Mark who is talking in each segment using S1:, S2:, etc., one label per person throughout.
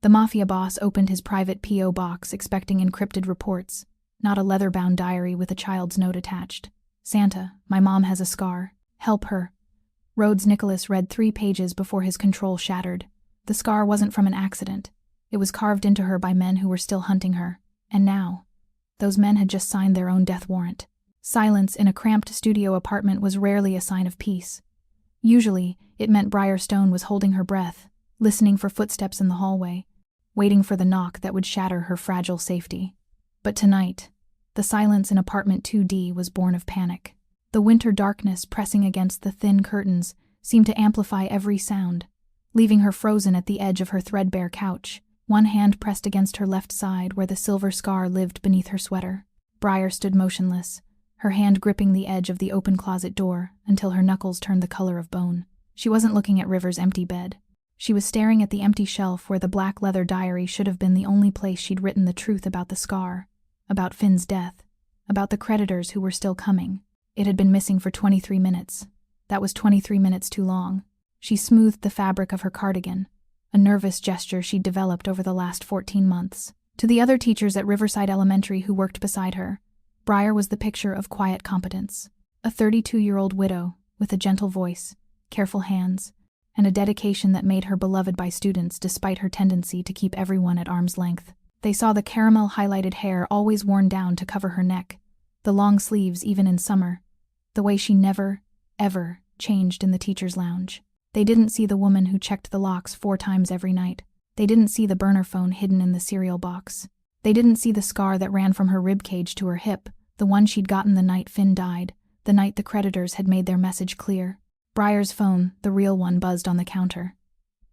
S1: The Mafia Boss opened his private P.O. box expecting encrypted reports, not a leather-bound diary with a child's note attached. "Santa, my mom has a scar. Help her." Rhodes Nicholas read 3 pages before his control shattered. The scar wasn't from an accident. It was carved into her by men who were still hunting her. And now, those men had just signed their own death warrant. Silence in a cramped studio apartment was rarely a sign of peace. Usually, it meant Briar Stone was holding her breath, listening for footsteps in the hallway, waiting for the knock that would shatter her fragile safety. But tonight, the silence in apartment 2D was born of panic. The winter darkness pressing against the thin curtains seemed to amplify every sound, leaving her frozen at the edge of her threadbare couch, one hand pressed against her left side where the silver scar lived beneath her sweater. Briar stood motionless, her hand gripping the edge of the open closet door until her knuckles turned the color of bone. She wasn't looking at River's empty bed. She was staring at the empty shelf where the black leather diary should have been the only place she'd written the truth about the scar, about Finn's death, about the creditors who were still coming. It had been missing for 23 minutes. That was 23 minutes too long. She smoothed the fabric of her cardigan, a nervous gesture she'd developed over the last 14 months. To the other teachers at Riverside Elementary who worked beside her, Briar was the picture of quiet competence. A 32-year-old widow with a gentle voice, careful hands, and a dedication that made her beloved by students despite her tendency to keep everyone at arm's length. They saw the caramel-highlighted hair always worn down to cover her neck, the long sleeves even in summer, the way she never, ever changed in the teacher's lounge. They didn't see the woman who checked the locks 4 times every night. They didn't see the burner phone hidden in the cereal box. They didn't see the scar that ran from her ribcage to her hip, the one she'd gotten the night Finn died, the night the creditors had made their message clear. Briar's phone, the real one, buzzed on the counter.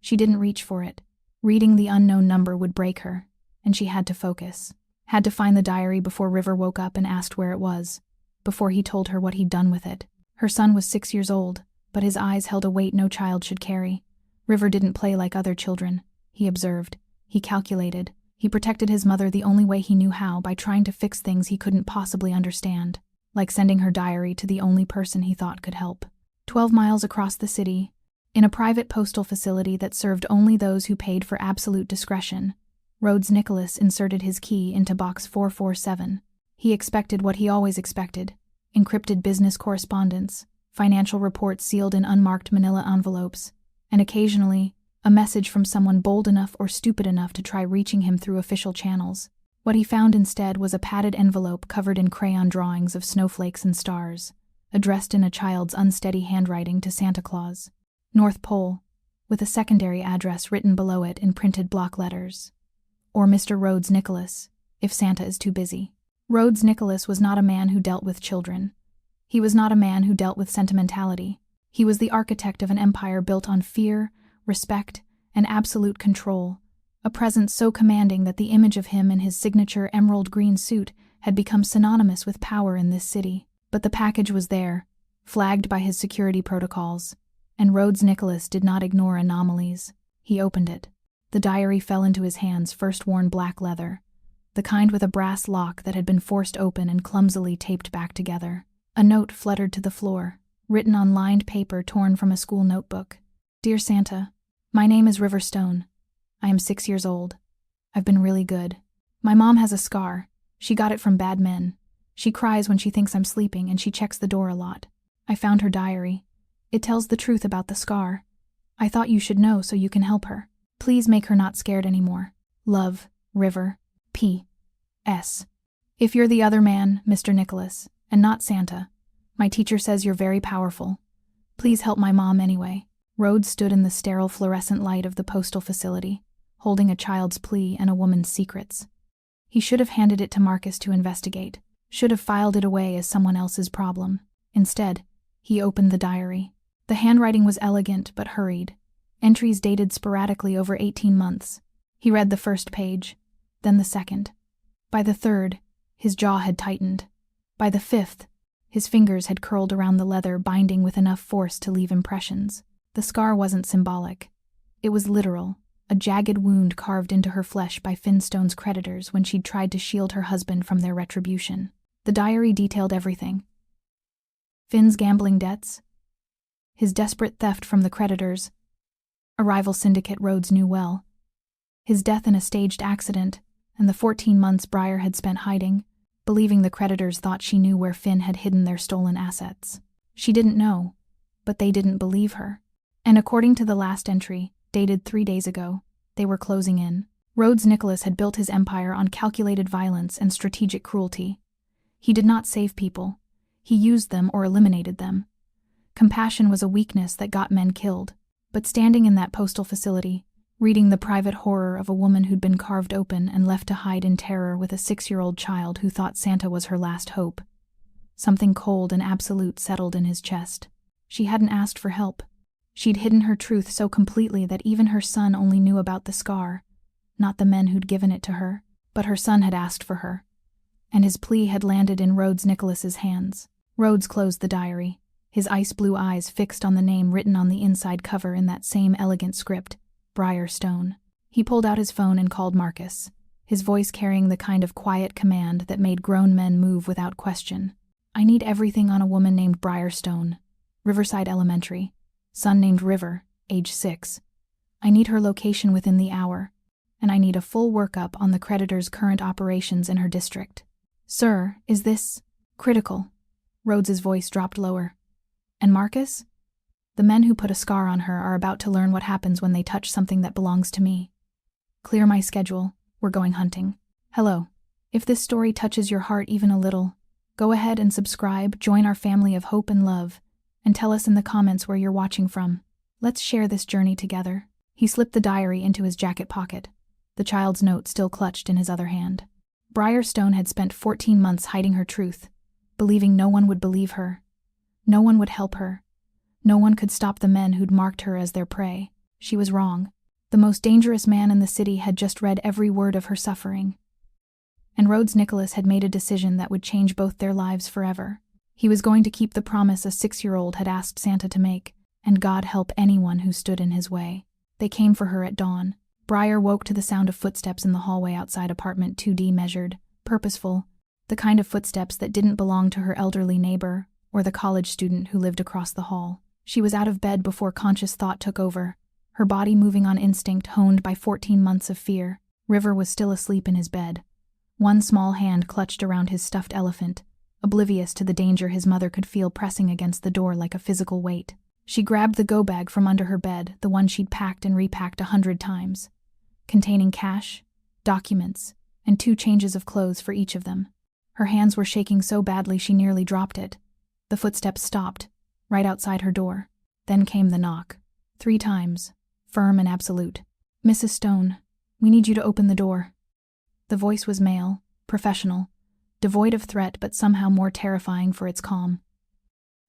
S1: She didn't reach for it. Reading the unknown number would break her, and she had to focus. Had to find the diary before River woke up and asked where it was, before he told her what he'd done with it. Her son was 6 years old, but his eyes held a weight no child should carry. River didn't play like other children. He observed. He calculated. He protected his mother the only way he knew how, by trying to fix things he couldn't possibly understand, like sending her diary to the only person he thought could help. 12 miles across the city, in a private postal facility that served only those who paid for absolute discretion, Rhodes Nicholas inserted his key into box 447. He expected what he always expected: encrypted business correspondence, financial reports sealed in unmarked manila envelopes, and occasionally, a message from someone bold enough or stupid enough to try reaching him through official channels. What he found instead was a padded envelope covered in crayon drawings of snowflakes and stars, addressed in a child's unsteady handwriting to Santa Claus, North Pole, with a secondary address written below it in printed block letters. Or Mr. Rhodes Nicholas, if Santa is too busy. Rhodes Nicholas was not a man who dealt with children. He was not a man who dealt with sentimentality. He was the architect of an empire built on fear, respect, and absolute control, a presence so commanding that the image of him in his signature emerald green suit had become synonymous with power in this city. But the package was there, flagged by his security protocols, and Rhodes Nicholas did not ignore anomalies. He opened it. The diary fell into his hands, first-worn black leather, the kind with a brass lock that had been forced open and clumsily taped back together. A note fluttered to the floor, written on lined paper torn from a school notebook. "Dear Santa, my name is River Stone. I am 6 years old. I've been really good. My mom has a scar. She got it from bad men. She cries when she thinks I'm sleeping, and she checks the door a lot. I found her diary. It tells the truth about the scar. I thought you should know so you can help her. Please make her not scared anymore. Love, River. P.S. If you're the other man, Mr. Nicholas, and not Santa, my teacher says you're very powerful. Please help my mom anyway." Rhodes stood in the sterile fluorescent light of the postal facility, holding a child's plea and a woman's secrets. He should have handed it to Marcus to investigate, should have filed it away as someone else's problem. Instead, he opened the diary. The handwriting was elegant but hurried, entries dated sporadically over 18 months. He read the first page, then the second. By the third, his jaw had tightened. By the fifth, his fingers had curled around the leather binding with enough force to leave impressions. The scar wasn't symbolic. It was literal, a jagged wound carved into her flesh by Finstone's creditors when she'd tried to shield her husband from their retribution. The diary detailed everything. Finn's gambling debts, his desperate theft from the creditors, a rival syndicate Rhodes knew well, his death in a staged accident, and the 14 months Briar had spent hiding, believing the creditors thought she knew where Finn had hidden their stolen assets. She didn't know, but they didn't believe her. And according to the last entry, dated 3 days ago, they were closing in. Rhodes Nicholas had built his empire on calculated violence and strategic cruelty. He did not save people. He used them or eliminated them. Compassion was a weakness that got men killed. But standing in that postal facility, reading the private horror of a woman who'd been carved open and left to hide in terror with a 6-year-old child who thought Santa was her last hope, something cold and absolute settled in his chest. She hadn't asked for help. She'd hidden her truth so completely that even her son only knew about the scar, not the men who'd given it to her. But her son had asked for her, and his plea had landed in Rhodes Nicholas's hands. Rhodes closed the diary, his ice-blue eyes fixed on the name written on the inside cover in that same elegant script, Briar Stone. He pulled out his phone and called Marcus, his voice carrying the kind of quiet command that made grown men move without question. I need everything on a woman named Briar Stone, Riverside Elementary, son named River, age 6. I need her location within the hour, and I need a full workup on the creditor's current operations in her district. Sir, is this critical? Rhodes's voice dropped lower. And Marcus? The men who put a scar on her are about to learn what happens when they touch something that belongs to me. Clear my schedule. We're going hunting. Hello. If this story touches your heart even a little, go ahead and subscribe, join our family of hope and love, and tell us in the comments where you're watching from. Let's share this journey together. He slipped the diary into his jacket pocket, the child's note still clutched in his other hand. Briar Stone had spent 14 months hiding her truth, believing no one would believe her. No one would help her. No one could stop the men who'd marked her as their prey. She was wrong. The most dangerous man in the city had just read every word of her suffering. And Rhodes Nicholas had made a decision that would change both their lives forever. He was going to keep the promise a 6-year-old had asked Santa to make, and God help anyone who stood in his way. They came for her at dawn. Briar woke to the sound of footsteps in the hallway outside apartment 2D, measured, purposeful, the kind of footsteps that didn't belong to her elderly neighbor or the college student who lived across the hall. She was out of bed before conscious thought took over, her body moving on instinct honed by 14 months of fear. River was still asleep in his bed. One small hand clutched around his stuffed elephant, oblivious to the danger his mother could feel pressing against the door like a physical weight. She grabbed the go-bag from under her bed, the one she'd packed and repacked 100 times, containing cash, documents, and 2 changes of clothes for each of them. Her hands were shaking so badly she nearly dropped it. The footsteps stopped, right outside her door. Then came the knock. 3 times, firm and absolute. Mrs. Stone, we need you to open the door. The voice was male, professional, devoid of threat but somehow more terrifying for its calm.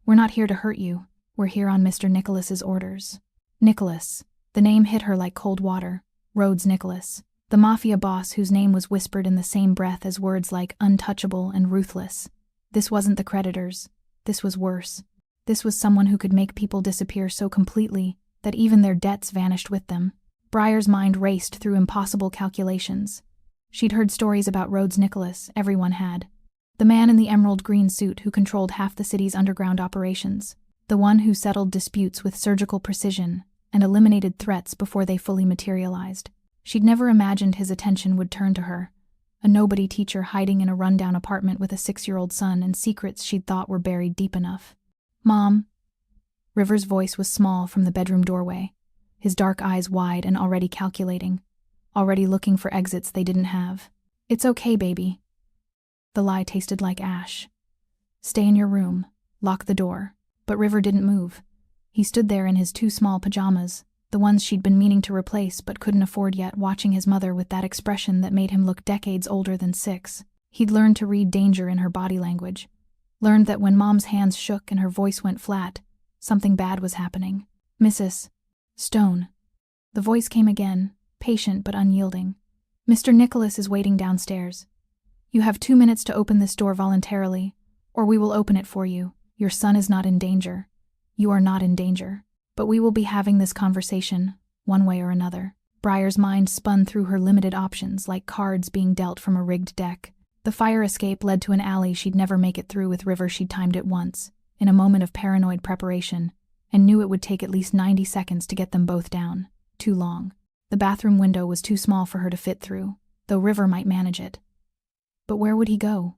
S1: We're not here to hurt you. We're here on Mr. Nicholas's orders. Nicholas. The name hit her like cold water. Rhodes Nicholas. The Mafia boss whose name was whispered in the same breath as words like untouchable and ruthless. This wasn't the creditors. This was worse. This was someone who could make people disappear so completely that even their debts vanished with them. Briar's mind raced through impossible calculations. She'd heard stories about Rhodes Nicholas, everyone had. The man in the emerald green suit who controlled half the city's underground operations. The one who settled disputes with surgical precision and eliminated threats before they fully materialized. She'd never imagined his attention would turn to her, a nobody teacher hiding in a rundown apartment with a 6-year-old son and secrets she'd thought were buried deep enough. Mom. River's voice was small from the bedroom doorway, his dark eyes wide and already calculating, already looking for exits they didn't have. It's okay, baby. The lie tasted like ash. Stay in your room, lock the door. But River didn't move. He stood there in his 2 small pajamas, the ones she'd been meaning to replace but couldn't afford yet, watching his mother with that expression that made him look decades older than 6. He'd learned to read danger in her body language, learned that when Mom's hands shook and her voice went flat, something bad was happening. Mrs. Stone. The voice came again, patient but unyielding. Mr. Nicholas is waiting downstairs. You have 2 minutes to open this door voluntarily, or we will open it for you. Your son is not in danger. You are not in danger. But we will be having this conversation, one way or another. Briar's mind spun through her limited options like cards being dealt from a rigged deck. The fire escape led to an alley she'd never make it through with River. She'd timed it once, in a moment of paranoid preparation, and knew it would take at least 90 seconds to get them both down. Too long. The bathroom window was too small for her to fit through, though River might manage it. But where would he go?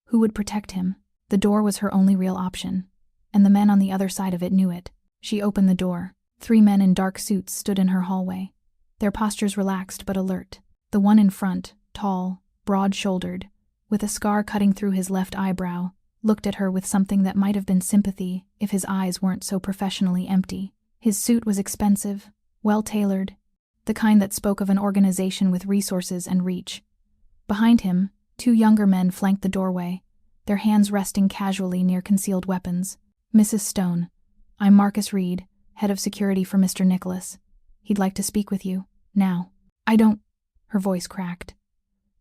S1: Who would protect him? The door was her only real option, and the men on the other side of it knew it. She opened the door. 3 men in dark suits stood in her hallway, their postures relaxed but alert. The one in front, tall, broad-shouldered, with a scar cutting through his left eyebrow, looked at her with something that might have been sympathy if his eyes weren't so professionally empty. His suit was expensive, well-tailored, the kind that spoke of an organization with resources and reach. Behind him, 2 younger men flanked the doorway, their hands resting casually near concealed weapons. "Mrs. Stone, I'm Marcus Reed, head of security for Mr. Nicholas. He'd like to speak with you, now." "I don't—" Her voice cracked.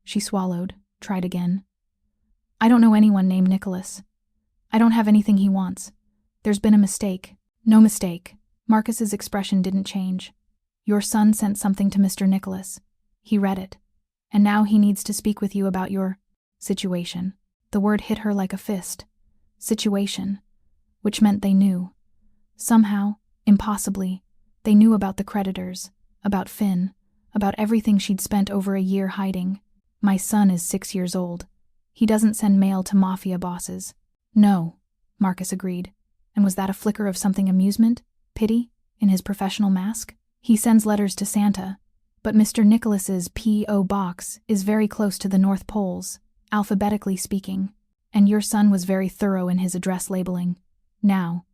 S1: She swallowed, tried again. "I don't know anyone named Nicholas. I don't have anything he wants. There's been a mistake." "No mistake." Marcus's expression didn't change. "Your son sent something to Mr. Nicholas. He read it. And now he needs to speak with you about your situation." The word hit her like a fist. Situation. Which meant they knew. Somehow, impossibly, they knew about the creditors, about Finn, about everything she'd spent over a year hiding. "My son is 6 years old. He doesn't send mail to Mafia bosses." "No," Marcus agreed. And was that a flicker of something amusement, pity, in his professional mask? "He sends letters to Santa, but Mr. Nicholas's P.O. box is very close to the North Poles, alphabetically speaking, and your son was very thorough in his address labeling. Now,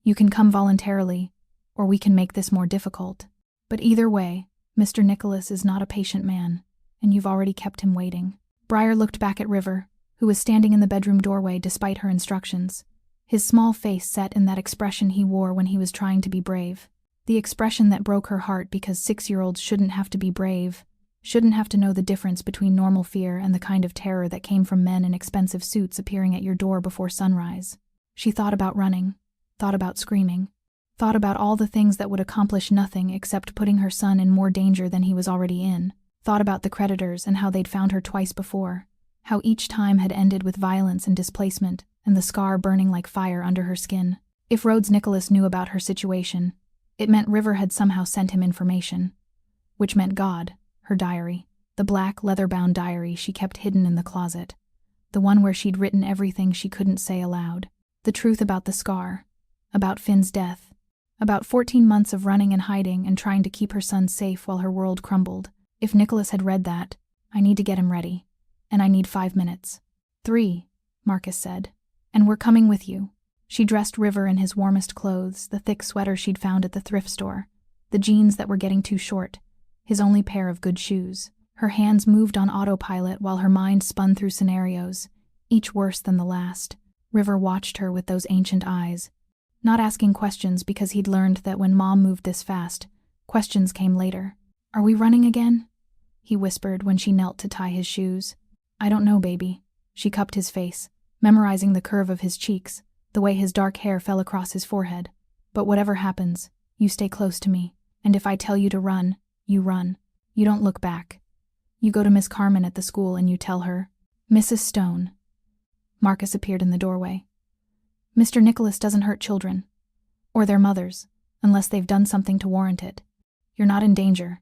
S1: you can come voluntarily, or we can make this more difficult. But either way, Mr. Nicholas is not a patient man, and you've already kept him waiting." Briar looked back at River, who was standing in the bedroom doorway despite her instructions, his small face set in that expression he wore when he was trying to be brave. The expression that broke her heart because 6-year-olds shouldn't have to be brave, shouldn't have to know the difference between normal fear and the kind of terror that came from men in expensive suits appearing at your door before sunrise. She thought about running, thought about screaming, thought about all the things that would accomplish nothing except putting her son in more danger than he was already in, thought about the creditors and how they'd found her twice before, how each time had ended with violence and displacement, and the scar burning like fire under her skin. If Rhodes Nicholas knew about her situation, it meant River had somehow sent him information, which meant God, her diary, the black, leather-bound diary she kept hidden in the closet, the one where she'd written everything she couldn't say aloud, the truth about the scar, about Finn's death, about 14 months of running and hiding and trying to keep her son safe while her world crumbled. If Nicholas had read that, "I need to get him ready, and I need 5 minutes." 3, Marcus said, "And we're coming with you." She dressed River in his warmest clothes, the thick sweater she'd found at the thrift store, the jeans that were getting too short, his only pair of good shoes. Her hands moved on autopilot while her mind spun through scenarios, each worse than the last. River watched her with those ancient eyes, not asking questions because he'd learned that when Mom moved this fast, questions came later. "Are we running again?" he whispered when she knelt to tie his shoes. "I don't know, baby." She cupped his face, memorizing the curve of his cheeks, the way his dark hair fell across his forehead. "But whatever happens, you stay close to me, and if I tell you to run, you run. You don't look back. You go to Miss Carmen at the school and you tell her." "Mrs. Stone." Marcus appeared in the doorway. "Mr. Nicholas doesn't hurt children, or their mothers, unless they've done something to warrant it. You're not in danger.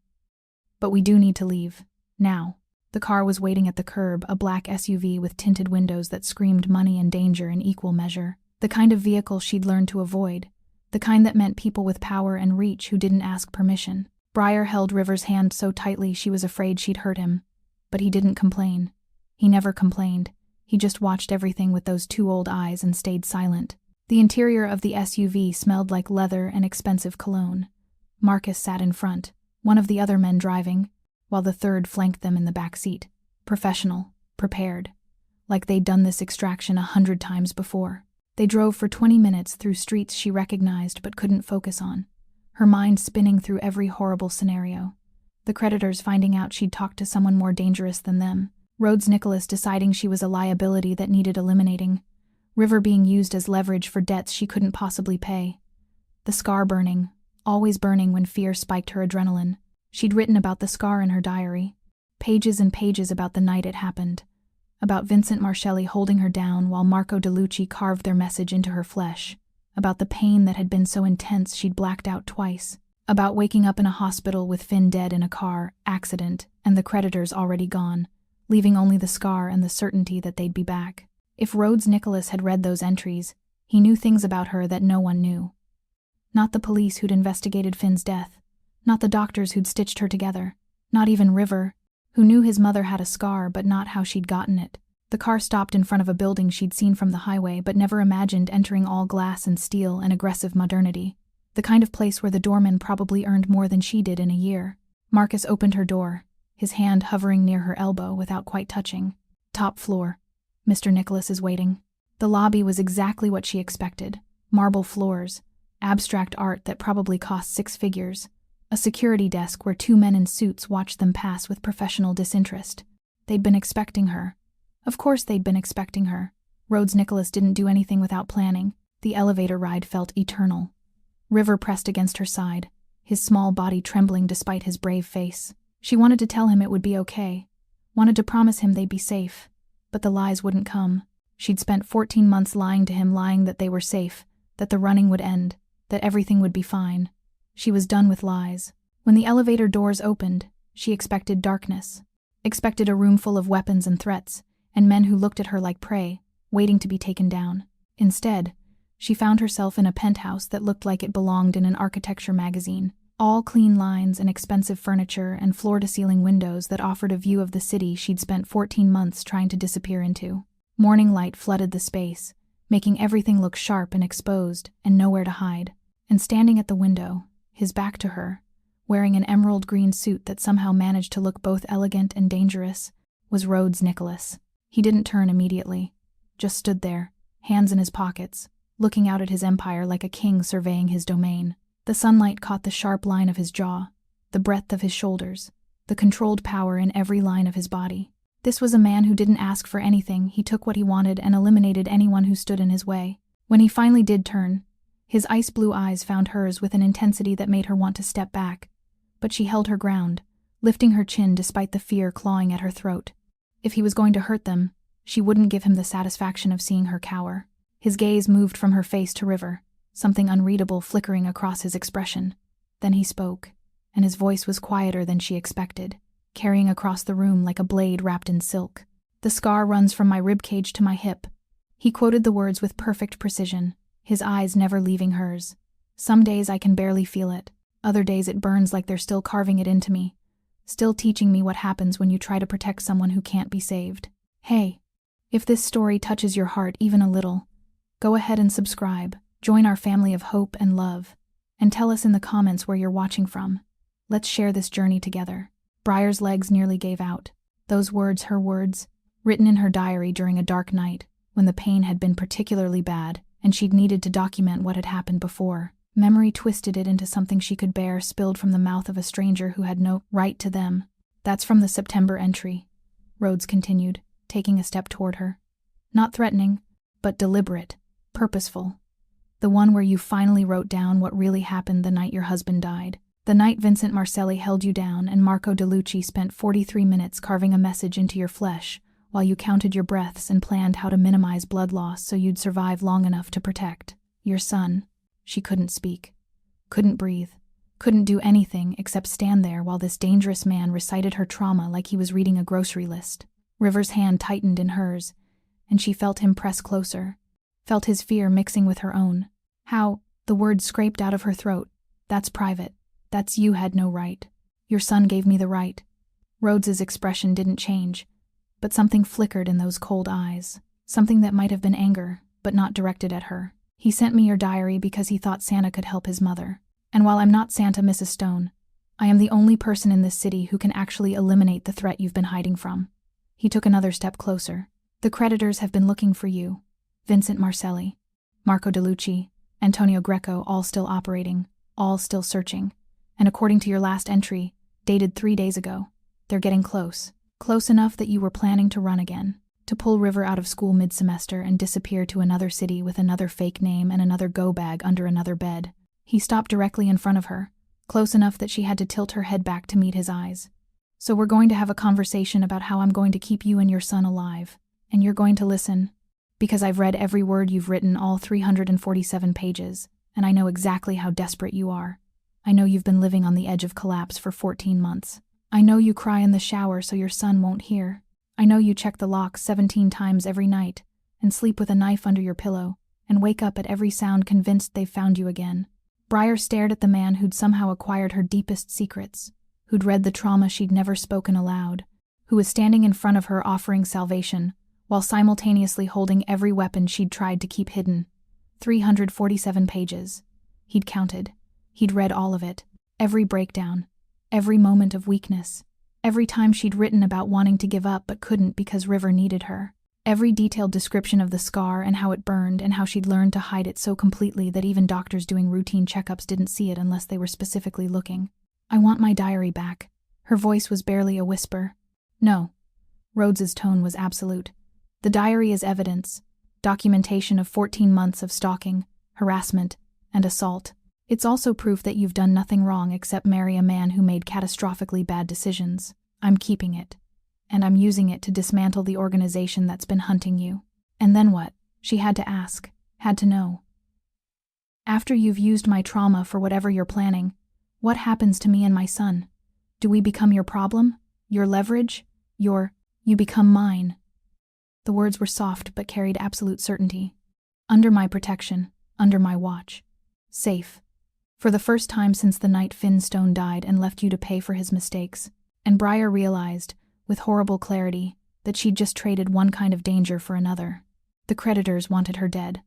S1: But we do need to leave, now." The car was waiting at the curb, a black SUV with tinted windows that screamed money and danger in equal measure. The kind of vehicle she'd learned to avoid, the kind that meant people with power and reach who didn't ask permission. Briar held River's hand so tightly she was afraid she'd hurt him, but he didn't complain. He never complained. He just watched everything with those 2 old eyes and stayed silent. The interior of the SUV smelled like leather and expensive cologne. Marcus sat in front, one of the other men driving, while the third flanked them in the back seat. Professional, prepared, like they'd done this extraction 100 times before. They drove for 20 minutes through streets she recognized but couldn't focus on, her mind spinning through every horrible scenario. The creditors finding out she'd talked to someone more dangerous than them, Rhodes Nicholas deciding she was a liability that needed eliminating, River being used as leverage for debts she couldn't possibly pay. The scar burning, always burning when fear spiked her adrenaline. She'd written about the scar in her diary, pages and pages about the night it happened, about Vincent Marcelli holding her down while Marco DeLucci carved their message into her flesh, about the pain that had been so intense she'd blacked out twice, About waking up in a hospital with Finn dead in a car accident and the creditors already gone, leaving only the scar and the certainty that they'd be back. If Rhodes Nicholas had read those entries, he knew things about her that no one knew. Not the police who'd investigated Finn's death, not the doctors who'd stitched her together, not even River, who knew his mother had a scar but not how she'd gotten it. The car stopped in front of a building she'd seen from the highway but never imagined entering all glass and steel and aggressive modernity. The kind of place where the doorman probably earned more than she did in a year. Marcus opened her door, his hand hovering near her elbow without quite touching. Top floor. Mr. Nicholas is waiting. The lobby was exactly what she expected. Marble floors, abstract art that probably cost 6 figures, a security desk where 2 men in suits watched them pass with professional disinterest. They'd been expecting her. Of course they'd been expecting her. Rhodes Nicholas didn't do anything without planning. The elevator ride felt eternal. River pressed against her side, his small body trembling despite his brave face. She wanted to tell him it would be okay, wanted to promise him they'd be safe, but the lies wouldn't come. She'd spent 14 months lying to him, lying that they were safe, that the running would end, that everything would be fine. She was done with lies. When the elevator doors opened, she expected darkness, expected a room full of weapons and threats, and men who looked at her like prey, waiting to be taken down. Instead, she found herself in a penthouse that looked like it belonged in an architecture magazine. All clean lines and expensive furniture and floor-to-ceiling windows that offered a view of the city she'd spent 14 months trying to disappear into. Morning light flooded the space, making everything look sharp and exposed and nowhere to hide. And standing at the window, his back to her, wearing an emerald green suit that somehow managed to look both elegant and dangerous, was Rhodes Nicholas. He didn't turn immediately, just stood there, hands in his pockets, looking out at his empire like a king surveying his domain. The sunlight caught the sharp line of his jaw, the breadth of his shoulders, the controlled power in every line of his body. This was a man who didn't ask for anything. He took what he wanted and eliminated anyone who stood in his way. When he finally did turn, his ice-blue eyes found hers with an intensity that made her want to step back. But she held her ground, lifting her chin despite the fear clawing at her throat. If he was going to hurt them, she wouldn't give him the satisfaction of seeing her cower. His gaze moved from her face to River, something unreadable flickering across his expression. Then he spoke, and his voice was quieter than she expected, carrying across the room like a blade wrapped in silk. "The scar runs from my ribcage to my hip." He quoted the words with perfect precision, his eyes never leaving hers. "Some days I can barely feel it. Other days it burns like they're still carving it into me, still teaching me what happens when you try to protect someone who can't be saved." Hey, if this story touches your heart even a little, go ahead and subscribe, join our family of hope and love, and tell us in the comments where you're watching from. Let's share this journey together. Briar's legs nearly gave out. Those words, her words, written in her diary during a dark night, when the pain had been particularly bad, and she'd needed to document what had happened before. Memory twisted it into something she could bear, spilled from the mouth of a stranger who had no right to them. "That's from the September entry," Rhodes continued, taking a step toward her. "Not threatening, but deliberate, purposeful. The one where you finally wrote down what really happened the night your husband died. The night Vincent Marcelli held you down and Marco DeLucci spent 43 minutes carving a message into your flesh while you counted your breaths and planned how to minimize blood loss so you'd survive long enough to protect your son." She couldn't speak, couldn't breathe, couldn't do anything except stand there while this dangerous man recited her trauma like he was reading a grocery list. River's hand tightened in hers, and she felt him press closer, felt his fear mixing with her own. "How," the words scraped out of her throat, "that's private. That's you had no right. Your son gave me the right." Rhodes's expression didn't change, but something flickered in those cold eyes, something that might have been anger, but not directed at her. "He sent me your diary because he thought Santa could help his mother. And while I'm not Santa, Mrs. Stone, I am the only person in this city who can actually eliminate the threat you've been hiding from." He took another step closer. "The creditors have been looking for you. Vincent Marcelli, Marco DeLucci, Antonio Greco, all still operating, all still searching. And according to your last entry, dated 3 days ago, they're getting close. Close enough that you were planning to run again, to pull River out of school mid-semester and disappear to another city with another fake name and another go bag under another bed." He stopped directly in front of her, close enough that she had to tilt her head back to meet his eyes. "So we're going to have a conversation about how I'm going to keep you and your son alive, and you're going to listen, because I've read every word you've written, all 347 pages, and I know exactly how desperate you are. I know you've been living on the edge of collapse for 14 months. I know you cry in the shower so your son won't hear. I know you check the locks 17 times every night and sleep with a knife under your pillow and wake up at every sound convinced they've found you again. Briar stared at the man who'd somehow acquired her deepest secrets, who'd read the trauma she'd never spoken aloud, who was standing in front of her offering salvation, while simultaneously holding every weapon she'd tried to keep hidden. 347 pages. He'd counted. He'd read all of it. Every breakdown. Every moment of weakness. Every time she'd written about wanting to give up but couldn't because River needed her. Every detailed description of the scar and how it burned and how she'd learned to hide it so completely that even doctors doing routine checkups didn't see it unless they were specifically looking. I want my diary back. Her voice was barely a whisper. No. Rhodes's tone was absolute. The diary is evidence. Documentation of 14 months of stalking, harassment, and assault. It's also proof that you've done nothing wrong except marry a man who made catastrophically bad decisions. I'm keeping it. And I'm using it to dismantle the organization that's been hunting you. And then what? She had to ask, had to know. After you've used my trauma for whatever you're planning, what happens to me and my son? Do we become your problem? Your leverage? You become mine. The words were soft but carried absolute certainty. Under my protection, under my watch. Safe. For the first time since the night Finstone died and left you to pay for his mistakes. And Briar realized, with horrible clarity, that she'd just traded one kind of danger for another. The creditors wanted her dead.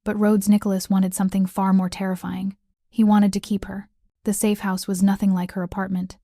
S1: But Rhodes Nicholas wanted something far more terrifying. He wanted to keep her. The safe house was nothing like her apartment,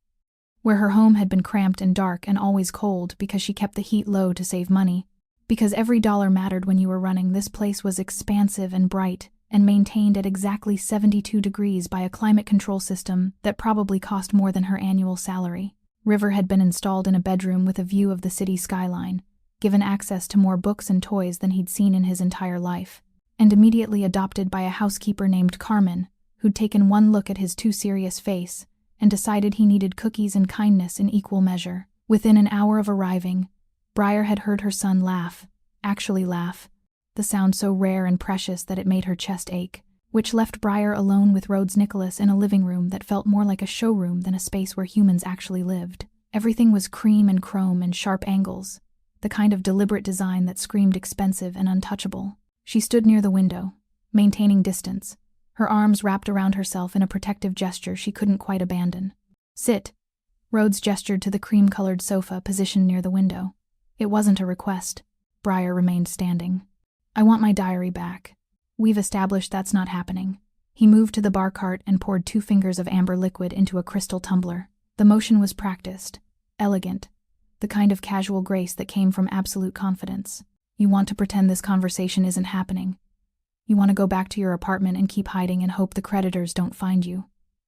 S1: where her home had been cramped and dark and always cold because she kept the heat low to save money. Because every dollar mattered when you were running, this place was expansive and bright and maintained at exactly 72 degrees by a climate control system that probably cost more than her annual salary. River had been installed in a bedroom with a view of the city skyline, given access to more books and toys than he'd seen in his entire life, and immediately adopted by a housekeeper named Carmen, who'd taken one look at his too serious face and decided he needed cookies and kindness in equal measure. Within an hour of arriving, Briar had heard her son laugh, actually laugh, the sound so rare and precious that it made her chest ache, which left Briar alone with Rhodes Nicholas in a living room that felt more like a showroom than a space where humans actually lived. Everything was cream and chrome and sharp angles, the kind of deliberate design that screamed expensive and untouchable. She stood near the window, maintaining distance, her arms wrapped around herself in a protective gesture she couldn't quite abandon. Sit. Rhodes gestured to the cream-colored sofa positioned near the window. It wasn't a request. Briar remained standing. I want my diary back. We've established that's not happening. He moved to the bar cart and poured 2 fingers of amber liquid into a crystal tumbler. The motion was practiced, elegant, the kind of casual grace that came from absolute confidence. You want to pretend this conversation isn't happening. You want to go back to your apartment and keep hiding and hope the creditors don't find you.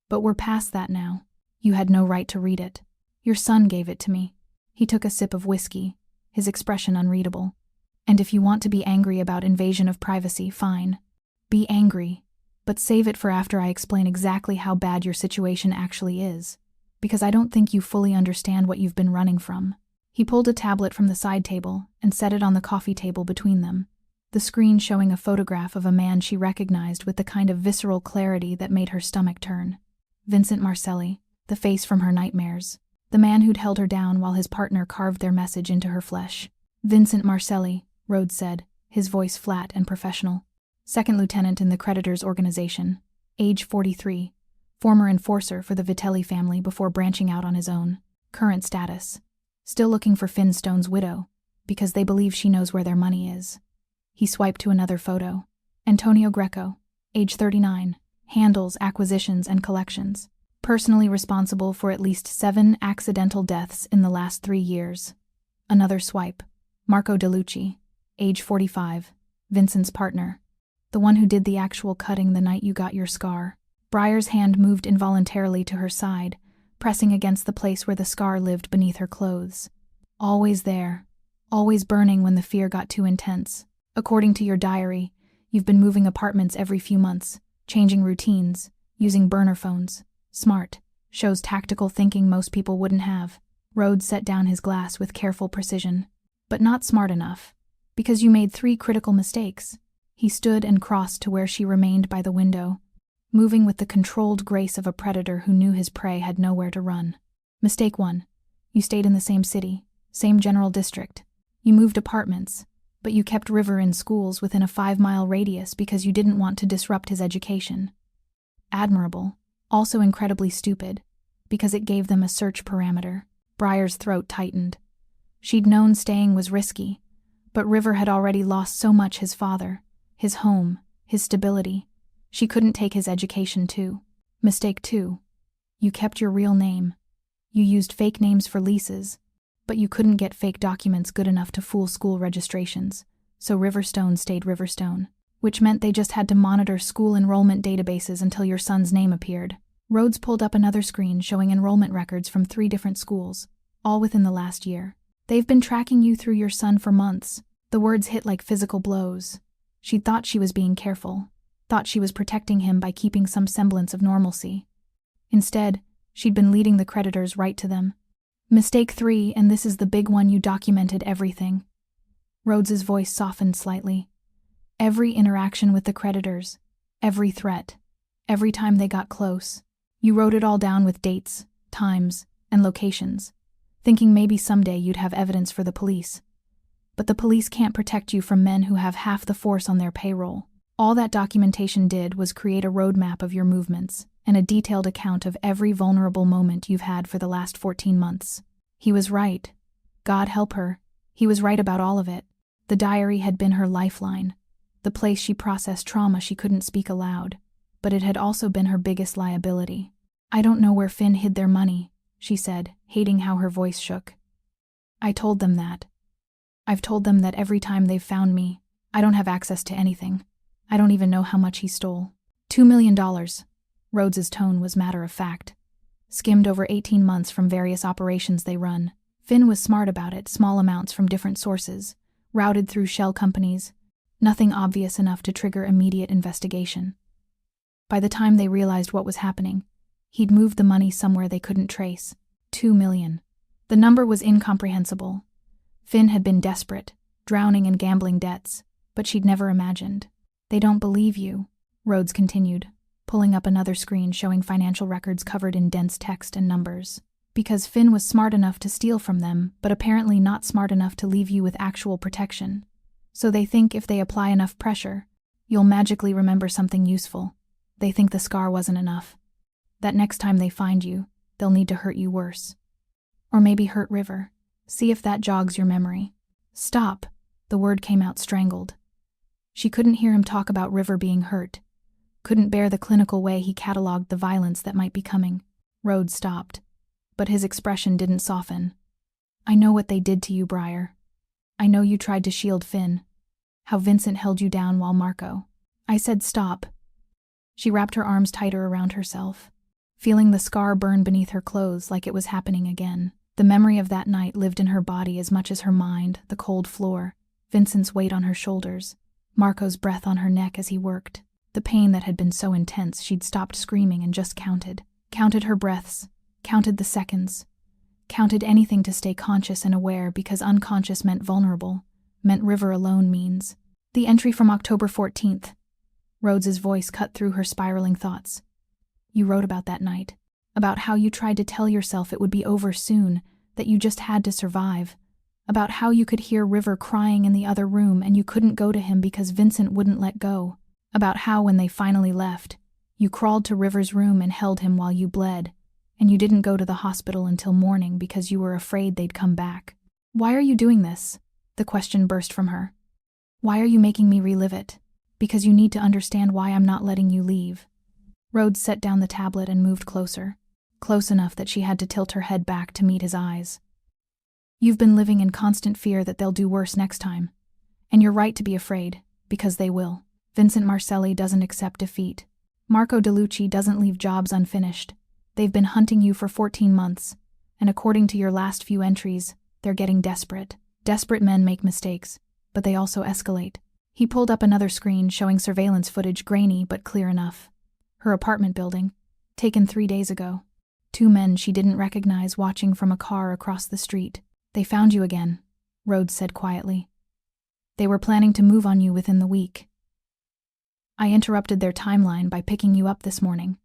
S1: But we're past that now. You had no right to read it. Your son gave it to me. He took a sip of whiskey, his expression unreadable. And if you want to be angry about invasion of privacy, fine. Be angry, but save it for after I explain exactly how bad your situation actually is, because I don't think you fully understand what you've been running from. He pulled a tablet from the side table and set it on the coffee table between them, the screen showing a photograph of a man she recognized with the kind of visceral clarity that made her stomach turn. Vincent Marcelli, the face from her nightmares, the man who'd held her down while his partner carved their message into her flesh. Vincent Marcelli, Rhodes said, his voice flat and professional. Second lieutenant in the creditors' organization, age 43, former enforcer for the Vitelli family before branching out on his own. Current status: still looking for Finstone's widow, because they believe she knows where their money is. He swiped to another photo. Antonio Greco, age 39, handles acquisitions and collections. Personally responsible for at least 7 accidental deaths in the last 3 years. Another swipe. Marco DeLucci, age 45, Vincent's partner. The one who did the actual cutting the night you got your scar. Briar's hand moved involuntarily to her side, pressing against the place where the scar lived beneath her clothes. Always there. Always burning when the fear got too intense. According to your diary, you've been moving apartments every few months, changing routines, using burner phones. Smart. Shows tactical thinking most people wouldn't have. Rhodes set down his glass with careful precision. But not smart enough. Because you made 3 critical mistakes. He stood and crossed to where she remained by the window. moving with the controlled grace of a predator who knew his prey had nowhere to run. Mistake 1. You stayed in the same city, same general district. You moved apartments, but you kept River in schools within a 5-mile radius because you didn't want to disrupt his education. Admirable, also incredibly stupid, because it gave them a search parameter. Briar's throat tightened. She'd known staying was risky, but River had already lost so much: his father, his home, his stability. She couldn't take his education too. Mistake 2. You kept your real name. You used fake names for leases, but you couldn't get fake documents good enough to fool school registrations, so Riverstone stayed Riverstone, which meant they just had to monitor school enrollment databases until your son's name appeared. Rhodes pulled up another screen showing enrollment records from 3 different schools, all within the last year. They've been tracking you through your son for months. The words hit like physical blows. She'd thought she was being careful, thought she was protecting him by keeping some semblance of normalcy. Instead, she'd been leading the creditors right to them. Mistake 3, and this is the big one: you documented everything. Rhodes's voice softened slightly. Every interaction with the creditors, every threat, every time they got close. You wrote it all down with dates, times, and locations, thinking maybe someday you'd have evidence for the police. But the police can't protect you from men who have half the force on their payroll. All that documentation did was create a roadmap of your movements and a detailed account of every vulnerable moment you've had for the last 14 months. He was right. God help her. He was right about all of it. The diary had been her lifeline, the place she processed trauma she couldn't speak aloud, but it had also been her biggest liability. I don't know where Finn hid their money, she said, hating how her voice shook. I told them that. I've told them that every time they've found me, I don't have access to anything. I don't even know how much he stole. $2 million. Rhodes's tone was matter-of-fact. Skimmed over 18 months from various operations they run. Finn was smart about it: small amounts from different sources, routed through shell companies, nothing obvious enough to trigger immediate investigation. By the time they realized what was happening, he'd moved the money somewhere they couldn't trace. 2 million. The number was incomprehensible. Finn had been desperate, drowning in gambling debts, but she'd never imagined. They don't believe you, Rhodes continued, pulling up another screen showing financial records covered in dense text and numbers. Because Finn was smart enough to steal from them, but apparently not smart enough to leave you with actual protection. So they think if they apply enough pressure, you'll magically remember something useful. They think the scar wasn't enough. That next time they find you, they'll need to hurt you worse. Or maybe hurt River. See if that jogs your memory. Stop. The word came out strangled. She couldn't hear him talk about River being hurt. Couldn't bear the clinical way he cataloged the violence that might be coming. Rhodes stopped, but his expression didn't soften. I know what they did to you, Briar. I know you tried to shield Finn. How Vincent held you down while Marco. I said stop. She wrapped her arms tighter around herself, feeling the scar burn beneath her clothes like it was happening again. The memory of that night lived in her body as much as her mind: the cold floor, Vincent's weight on her shoulders, Marco's breath on her neck as he worked. The pain that had been so intense she'd stopped screaming and just counted. Counted her breaths, counted the seconds, counted anything to stay conscious and aware, because unconscious meant vulnerable, meant River alone means. The entry from October 14th. Rhodes's voice cut through her spiraling thoughts. You wrote about that night, about how you tried to tell yourself it would be over soon, that you just had to survive, about how you could hear River crying in the other room and you couldn't go to him because Vincent wouldn't let go, about how when they finally left, you crawled to River's room and held him while you bled, and you didn't go to the hospital until morning because you were afraid they'd come back. Why are you doing this? The question burst from her. Why are you making me relive it? Because you need to understand why I'm not letting you leave. Rhodes set down the tablet and moved closer, close enough that she had to tilt her head back to meet his eyes. You've been living in constant fear that they'll do worse next time. And you're right to be afraid, because they will. Vincent Marcelli doesn't accept defeat. Marco DeLucci doesn't leave jobs unfinished. They've been hunting you for 14 months, and according to your last few entries, they're getting desperate. Desperate men make mistakes, but they also escalate. He pulled up another screen showing surveillance footage, grainy but clear enough. Her apartment building, taken 3 days ago. 2 men she didn't recognize watching from a car across the street. They found you again, Rhodes said quietly. They were planning to move on you within the week. I interrupted their timeline by picking you up this morning.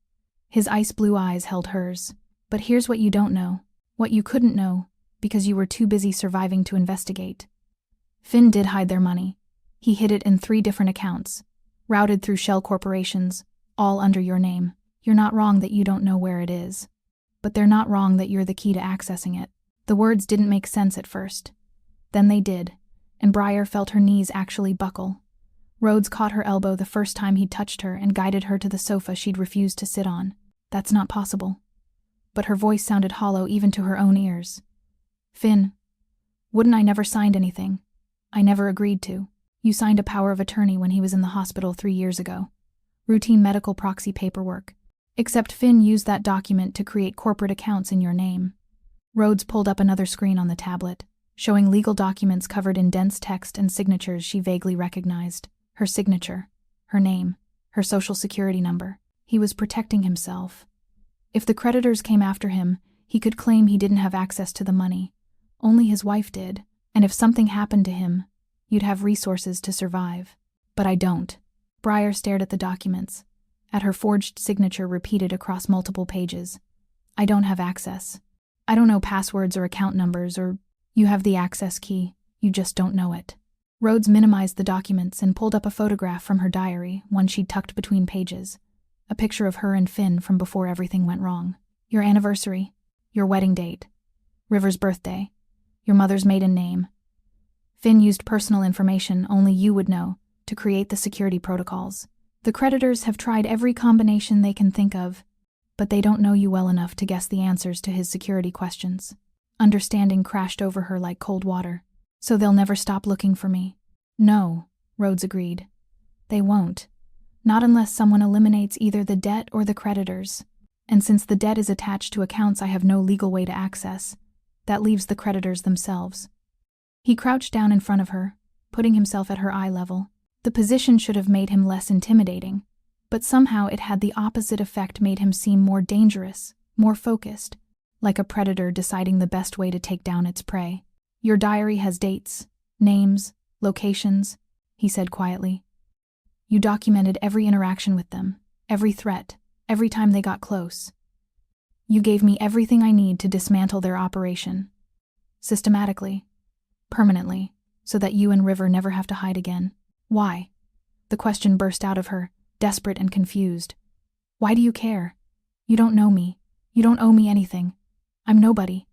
S1: His ice blue eyes held hers. But here's what you don't know. What you couldn't know, because you were too busy surviving to investigate. Finn did hide their money. He hid it in 3 different accounts, routed through shell corporations, all under your name. You're not wrong that you don't know where it is. But they're not wrong that you're the key to accessing it. The words didn't make sense at first. Then they did, and Briar felt her knees actually buckle. Rhodes caught her elbow the first time he touched her and guided her to the sofa she'd refused to sit on. That's not possible. But her voice sounded hollow even to her own ears. Finn, wouldn't I never signed anything? I never agreed to. You signed a power of attorney when he was in the hospital 3 years ago. Routine medical proxy paperwork. Except Finn used that document to create corporate accounts in your name. Rhodes pulled up another screen on the tablet, showing legal documents covered in dense text and signatures she vaguely recognized. Her signature, her name, her social security number. He was protecting himself. If the creditors came after him, he could claim he didn't have access to the money. Only his wife did, and if something happened to him, you'd have resources to survive. But I don't. Briar stared at the documents, at her forged signature repeated across multiple pages. I don't have access. I don't know passwords or account numbers or... You have the access key, you just don't know it. Rhodes minimized the documents and pulled up a photograph from her diary, one she'd tucked between pages. A picture of her and Finn from before everything went wrong. Your anniversary, your wedding date, River's birthday, your mother's maiden name. Finn used personal information only you would know to create the security protocols. The creditors have tried every combination they can think of, but they don't know you well enough to guess the answers to his security questions. Understanding crashed over her like cold water. So they'll never stop looking for me. No, Rhodes agreed. They won't. Not unless someone eliminates either the debt or the creditors. And since the debt is attached to accounts I have no legal way to access, that leaves the creditors themselves. He crouched down in front of her, putting himself at her eye level. The position should have made him less intimidating, but somehow it had the opposite effect, made him seem more dangerous, more focused, like a predator deciding the best way to take down its prey. Your diary has dates, names, locations, he said quietly. You documented every interaction with them, every threat, every time they got close. You gave me everything I need to dismantle their operation. Systematically, permanently, so that you and River never have to hide again. Why? The question burst out of her, desperate and confused. Why do you care? You don't know me. You don't owe me anything. I'm nobody.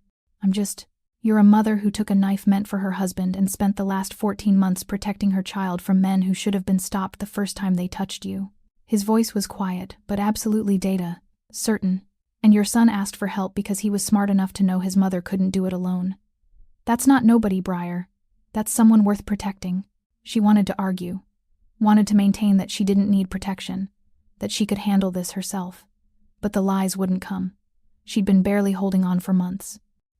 S1: You're a mother who took a knife meant for her husband and spent the last 14 months protecting her child from men who should have been stopped the first time they touched you. His voice was quiet, but absolutely certain. And your son asked for help because he was smart enough to know his mother couldn't do it alone. That's not nobody, Briar. That's someone worth protecting. She wanted to argue, wanted to maintain that she didn't need protection, that she could handle this herself. But the lies wouldn't come. She'd been barely holding on for months.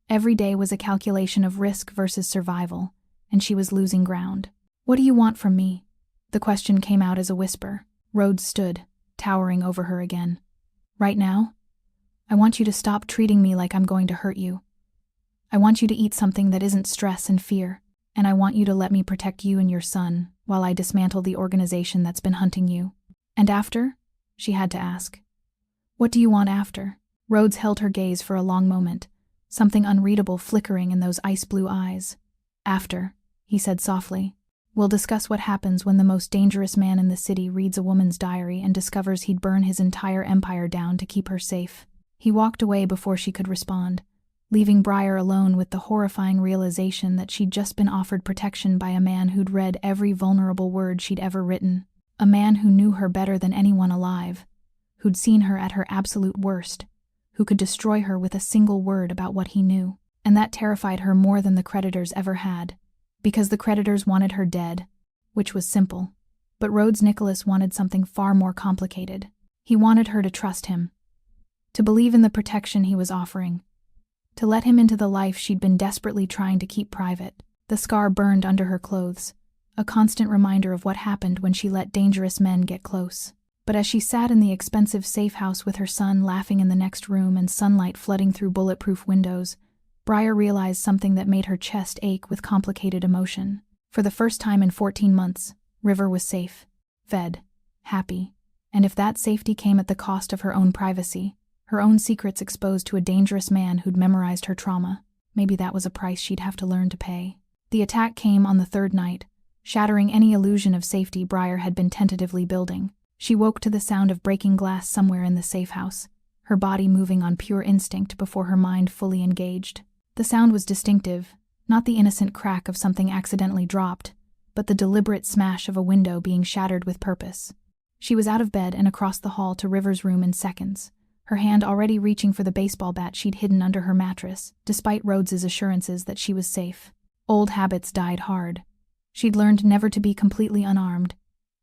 S1: Every day was a calculation of risk versus survival, and she was losing ground. What do you want from me? The question came out as a whisper. Rhodes stood, towering over her again. Right now? I want you to stop treating me like I'm going to hurt you. I want you to eat something that isn't stress and fear, and I want you to let me protect you and your son while I dismantle the organization that's been hunting you. And after? She had to ask. What do you want after? Rhodes held her gaze for a long moment, something unreadable flickering in those ice-blue eyes. After, he said softly, we'll discuss what happens when the most dangerous man in the city reads a woman's diary and discovers he'd burn his entire empire down to keep her safe. He walked away before she could respond, leaving Briar alone with the horrifying realization that she'd just been offered protection by a man who'd read every vulnerable word she'd ever written, a man who knew her better than anyone alive, who'd seen her at her absolute worst, who could destroy her with a single word about what he knew. And that terrified her more than the creditors ever had, because the creditors wanted her dead, which was simple. But Rhodes Nicholas wanted something far more complicated. He wanted her to trust him, to believe in the protection he was offering, to let him into the life she'd been desperately trying to keep private. The scar burned under her clothes, a constant reminder of what happened when she let dangerous men get close. But as she sat in the expensive safe house with her son laughing in the next room and sunlight flooding through bulletproof windows, Briar realized something that made her chest ache with complicated emotion. For the first time in 14 months, River was safe, fed, happy. And if that safety came at the cost of her own privacy, her own secrets exposed to a dangerous man who'd memorized her trauma, maybe that was a price she'd have to learn to pay. The attack came on the third night, shattering any illusion of safety Briar had been tentatively building. She woke to the sound of breaking glass somewhere in the safe house, her body moving on pure instinct before her mind fully engaged. The sound was distinctive, not the innocent crack of something accidentally dropped, but the deliberate smash of a window being shattered with purpose. She was out of bed and across the hall to River's room in seconds, her hand already reaching for the baseball bat she'd hidden under her mattress, despite Rhodes's assurances that she was safe. Old habits died hard. She'd learned never to be completely unarmed,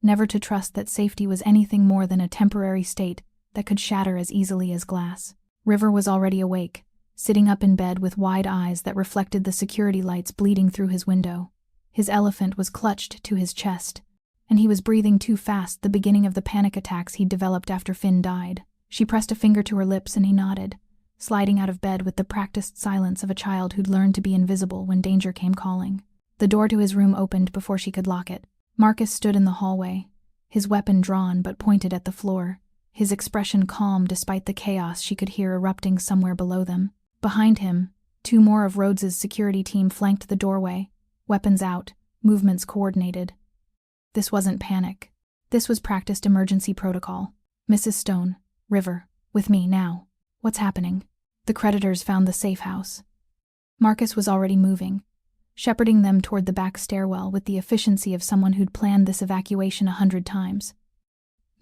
S1: never to trust that safety was anything more than a temporary state that could shatter as easily as glass. River was already awake, sitting up in bed with wide eyes that reflected the security lights bleeding through his window. His elephant was clutched to his chest, and he was breathing too fast, the beginning of the panic attacks he'd developed after Finn died. She pressed a finger to her lips and he nodded, sliding out of bed with the practiced silence of a child who'd learned to be invisible when danger came calling. The door to his room opened before she could lock it. Marcus stood in the hallway, his weapon drawn but pointed at the floor, his expression calm despite the chaos she could hear erupting somewhere below them. Behind him, two more of Rhodes's security team flanked the doorway, weapons out, movements coordinated. This wasn't panic. This was practiced emergency protocol. Mrs. Stone, River, with me now. What's happening? The creditors found the safe house. Marcus was already moving, shepherding them toward the back stairwell with the efficiency of someone who'd planned this evacuation 100 times.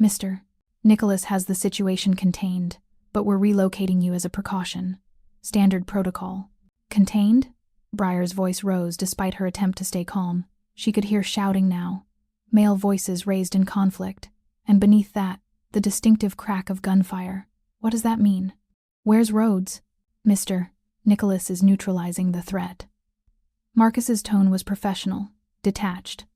S1: Mr. Nicholas has the situation contained, but we're relocating you as a precaution. Standard protocol. Contained? Briar's voice rose despite her attempt to stay calm. She could hear shouting now, male voices raised in conflict, and beneath that, the distinctive crack of gunfire. What does that mean? Where's Rhodes? Mr. Nicholas is neutralizing the threat. Marcus's tone was professional, detached,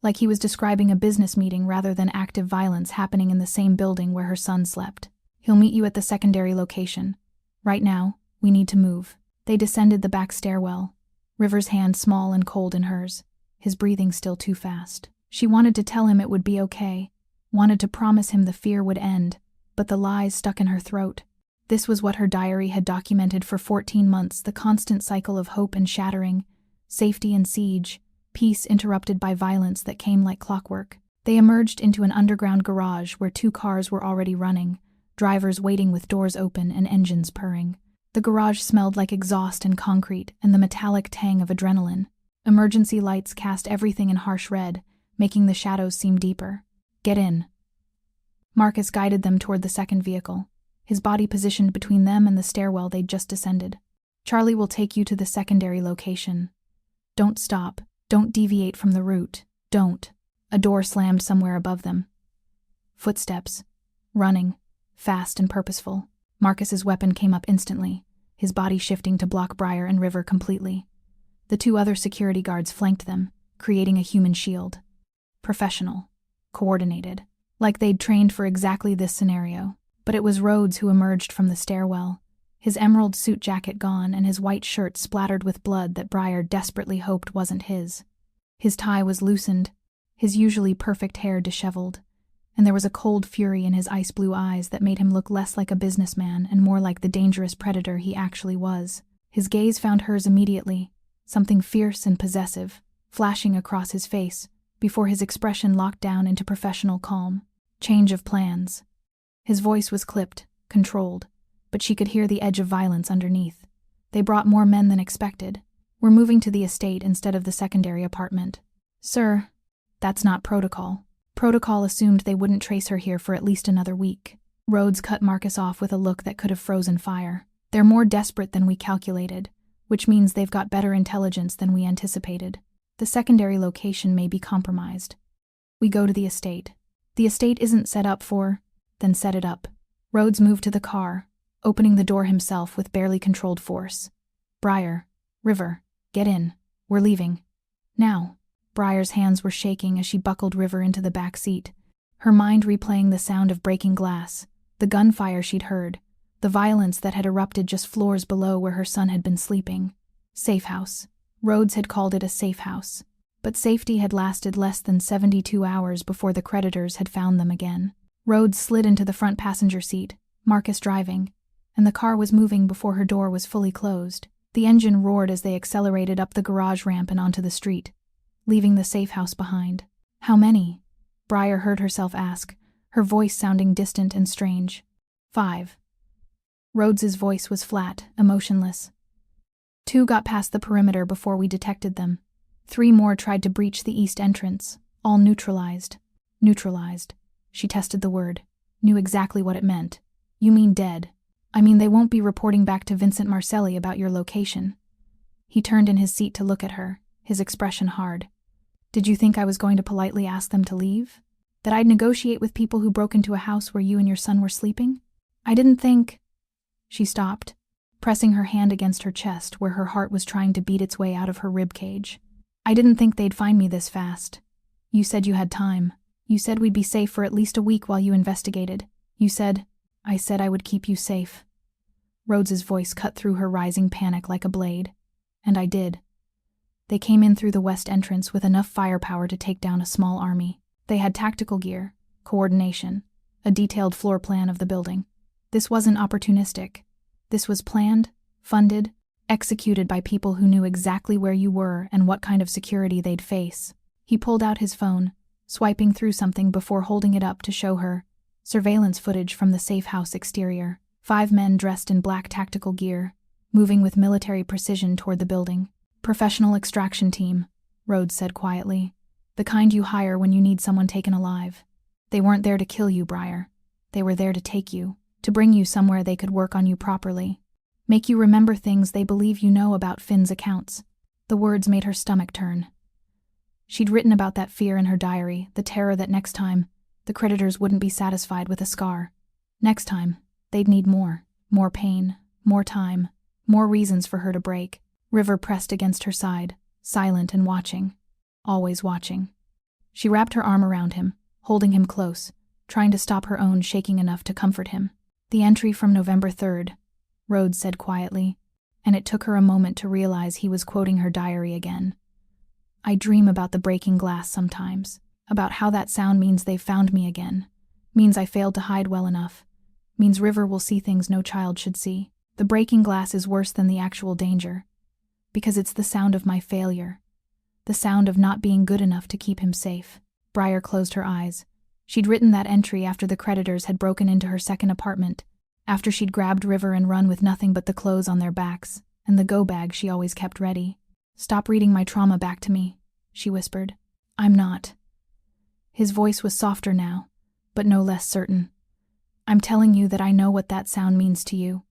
S1: like he was describing a business meeting rather than active violence happening in the same building where her son slept. He'll meet you at the secondary location. Right now, we need to move. They descended the back stairwell, River's hand small and cold in hers, his breathing still too fast. She wanted to tell him it would be okay, wanted to promise him the fear would end, but the lies stuck in her throat. This was what her diary had documented for 14 months, the constant cycle of hope and shattering, safety and siege, peace interrupted by violence that came like clockwork. They emerged into an underground garage where 2 cars were already running, drivers waiting with doors open and engines purring. The garage smelled like exhaust and concrete and the metallic tang of adrenaline. Emergency lights cast everything in harsh red, making the shadows seem deeper. Get in. Marcus guided them toward the second vehicle, his body positioned between them and the stairwell they'd just descended. Charlie will take you to the secondary location. Don't stop. Don't deviate from the route. Don't. A door slammed somewhere above them. Footsteps. Running. Fast and purposeful. Marcus's weapon came up instantly, his body shifting to block Briar and River completely. The 2 other security guards flanked them, creating a human shield. Professional. Coordinated. Like they'd trained for exactly this scenario. But it was Rhodes who emerged from the stairwell, his emerald suit jacket gone and his white shirt splattered with blood that Briar desperately hoped wasn't his. His tie was loosened, his usually perfect hair disheveled, and there was a cold fury in his ice-blue eyes that made him look less like a businessman and more like the dangerous predator he actually was. His gaze found hers immediately, something fierce and possessive, flashing across his face, before his expression locked down into professional calm. Change of plans. His voice was clipped, controlled, but she could hear the edge of violence underneath. They brought more men than expected. We're moving to the estate instead of the secondary apartment. Sir, that's not protocol. Protocol assumed they wouldn't trace her here for at least another week. Rhodes cut Marcus off with a look that could have frozen fire. They're more desperate than we calculated, which means they've got better intelligence than we anticipated. The secondary location may be compromised. We go to the estate. The estate isn't set up for... Then set it up. Rhodes moved to the car, opening the door himself with barely controlled force. Briar, River, get in. We're leaving. Now. Briar's hands were shaking as she buckled River into the back seat, her mind replaying the sound of breaking glass, the gunfire she'd heard, the violence that had erupted just floors below where her son had been sleeping. Safe house. Rhodes had called it a safe house. But safety had lasted less than 72 hours before the creditors had found them again. Rhodes slid into the front passenger seat, Marcus driving, and the car was moving before her door was fully closed. The engine roared as they accelerated up the garage ramp and onto the street, leaving the safe house behind. "How many?" Briar heard herself ask, her voice sounding distant and strange. "5." Rhodes's voice was flat, emotionless. "2 got past the perimeter before we detected them. 3 more tried to breach the east entrance, all neutralized." Neutralized. She tested the word, knew exactly what it meant. "You mean dead?" "I mean they won't be reporting back to Vincent Marcelli about your location." He turned in his seat to look at her, his expression hard. "Did you think I was going to politely ask them to leave? That I'd negotiate with people who broke into a house where you and your son were sleeping? I didn't think—" She stopped, pressing her hand against her chest where her heart was trying to beat its way out of her rib cage. "I didn't think they'd find me this fast. You said you had time. You said we'd be safe for at least a week while you investigated. You said—" "I said I would keep you safe." Rhodes's voice cut through her rising panic like a blade. "And I did." They came in through the west entrance with enough firepower to take down a small army. They had tactical gear, coordination, a detailed floor plan of the building. This wasn't opportunistic. This was planned, funded, executed by people who knew exactly where you were and what kind of security they'd face. He pulled out his phone, swiping through something before holding it up to show her surveillance footage from the safe house exterior. 5 men dressed in black tactical gear, moving with military precision toward the building. "Professional extraction team," Rhodes said quietly. "The kind you hire when you need someone taken alive. They weren't there to kill you, Briar. They were there to take you, to bring you somewhere they could work on you properly. Make you remember things they believe you know about Finn's accounts." The words made her stomach turn. She'd written about that fear in her diary, the terror that next time, the creditors wouldn't be satisfied with a scar. Next time, they'd need more pain, more time, more reasons for her to break. River pressed against her side, silent and watching. Always watching. She wrapped her arm around him, holding him close, trying to stop her own shaking enough to comfort him. "The entry from November 3rd, Rhodes said quietly, and it took her a moment to realize he was quoting her diary again. "I dream about the breaking glass sometimes, about how that sound means they've found me again, means I failed to hide well enough, means River will see things no child should see. The breaking glass is worse than the actual danger, because it's the sound of my failure, the sound of not being good enough to keep him safe." Briar closed her eyes. She'd written that entry after the creditors had broken into her second apartment, after she'd grabbed River and run with nothing but the clothes on their backs, and the go-bag she always kept ready. "Stop reading my trauma back to me," she whispered. "I'm not." His voice was softer now, but no less certain. "I'm telling you that I know what that sound means to you.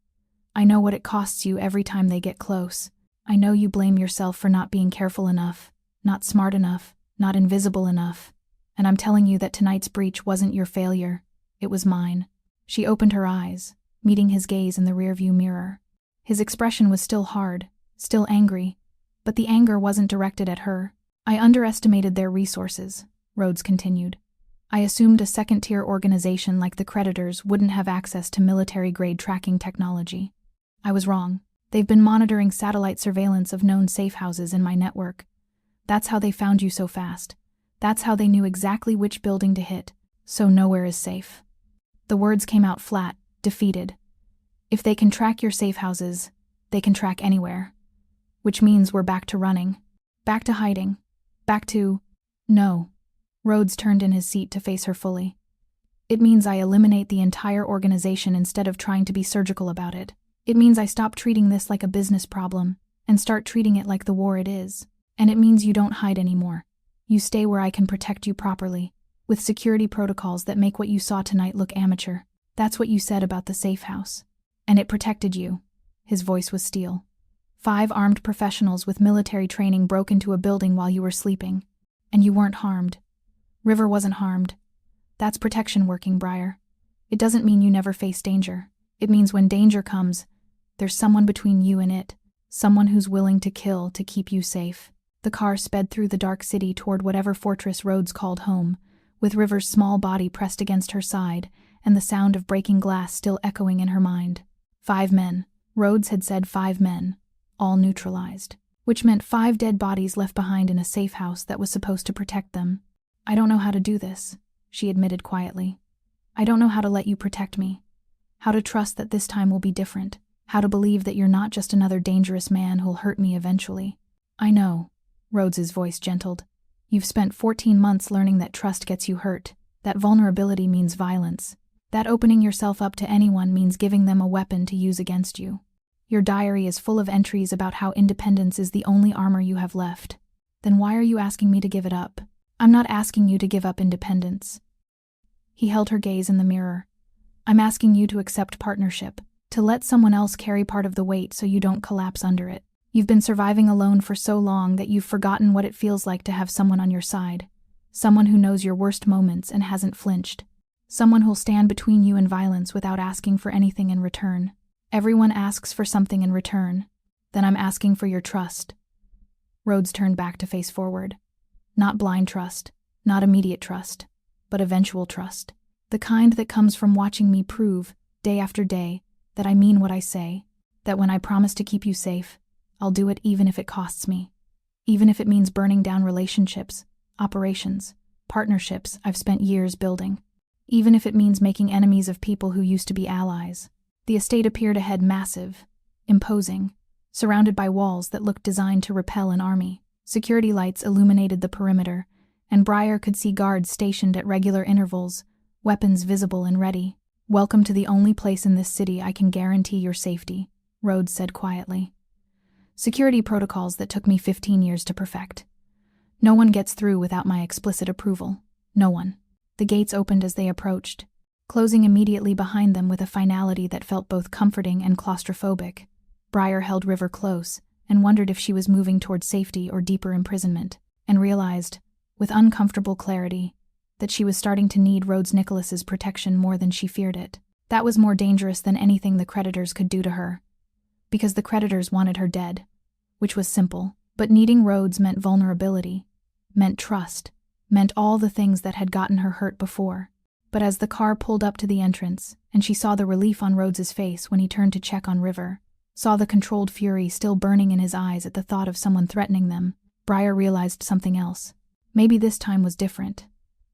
S1: I know what it costs you every time they get close. I know you blame yourself for not being careful enough, not smart enough, not invisible enough. And I'm telling you that tonight's breach wasn't your failure, it was mine." She opened her eyes, meeting his gaze in the rearview mirror. His expression was still hard, still angry, but the anger wasn't directed at her. "I underestimated their resources," Rhodes continued. "I assumed a second-tier organization like the creditors wouldn't have access to military-grade tracking technology. I was wrong. They've been monitoring satellite surveillance of known safe houses in my network. That's how they found you so fast. That's how they knew exactly which building to hit, so nowhere is safe." The words came out flat, defeated. "If they can track your safe houses, they can track anywhere. Which means we're back to running. Back to hiding. Back to—" "No." Rhodes turned in his seat to face her fully. "It means I eliminate the entire organization instead of trying to be surgical about it. It means I stop treating this like a business problem and start treating it like the war it is. And it means you don't hide anymore. You stay where I can protect you properly, with security protocols that make what you saw tonight look amateur. That's what you said about the safe house. And it protected you." His voice was steel. 5 armed professionals with military training broke into a building while you were sleeping. And you weren't harmed. River wasn't harmed. That's protection working, Briar. It doesn't mean you never face danger. It means when danger comes, there's someone between you and it, someone who's willing to kill to keep you safe. The car sped through the dark city toward whatever fortress Rhodes called home, with River's small body pressed against her side and the sound of breaking glass still echoing in her mind. 5 men. Rhodes had said 5 men, all neutralized. which meant 5 dead bodies left behind in a safe house that was supposed to protect them. "I don't know how to do this," she admitted quietly. "I don't know how to let you protect me. How to trust that this time will be different. How to believe that you're not just another dangerous man who'll hurt me eventually." "I know," Rhodes's voice gentled. "You've spent 14 months learning that trust gets you hurt, that vulnerability means violence, that opening yourself up to anyone means giving them a weapon to use against you. Your diary is full of entries about how independence is the only armor you have left. Then why are you asking me to give it up?" "I'm not asking you to give up independence." He held her gaze in the mirror. "I'm asking you to accept partnership, to let someone else carry part of the weight so you don't collapse under it. You've been surviving alone for so long that you've forgotten what it feels like to have someone on your side, someone who knows your worst moments and hasn't flinched, someone who'll stand between you and violence without asking for anything in return. Everyone asks for something in return. Then I'm asking for your trust." Rhodes turned back to face forward. Not blind trust, not immediate trust, but eventual trust. The kind that comes from watching me prove, day after day, that I mean what I say, that when I promise to keep you safe, I'll do it even if it costs me. Even if it means burning down relationships, operations, partnerships I've spent years building. Even if it means making enemies of people who used to be allies. The estate appeared ahead, massive, imposing, surrounded by walls that looked designed to repel an army. Security lights illuminated the perimeter, and Briar could see guards stationed at regular intervals, weapons visible and ready. "Welcome to the only place in this city I can guarantee your safety," Rhodes said quietly. "Security protocols that took me 15 years to perfect. No one gets through without my explicit approval. No one." The gates opened as they approached, closing immediately behind them with a finality that felt both comforting and claustrophobic. Briar held River close and wondered if she was moving toward safety or deeper imprisonment, and realized, with uncomfortable clarity, that she was starting to need Rhodes Nicholas's protection more than she feared it. That was more dangerous than anything the creditors could do to her, because the creditors wanted her dead, which was simple, but needing Rhodes meant vulnerability, meant trust, meant all the things that had gotten her hurt before. But as the car pulled up to the entrance, and she saw the relief on Rhodes's face when he turned to check on River, saw the controlled fury still burning in his eyes at the thought of someone threatening them, Briar realized something else. Maybe this time was different.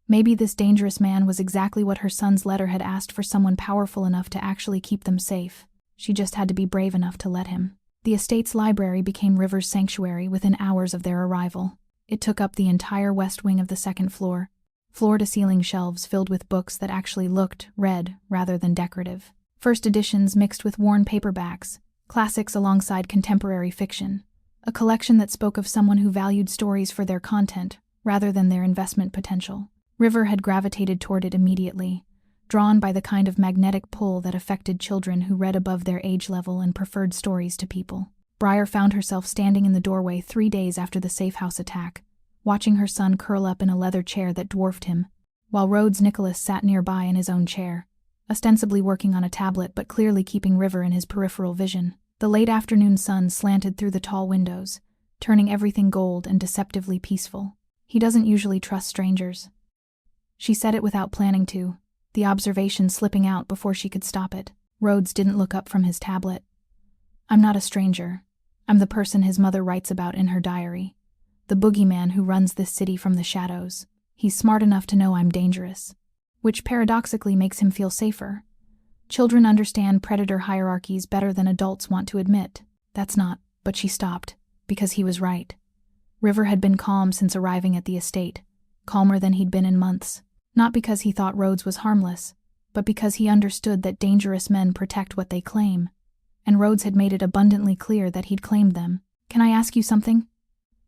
S1: Maybe this dangerous man was exactly what her son's letter had asked for, someone powerful enough to actually keep them safe. She just had to be brave enough to let him. The estate's library became River's sanctuary within hours of their arrival. It took up the entire west wing of the second floor, floor-to-ceiling shelves filled with books that actually looked read rather than decorative. First editions mixed with worn paperbacks, classics alongside contemporary fiction, a collection that spoke of someone who valued stories for their content rather than their investment potential. River had gravitated toward it immediately, drawn by the kind of magnetic pull that affected children who read above their age level and preferred stories to people. Briar found herself standing in the doorway 3 days after the safe house attack, watching her son curl up in a leather chair that dwarfed him, while Rhodes Nicholas sat nearby in his own chair, ostensibly working on a tablet but clearly keeping River in his peripheral vision. The late afternoon sun slanted through the tall windows, turning everything gold and deceptively peaceful. "He doesn't usually trust strangers." She said it without planning to, the observation slipping out before she could stop it. Rhodes didn't look up from his tablet. "I'm not a stranger. I'm the person his mother writes about in her diary. The boogeyman who runs this city from the shadows. He's smart enough to know I'm dangerous." Which paradoxically makes him feel safer. Children understand predator hierarchies better than adults want to admit. That's not, but she stopped, because he was right. River had been calm since arriving at the estate, calmer than he'd been in months. Not because he thought Rhodes was harmless, but because he understood that dangerous men protect what they claim. And Rhodes had made it abundantly clear that he'd claimed them. "Can I ask you something?"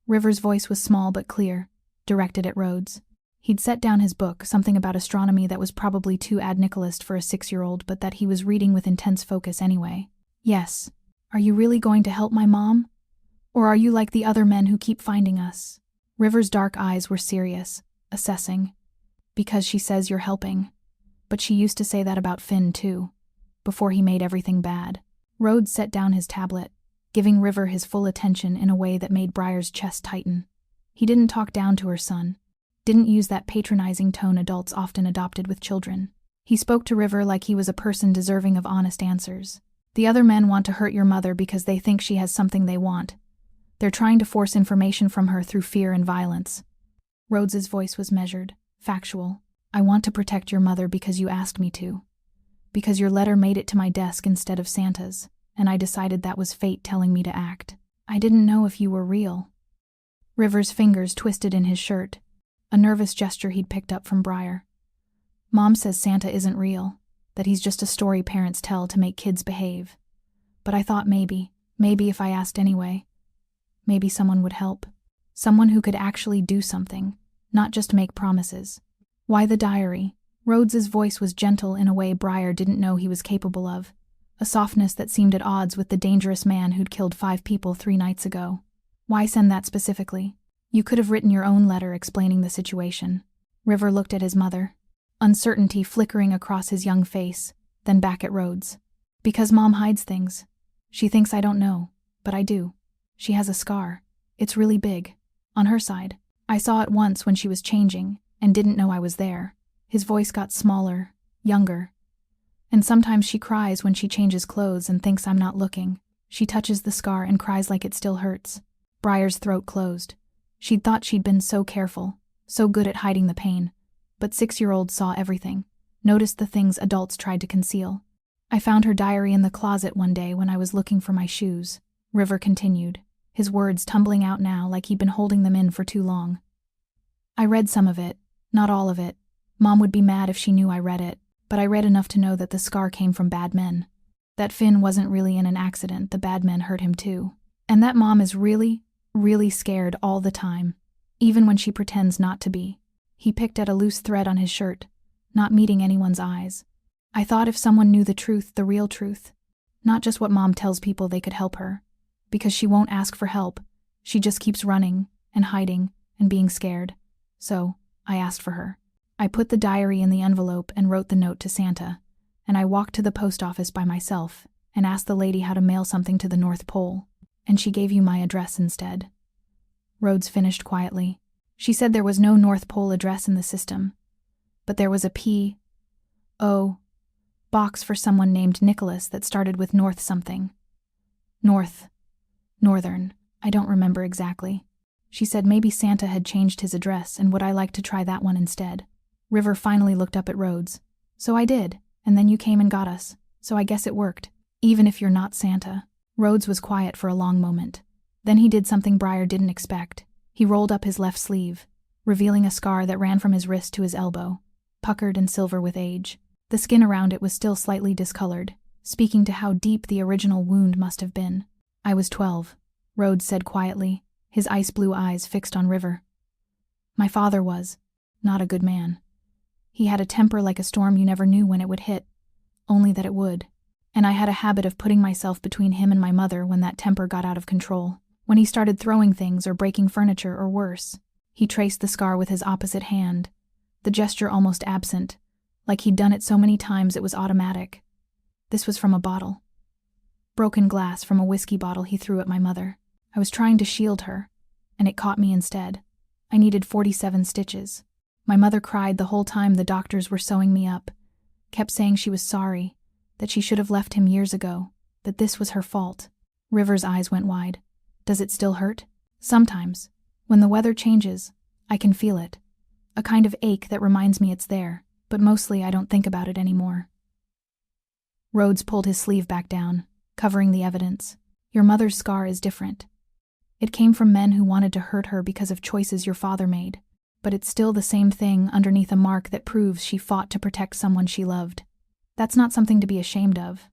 S1: River's voice was small but clear, directed at Rhodes. He'd set down his book, something about astronomy that was probably too ad Nicholas for a 6-year-old, but that he was reading with intense focus anyway. "Yes. Are you really going to help my mom? Or are you like the other men who keep finding us?" River's dark eyes were serious, assessing. "Because she says you're helping. But she used to say that about Finn too, before he made everything bad." Rhodes set down his tablet, giving River his full attention in a way that made Briar's chest tighten. He didn't talk down to her son, didn't use that patronizing tone adults often adopted with children. He spoke to River like he was a person deserving of honest answers. "The other men want to hurt your mother because they think she has something they want. They're trying to force information from her through fear and violence. Rhodes's voice was measured, factual. I want to protect your mother because you asked me to. Because your letter made it to my desk instead of Santa's, and I decided that was fate telling me to act. I didn't know if you were real. River's fingers twisted in his shirt, a nervous gesture he'd picked up from Briar. Mom says Santa isn't real, that he's just a story parents tell to make kids behave. But I thought maybe if I asked anyway, maybe someone would help. Someone who could actually do something, not just make promises. Why the diary? Rhodes's voice was gentle in a way Briar didn't know he was capable of, a softness that seemed at odds with the dangerous man who'd killed 5 people 3 nights ago. Why send that specifically? You could have written your own letter explaining the situation. River looked at his mother, uncertainty flickering across his young face, then back at Rhodes. Because Mom hides things. She thinks I don't know, but I do. She has a scar. It's really big. On her side. I saw it once when she was changing, and didn't know I was there. His voice got smaller, younger. And sometimes she cries when she changes clothes and thinks I'm not looking. She touches the scar and cries like it still hurts. Briar's throat closed. She'd thought she'd been so careful, so good at hiding the pain. But 6-year-olds saw everything, noticed the things adults tried to conceal. I found her diary in the closet one day when I was looking for my shoes. River continued, his words tumbling out now like he'd been holding them in for too long. I read some of it, not all of it. Mom would be mad if she knew I read it, but I read enough to know that the scar came from bad men. That Finn wasn't really in an accident, the bad men hurt him too. And that Mom is really, really scared all the time, even when she pretends not to be. He picked at a loose thread on his shirt, not meeting anyone's eyes. I thought if someone knew the truth, the real truth, not just what Mom tells people they could help her, because she won't ask for help, she just keeps running and hiding and being scared. So, I asked for her. I put the diary in the envelope and wrote the note to Santa, and I walked to the post office by myself and asked the lady how to mail something to the North Pole, and she gave you my address instead. Rhodes finished quietly. She said there was no North Pole address in the system, but there was a P.O. box for someone named Nicholas that started with North something. Northern, I don't remember exactly. She said maybe Santa had changed his address and would I like to try that one instead. River finally looked up at Rhodes. So I did, and then you came and got us, so I guess it worked, even if you're not Santa. Rhodes was quiet for a long moment. Then he did something Briar didn't expect. He rolled up his left sleeve, revealing a scar that ran from his wrist to his elbow, puckered and silver with age. The skin around it was still slightly discolored, speaking to how deep the original wound must have been. I was 12, Rhodes said quietly, his ice blue eyes fixed on River. My father was not a good man. He had a temper like a storm you never knew when it would hit, only that it would. And I had a habit of putting myself between him and my mother when that temper got out of control. When he started throwing things or breaking furniture or worse. He traced the scar with his opposite hand, the gesture almost absent, like he'd done it so many times it was automatic. This was from a bottle. Broken glass from a whiskey bottle he threw at my mother. I was trying to shield her, and it caught me instead. I needed 47 stitches. My mother cried the whole time the doctors were sewing me up, kept saying she was sorry, that she should have left him years ago, that this was her fault. River's eyes went wide. Does it still hurt? Sometimes. When the weather changes, I can feel it. A kind of ache that reminds me it's there, but mostly I don't think about it anymore. Rhodes pulled his sleeve back down, covering the evidence. Your mother's scar is different. It came from men who wanted to hurt her because of choices your father made, but it's still the same thing underneath a mark that proves she fought to protect someone she loved. That's not something to be ashamed of.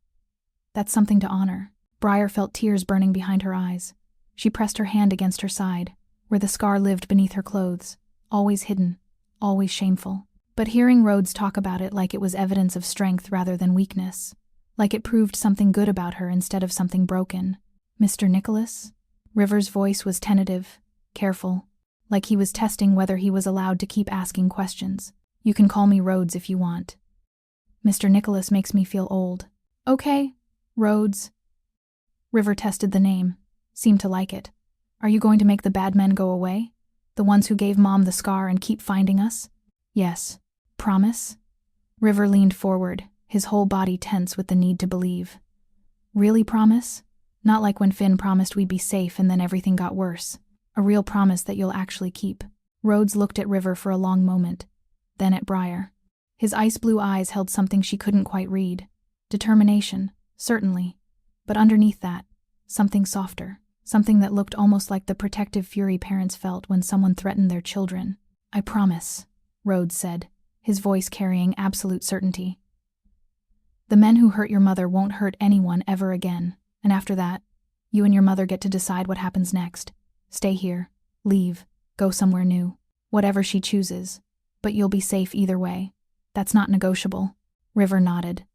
S1: That's something to honor. Briar felt tears burning behind her eyes. She pressed her hand against her side, where the scar lived beneath her clothes, always hidden, always shameful. But hearing Rhodes talk about it like it was evidence of strength rather than weakness, like it proved something good about her instead of something broken. Mr. Nicholas? River's voice was tentative, careful, like he was testing whether he was allowed to keep asking questions. You can call me Rhodes if you want. Mr. Nicholas makes me feel old. Okay, Rhodes. River tested the name, seemed to like it. Are you going to make the bad men go away? The ones who gave Mom the scar and keep finding us? Yes. Promise? River leaned forward, his whole body tense with the need to believe. Really promise? Not like when Finn promised we'd be safe and then everything got worse. A real promise that you'll actually keep. Rhodes looked at River for a long moment, then at Briar. His ice blue eyes held something she couldn't quite read. Determination, certainly. But underneath that, something softer. Something that looked almost like the protective fury parents felt when someone threatened their children. "I promise," Rhodes said, his voice carrying absolute certainty. "The men who hurt your mother won't hurt anyone ever again, and after that, you and your mother get to decide what happens next. Stay here, leave, go somewhere new, whatever she chooses, but you'll be safe either way. That's not negotiable." River nodded,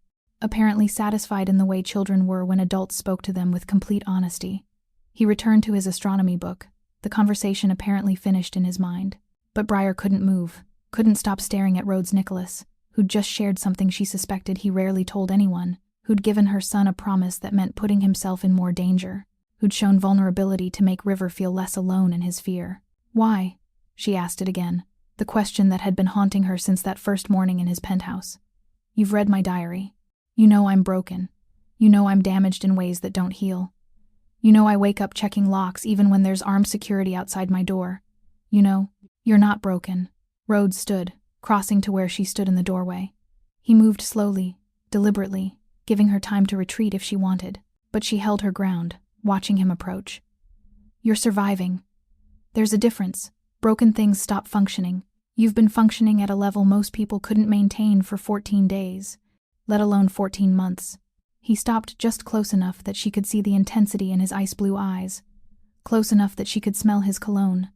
S1: apparently satisfied in the way children were when adults spoke to them with complete honesty. He returned to his astronomy book, the conversation apparently finished in his mind. But Briar couldn't move, couldn't stop staring at Rhodes Nicholas, who'd just shared something she suspected he rarely told anyone, who'd given her son a promise that meant putting himself in more danger, who'd shown vulnerability to make River feel less alone in his fear. "Why?" she asked it again, the question that had been haunting her since that first morning in his penthouse. "You've read my diary. You know I'm broken. You know I'm damaged in ways that don't heal. You know I wake up checking locks even when there's armed security outside my door. You know, you're not broken." Rhodes stood, crossing to where she stood in the doorway. He moved slowly, deliberately, giving her time to retreat if she wanted, but she held her ground, watching him approach. "You're surviving. There's a difference. Broken things stop functioning. You've been functioning at a level most people couldn't maintain for 14 days, let alone 14 months. He stopped just close enough that she could see the intensity in his ice blue eyes, close enough that she could smell his cologne,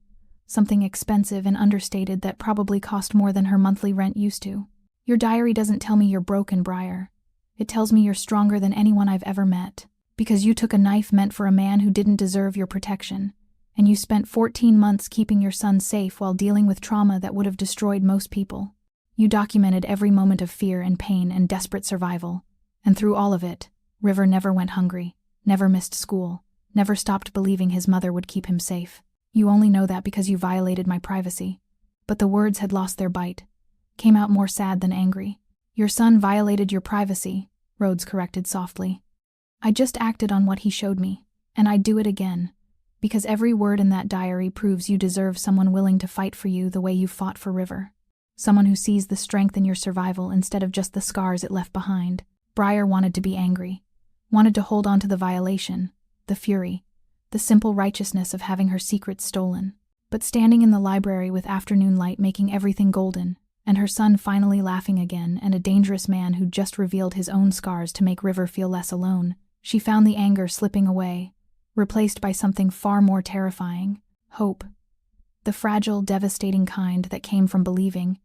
S1: something expensive and understated that probably cost more than her monthly rent used to. "Your diary doesn't tell me you're broken, Briar. It tells me you're stronger than anyone I've ever met, because you took a knife meant for a man who didn't deserve your protection, and you spent 14 months keeping your son safe while dealing with trauma that would have destroyed most people. You documented every moment of fear and pain and desperate survival. And through all of it, River never went hungry, never missed school, never stopped believing his mother would keep him safe. You only know that because you violated my privacy." But the words had lost their bite, came out more sad than angry. "Your son violated your privacy," Rhodes corrected softly. "I just acted on what he showed me, and I'd do it again, because every word in that diary proves you deserve someone willing to fight for you the way you fought for River. Someone who sees the strength in your survival instead of just the scars it left behind." Briar wanted to be angry, wanted to hold on to the violation, the fury, the simple righteousness of having her secrets stolen. But standing in the library with afternoon light making everything golden, and her son finally laughing again, and a dangerous man who'd just revealed his own scars to make River feel less alone, she found the anger slipping away, replaced by something far more terrifying: hope. The fragile, devastating kind that came from believing,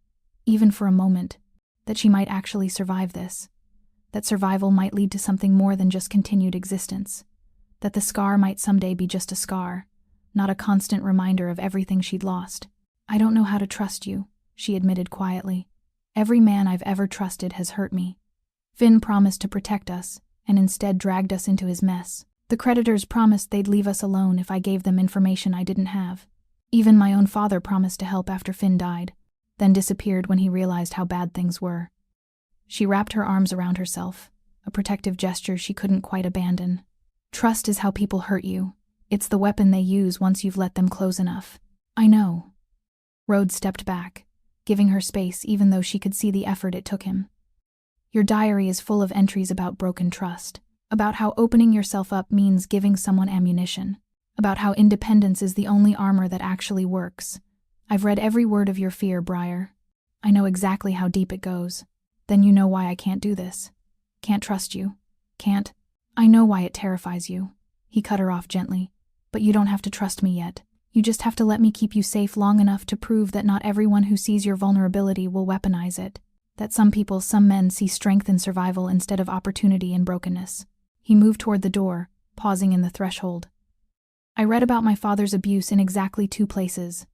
S1: even for a moment, that she might actually survive this. That survival might lead to something more than just continued existence. That the scar might someday be just a scar, not a constant reminder of everything she'd lost. "I don't know how to trust you," she admitted quietly. "Every man I've ever trusted has hurt me. Finn promised to protect us, and instead dragged us into his mess. The creditors promised they'd leave us alone if I gave them information I didn't have. Even my own father promised to help after Finn died, then disappeared when he realized how bad things were." She wrapped her arms around herself, a protective gesture she couldn't quite abandon. "Trust is how people hurt you. It's the weapon they use once you've let them close enough." "I know." Rhodes stepped back, giving her space even though she could see the effort it took him. "Your diary is full of entries about broken trust, about how opening yourself up means giving someone ammunition, about how independence is the only armor that actually works. I've read every word of your fear, Briar. I know exactly how deep it goes. Then you know why I can't do this. Can't trust you. Can't. I know why it terrifies you." He cut her off gently. "But you don't have to trust me yet. You just have to let me keep you safe long enough to prove that not everyone who sees your vulnerability will weaponize it. That some people, some men, see strength in survival instead of opportunity in brokenness." He moved toward the door, pausing in the threshold. "I read about my father's abuse in exactly 2 places.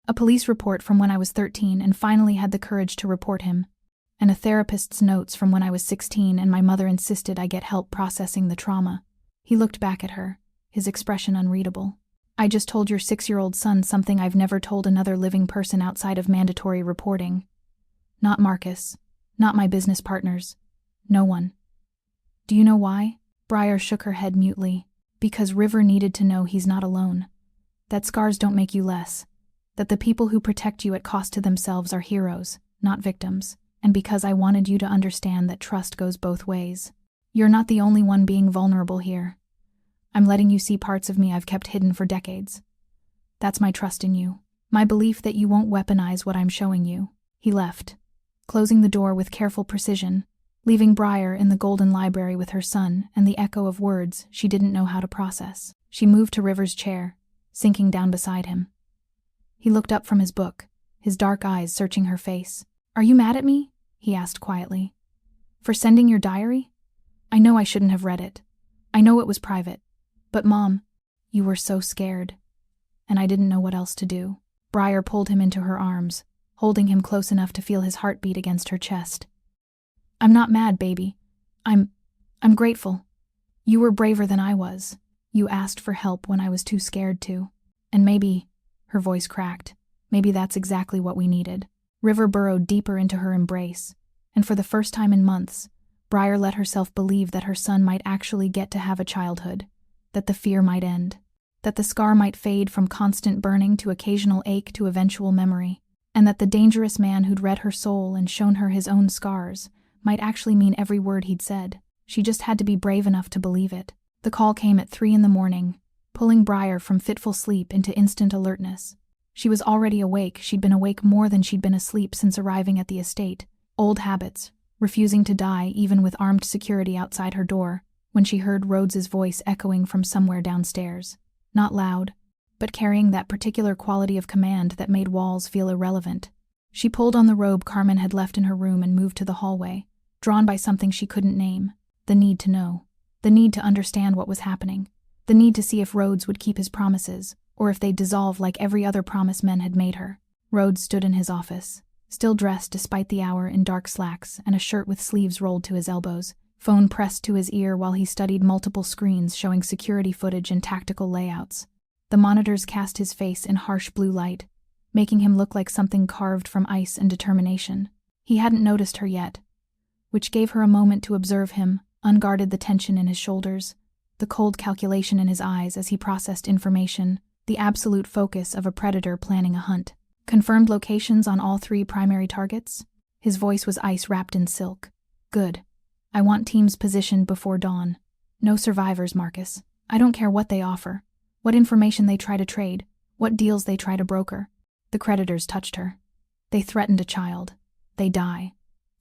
S1: A police report from when I was 13 and finally had the courage to report him, and a therapist's notes from when I was 16 and my mother insisted I get help processing the trauma." He looked back at her, his expression unreadable. "I just told your 6-year-old son something I've never told another living person outside of mandatory reporting. Not Marcus, not my business partners, no one. Do you know why?" Briar shook her head mutely. Because River needed to know he's not alone. That scars don't make you less. That the people who protect you at cost to themselves are heroes, not victims. And because I wanted you to understand that trust goes both ways. You're not the only one being vulnerable here. I'm letting you see parts of me I've kept hidden for decades. That's my trust in you. My belief that you won't weaponize what I'm showing you. He left, closing the door with careful precision, leaving Briar in the golden library with her son and the echo of words she didn't know how to process. She moved to River's chair, sinking down beside him. He looked up from his book, his dark eyes searching her face. "Are you mad at me?" he asked quietly. "For sending your diary? I know I shouldn't have read it. I know it was private. But Mom, you were so scared. And I didn't know what else to do." Briar pulled him into her arms, holding him close enough to feel his heartbeat against her chest. "I'm not mad, baby. I'm grateful. You were braver than I was. You asked for help when I was too scared to. And maybe," her voice cracked, "maybe that's exactly what we needed." River burrowed deeper into her embrace, and for the first time in months, Briar let herself believe that her son might actually get to have a childhood, that the fear might end, that the scar might fade from constant burning to occasional ache to eventual memory, and that the dangerous man who'd read her soul and shown her his own scars might actually mean every word he'd said. She just had to be brave enough to believe it. The call came at 3 a.m, pulling Briar from fitful sleep into instant alertness. She was already awake. She'd been awake more than she'd been asleep since arriving at the estate. Old habits, refusing to die even with armed security outside her door, when she heard Rhodes's voice echoing from somewhere downstairs. Not loud, but carrying that particular quality of command that made walls feel irrelevant. She pulled on the robe Carmen had left in her room and moved to the hallway, drawn by something she couldn't name. The need to know. The need to understand what was happening. The need to see if Rhodes would keep his promises, or if they'd dissolve like every other promise men had made her. Rhodes stood in his office, still dressed despite the hour in dark slacks and a shirt with sleeves rolled to his elbows, phone pressed to his ear while he studied multiple screens showing security footage and tactical layouts. The monitors cast his face in harsh blue light, making him look like something carved from ice and determination. He hadn't noticed her yet, which gave her a moment to observe him, unguarded the tension in his shoulders, the cold calculation in his eyes as he processed information, the absolute focus of a predator planning a hunt. "Confirmed locations on all 3 primary targets?" His voice was ice wrapped in silk. "Good. I want teams positioned before dawn. No survivors, Marcus. I don't care what they offer, what information they try to trade, what deals they try to broker." The creditors touched her. They threatened a child. They die.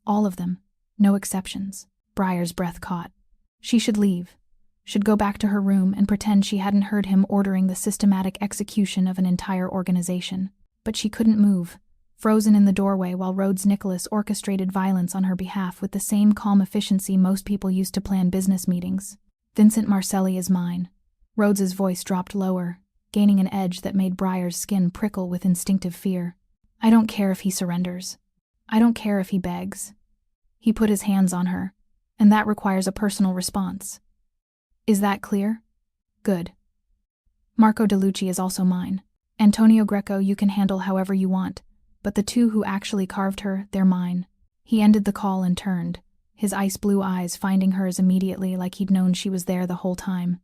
S1: All of them. No exceptions. Briar's breath caught. She should leave. Should go back to her room and pretend she hadn't heard him ordering the systematic execution of an entire organization. But she couldn't move, frozen in the doorway while Rhodes Nicholas orchestrated violence on her behalf with the same calm efficiency most people used to plan business meetings. "Vincent Marcelli is mine." Rhodes's voice dropped lower, gaining an edge that made Briar's skin prickle with instinctive fear. "I don't care if he surrenders. I don't care if he begs." He put his hands on her, and that requires a personal response. "Is that clear?" "Good." "Marco DeLucci is also mine. Antonio Greco you can handle however you want, but the 2 who actually carved her, they're mine." He ended the call and turned, his ice blue eyes finding hers immediately like he'd known she was there the whole time.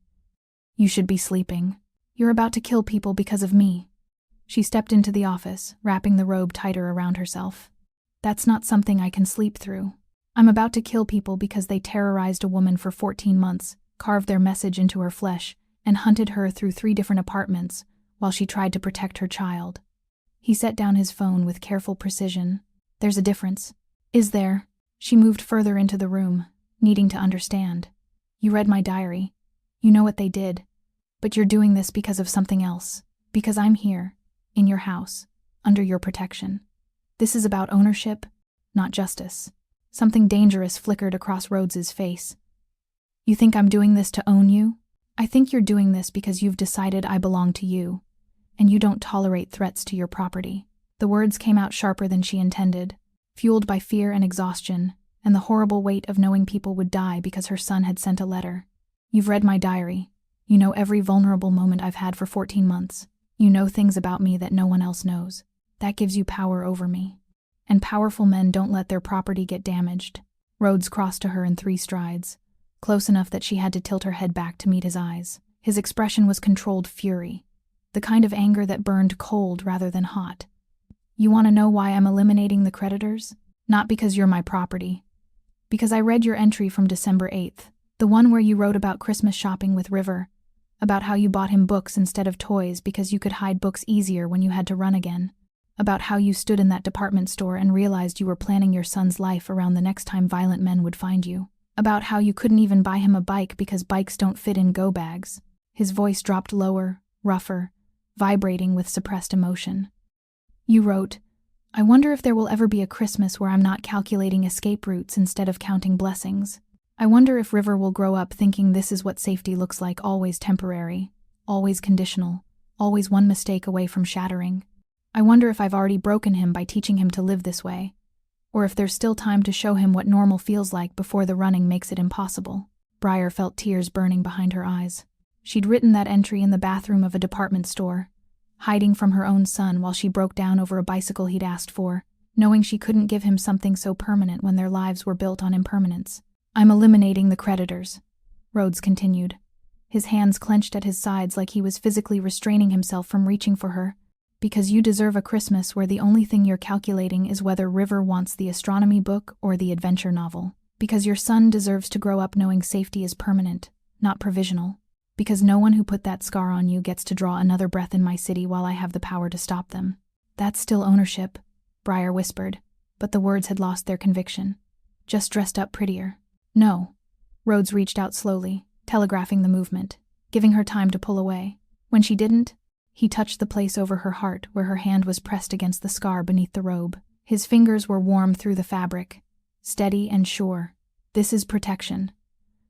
S1: "You should be sleeping. You're about to kill people because of me." She stepped into the office, wrapping the robe tighter around herself. "That's not something I can sleep through. I'm about to kill people because they terrorized a woman for 14 months, carved their message into her flesh, and hunted her through 3 different apartments while she tried to protect her child." He set down his phone with careful precision. "There's a difference." "Is there?" She moved further into the room, needing to understand. "You read my diary. You know what they did. But you're doing this because of something else. Because I'm here, in your house, under your protection. This is about ownership, not justice." Something dangerous flickered across Rhodes's face. "You think I'm doing this to own you? I think you're doing this because you've decided I belong to you, and you don't tolerate threats to your property." The words came out sharper than she intended, fueled by fear and exhaustion, and the horrible weight of knowing people would die because her son had sent a letter. "You've read my diary. You know every vulnerable moment I've had for 14 months. You know things about me that no one else knows. That gives you power over me. And powerful men don't let their property get damaged." Rhodes crossed to her in 3 strides, close enough that she had to tilt her head back to meet his eyes. His expression was controlled fury, the kind of anger that burned cold rather than hot. You want to know why I'm eliminating the creditors? Not because you're my property. Because I read your entry from December 8th, the one where you wrote about Christmas shopping with River, about how you bought him books instead of toys because you could hide books easier when you had to run again, about how you stood in that department store and realized you were planning your son's life around the next time violent men would find you, about how you couldn't even buy him a bike because bikes don't fit in go bags. His voice dropped lower, rougher, vibrating with suppressed emotion. You wrote, I wonder if there will ever be a Christmas where I'm not calculating escape routes instead of counting blessings. I wonder if River will grow up thinking this is what safety looks like, always temporary, always conditional, always one mistake away from shattering. I wonder if I've already broken him by teaching him to live this way, or if there's still time to show him what normal feels like before the running makes it impossible. Briar felt tears burning behind her eyes. She'd written that entry in the bathroom of a department store, hiding from her own son while she broke down over a bicycle he'd asked for, knowing she couldn't give him something so permanent when their lives were built on impermanence. I'm eliminating the creditors, Rhodes continued. His hands clenched at his sides like he was physically restraining himself from reaching for her, because you deserve a Christmas where the only thing you're calculating is whether River wants the astronomy book or the adventure novel. Because your son deserves to grow up knowing safety is permanent, not provisional. Because no one who put that scar on you gets to draw another breath in my city while I have the power to stop them. That's still ownership, Briar whispered, but the words had lost their conviction. Just dressed up prettier. No. Rhodes reached out slowly, telegraphing the movement, giving her time to pull away. When she didn't, he touched the place over her heart where her hand was pressed against the scar beneath the robe. His fingers were warm through the fabric, steady and sure. This is protection.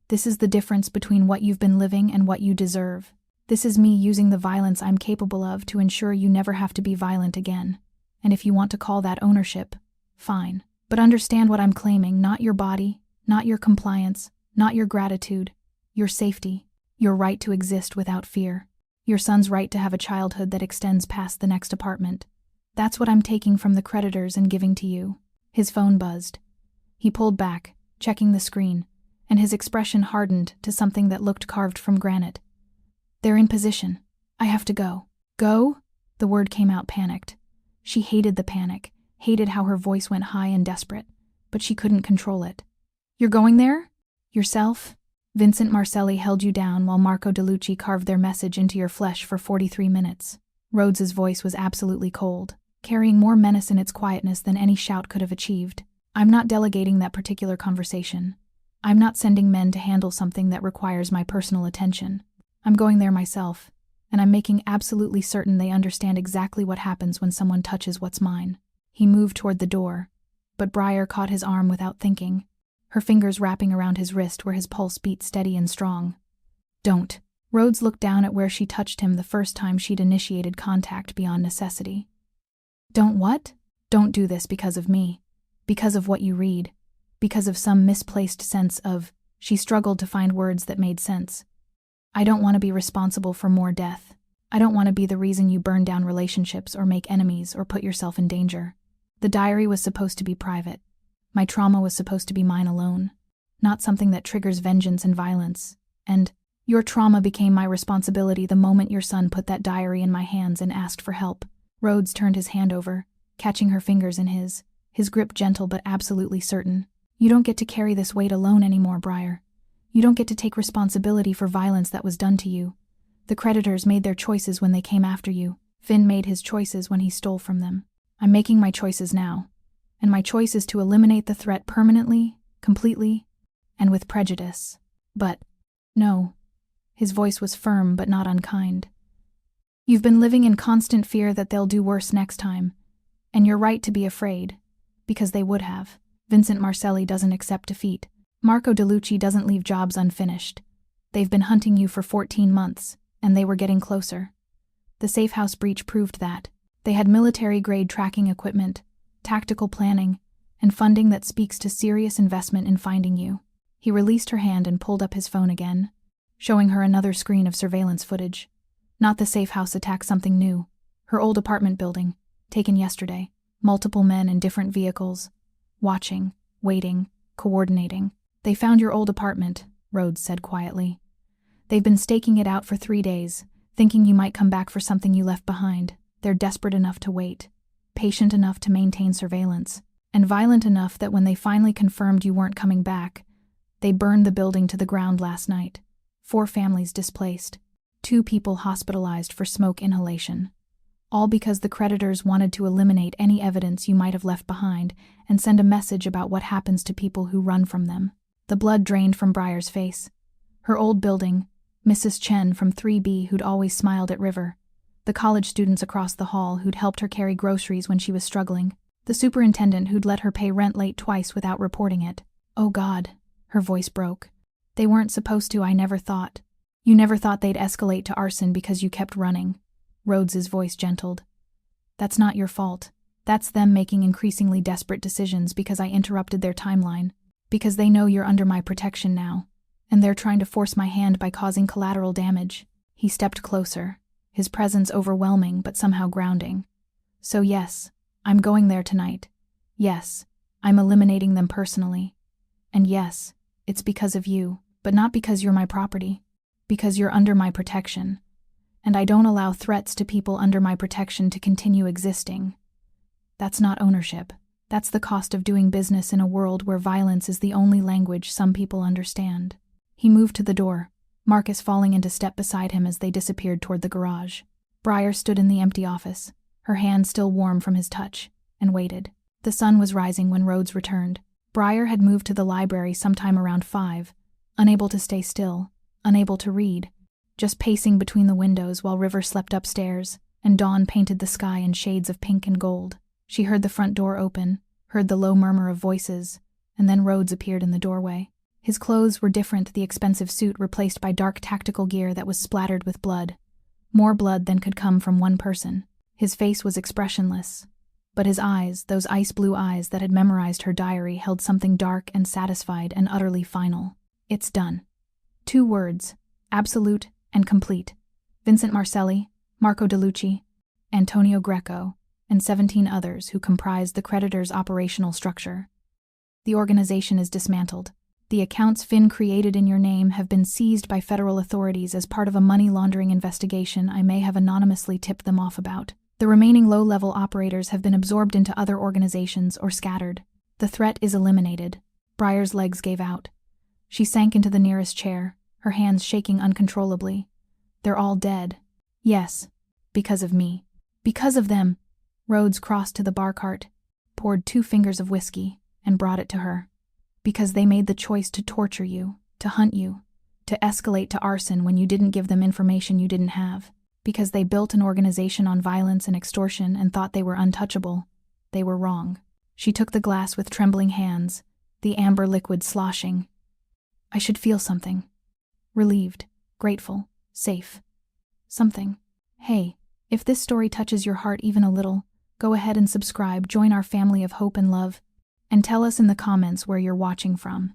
S1: This is the difference between what you've been living and what you deserve. This is me using the violence I'm capable of to ensure you never have to be violent again. And if you want to call that ownership, fine. But understand what I'm claiming, not your body, not your compliance, not your gratitude, your safety, your right to exist without fear, your son's right to have a childhood that extends past the next apartment. That's what I'm taking from the creditors and giving to you. His phone buzzed. He pulled back, checking the screen, and his expression hardened to something that looked carved from granite. They're in position. I have to go. Go? The word came out panicked. She hated the panic, hated how her voice went high and desperate, but she couldn't control it. You're going there? Yourself? Vincent Marcelli held you down while Marco DeLucci carved their message into your flesh for 43 minutes. Rhodes's voice was absolutely cold, carrying more menace in its quietness than any shout could have achieved. I'm not delegating that particular conversation. I'm not sending men to handle something that requires my personal attention. I'm going there myself, and I'm making absolutely certain they understand exactly what happens when someone touches what's mine. He moved toward the door, but Briar caught his arm without thinking, her fingers wrapping around his wrist where his pulse beat steady and strong. Don't. Rhodes looked down at where she touched him the first time she'd initiated contact beyond necessity. Don't what? Don't do this because of me. Because of what you read. Because of some misplaced sense of, she struggled to find words that made sense. I don't want to be responsible for more death. I don't want to be the reason you burn down relationships or make enemies or put yourself in danger. The diary was supposed to be private. My trauma was supposed to be mine alone, not something that triggers vengeance and violence. And your trauma became my responsibility the moment your son put that diary in my hands and asked for help. Rhodes turned his hand over, catching her fingers in his grip gentle but absolutely certain. You don't get to carry this weight alone anymore, Briar. You don't get to take responsibility for violence that was done to you. The creditors made their choices when they came after you. Finn made his choices when he stole from them. I'm making my choices now. And my choice is to eliminate the threat permanently, completely, and with prejudice. But, no. His voice was firm but not unkind. You've been living in constant fear that they'll do worse next time. And you're right to be afraid. Because they would have. Vincent Marcelli doesn't accept defeat. Marco DeLucci doesn't leave jobs unfinished. They've been hunting you for 14 months, and they were getting closer. The safe house breach proved that. They had military-grade tracking equipment, tactical planning, and funding that speaks to serious investment in finding you. He released her hand and pulled up his phone again, showing her another screen of surveillance footage. Not the safe house attack, something new. Her old apartment building, taken yesterday. Multiple men in different vehicles, watching, waiting, coordinating. They found your old apartment, Rhodes said quietly. They've been staking it out for 3 days, thinking you might come back for something you left behind. They're desperate enough to wait, patient enough to maintain surveillance, and violent enough that when they finally confirmed you weren't coming back, they burned the building to the ground last night. 4 families displaced, 2 people hospitalized for smoke inhalation. All because the creditors wanted to eliminate any evidence you might have left behind and send a message about what happens to people who run from them. The blood drained from Briar's face. Her old building, Mrs. Chen from 3B who'd always smiled at River, the college students across the hall who'd helped her carry groceries when she was struggling, the superintendent who'd let her pay rent late twice without reporting it. Oh God, her voice broke. They weren't supposed to, I never thought. You never thought they'd escalate to arson because you kept running. Rhodes's voice gentled. That's not your fault. That's them making increasingly desperate decisions because I interrupted their timeline. Because they know you're under my protection now. And they're trying to force my hand by causing collateral damage. He stepped closer, his presence overwhelming but somehow grounding. So yes, I'm going there tonight. Yes, I'm eliminating them personally. And yes, it's because of you, but not because you're my property. Because you're under my protection. And I don't allow threats to people under my protection to continue existing. That's not ownership. That's the cost of doing business in a world where violence is the only language some people understand. He moved to the door, Marcus falling into step beside him as they disappeared toward the garage. Briar stood in the empty office, her hand still warm from his touch, and waited. The sun was rising when Rhodes returned. Briar had moved to the library sometime around 5, unable to stay still, unable to read, just pacing between the windows while River slept upstairs, and dawn painted the sky in shades of pink and gold. She heard the front door open, heard the low murmur of voices, and then Rhodes appeared in the doorway. His clothes were different, the expensive suit replaced by dark tactical gear that was splattered with blood. More blood than could come from one person. His face was expressionless, but his eyes, those ice-blue eyes that had memorized her diary, held something dark and satisfied and utterly final. It's done. 2 words, absolute and complete. Vincent Marcelli, Marco DeLucci, Antonio Greco, and 17 others who comprised the creditor's operational structure. The organization is dismantled. The accounts Finn created in your name have been seized by federal authorities as part of a money laundering investigation I may have anonymously tipped them off about. The remaining low-level operators have been absorbed into other organizations or scattered. The threat is eliminated. Briar's legs gave out. She sank into the nearest chair, her hands shaking uncontrollably. They're all dead. Yes, because of me. Because of them. Rhodes crossed to the bar cart, poured 2 fingers of whiskey, and brought it to her. Because they made the choice to torture you, to hunt you, to escalate to arson when you didn't give them information you didn't have. Because they built an organization on violence and extortion and thought they were untouchable. They were wrong. She took the glass with trembling hands, the amber liquid sloshing. I should feel something. Relieved, grateful, safe. Something. Hey, if this story touches your heart even a little, go ahead and subscribe, join our family of hope and love, and tell us in the comments where you're watching from.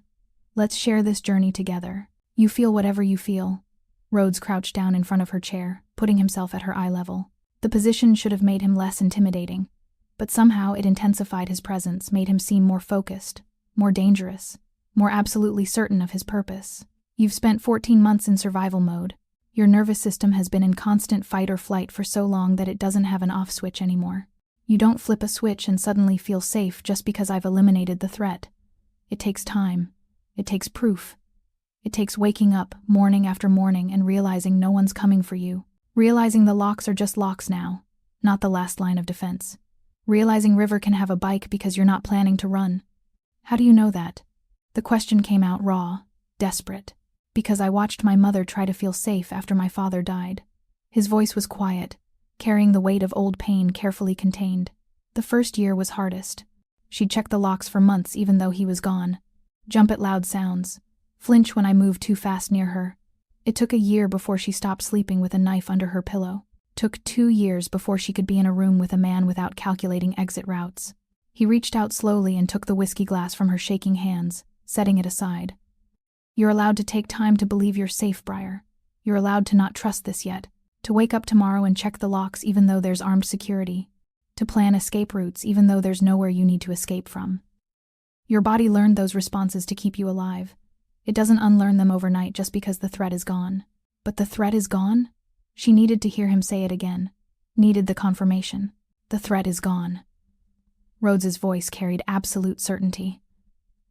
S1: Let's share this journey together. You feel whatever you feel. Rhodes crouched down in front of her chair, putting himself at her eye level. The position should have made him less intimidating, but somehow it intensified his presence, made him seem more focused, more dangerous, more absolutely certain of his purpose. You've spent 14 months in survival mode. Your nervous system has been in constant fight or flight for so long that it doesn't have an off switch anymore. You don't flip a switch and suddenly feel safe just because I've eliminated the threat. It takes time. It takes proof. It takes waking up, morning after morning, and realizing no one's coming for you. Realizing the locks are just locks now, not the last line of defense. Realizing River can have a bike because you're not planning to run. How do you know that? The question came out raw, desperate. Because I watched my mother try to feel safe after my father died. His voice was quiet, carrying the weight of old pain carefully contained. The first year was hardest. She'd check the locks for months even though he was gone. Jump at loud sounds. Flinch when I moved too fast near her. It took a year before she stopped sleeping with a knife under her pillow. Took 2 years before she could be in a room with a man without calculating exit routes. He reached out slowly and took the whiskey glass from her shaking hands, setting it aside. You're allowed to take time to believe you're safe, Briar. You're allowed to not trust this yet. To wake up tomorrow and check the locks even though there's armed security. To plan escape routes even though there's nowhere you need to escape from. Your body learned those responses to keep you alive. It doesn't unlearn them overnight just because the threat is gone. But the threat is gone? She needed to hear him say it again. Needed the confirmation. The threat is gone. Rhodes's voice carried absolute certainty.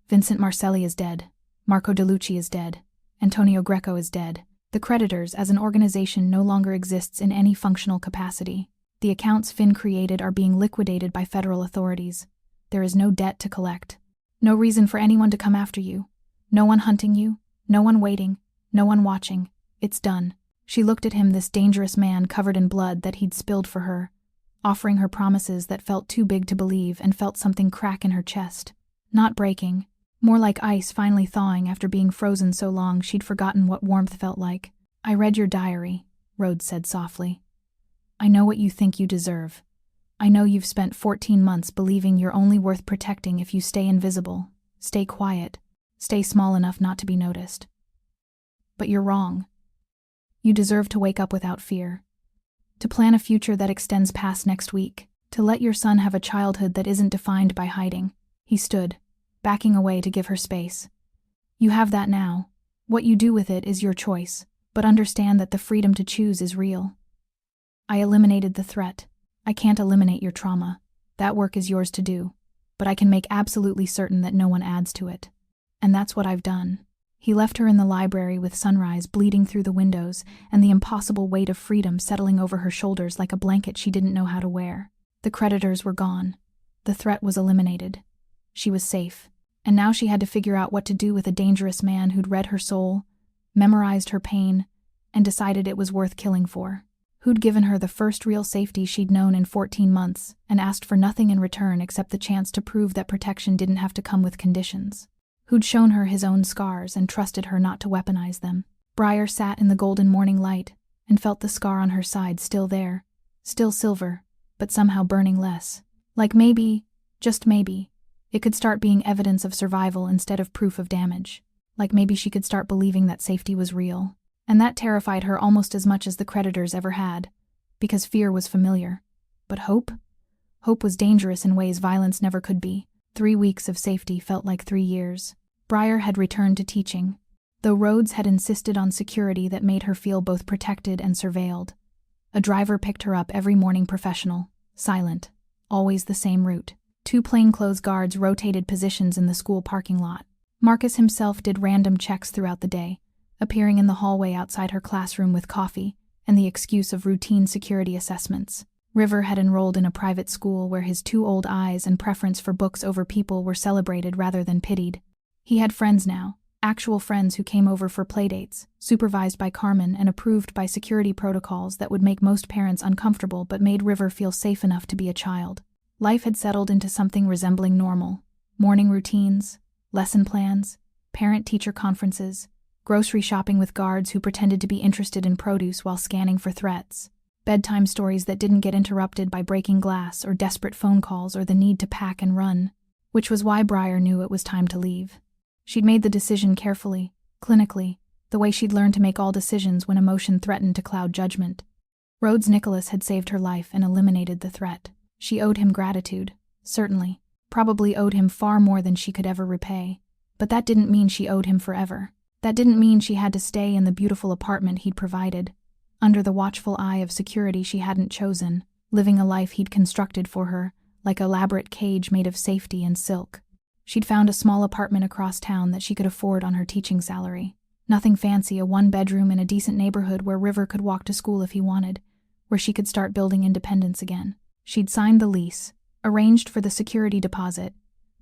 S1: Vincent Marcelli is dead. Marco DeLucci is dead. Antonio Greco is dead. The creditors as an organization no longer exists in any functional capacity. The accounts Finn created are being liquidated by federal authorities. There is no debt to collect. No reason for anyone to come after you. No one hunting you. No one waiting. No one watching. It's done. She looked at him, this dangerous man covered in blood that he'd spilled for her, offering her promises that felt too big to believe, and felt something crack in her chest. Not breaking. More like ice finally thawing after being frozen so long she'd forgotten what warmth felt like. I read your diary, Rhodes said softly. I know what you think you deserve. I know you've spent 14 months believing you're only worth protecting if you stay invisible, stay quiet, stay small enough not to be noticed. But you're wrong. You deserve to wake up without fear. To plan a future that extends past next week. To let your son have a childhood that isn't defined by hiding. He stood, backing away to give her space. You have that now. What you do with it is your choice, but understand that the freedom to choose is real. I eliminated the threat. I can't eliminate your trauma. That work is yours to do, but I can make absolutely certain that no one adds to it. And that's what I've done. He left her in the library with sunrise bleeding through the windows and the impossible weight of freedom settling over her shoulders like a blanket she didn't know how to wear. The creditors were gone. The threat was eliminated. She was safe. And now she had to figure out what to do with a dangerous man who'd read her soul, memorized her pain, and decided it was worth killing for. Who'd given her the first real safety she'd known in 14 months and asked for nothing in return except the chance to prove that protection didn't have to come with conditions. Who'd shown her his own scars and trusted her not to weaponize them. Briar sat in the golden morning light and felt the scar on her side still there, still silver, but somehow burning less. Like maybe, just maybe, it could start being evidence of survival instead of proof of damage. Like maybe she could start believing that safety was real. And that terrified her almost as much as the creditors ever had, because fear was familiar. But hope? Hope was dangerous in ways violence never could be. 3 weeks of safety felt like 3 years. Briar had returned to teaching, though Rhodes had insisted on security that made her feel both protected and surveilled. A driver picked her up every morning, professional, silent, always the same route. 2 plainclothes guards rotated positions in the school parking lot. Marcus himself did random checks throughout the day, appearing in the hallway outside her classroom with coffee and the excuse of routine security assessments. River had enrolled in a private school where his 2 old eyes and preference for books over people were celebrated rather than pitied. He had friends now, actual friends who came over for playdates, supervised by Carmen and approved by security protocols that would make most parents uncomfortable but made River feel safe enough to be a child. Life had settled into something resembling normal. Morning routines, lesson plans, parent-teacher conferences, grocery shopping with guards who pretended to be interested in produce while scanning for threats, bedtime stories that didn't get interrupted by breaking glass or desperate phone calls or the need to pack and run, which was why Briar knew it was time to leave. She'd made the decision carefully, clinically, the way she'd learned to make all decisions when emotion threatened to cloud judgment. Rhodes Nicholas had saved her life and eliminated the threat. She owed him gratitude, certainly, probably owed him far more than she could ever repay, but that didn't mean she owed him forever. That didn't mean she had to stay in the beautiful apartment he'd provided, under the watchful eye of security she hadn't chosen, living a life he'd constructed for her, like an elaborate cage made of safety and silk. She'd found a small apartment across town that she could afford on her teaching salary. Nothing fancy, a 1-bedroom in a decent neighborhood where River could walk to school if he wanted, where she could start building independence again. She'd signed the lease, arranged for the security deposit,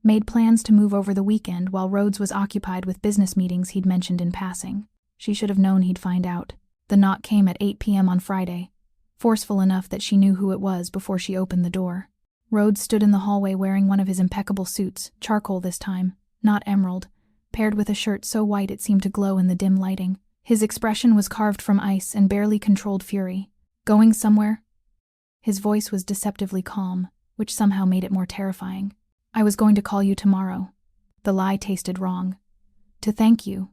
S1: made plans to move over the weekend while Rhodes was occupied with business meetings he'd mentioned in passing. She should have known he'd find out. The knock came at 8 p.m. on Friday, forceful enough that she knew who it was before she opened the door. Rhodes stood in the hallway wearing one of his impeccable suits, charcoal this time, not emerald, paired with a shirt so white it seemed to glow in the dim lighting. His expression was carved from ice and barely controlled fury. Going somewhere? His voice was deceptively calm, which somehow made it more terrifying. I was going to call you tomorrow. The lie tasted wrong. To thank you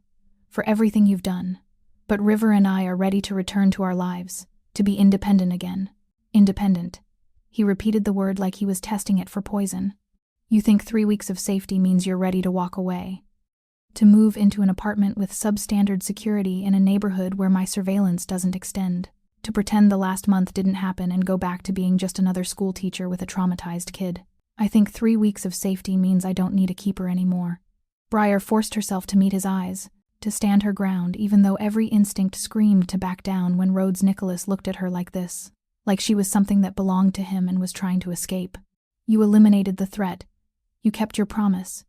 S1: for everything you've done. But River and I are ready to return to our lives, to be independent again. Independent. He repeated the word like he was testing it for poison. You think 3 weeks of safety means you're ready to walk away. To move into an apartment with substandard security in a neighborhood where my surveillance doesn't extend. To pretend the last month didn't happen and go back to being just another school teacher with a traumatized kid. I think 3 weeks of safety means I don't need a keeper anymore. Briar forced herself to meet his eyes, to stand her ground even though every instinct screamed to back down when Rhodes Nicholas looked at her like this. Like she was something that belonged to him and was trying to escape. You eliminated the threat. You kept your promise.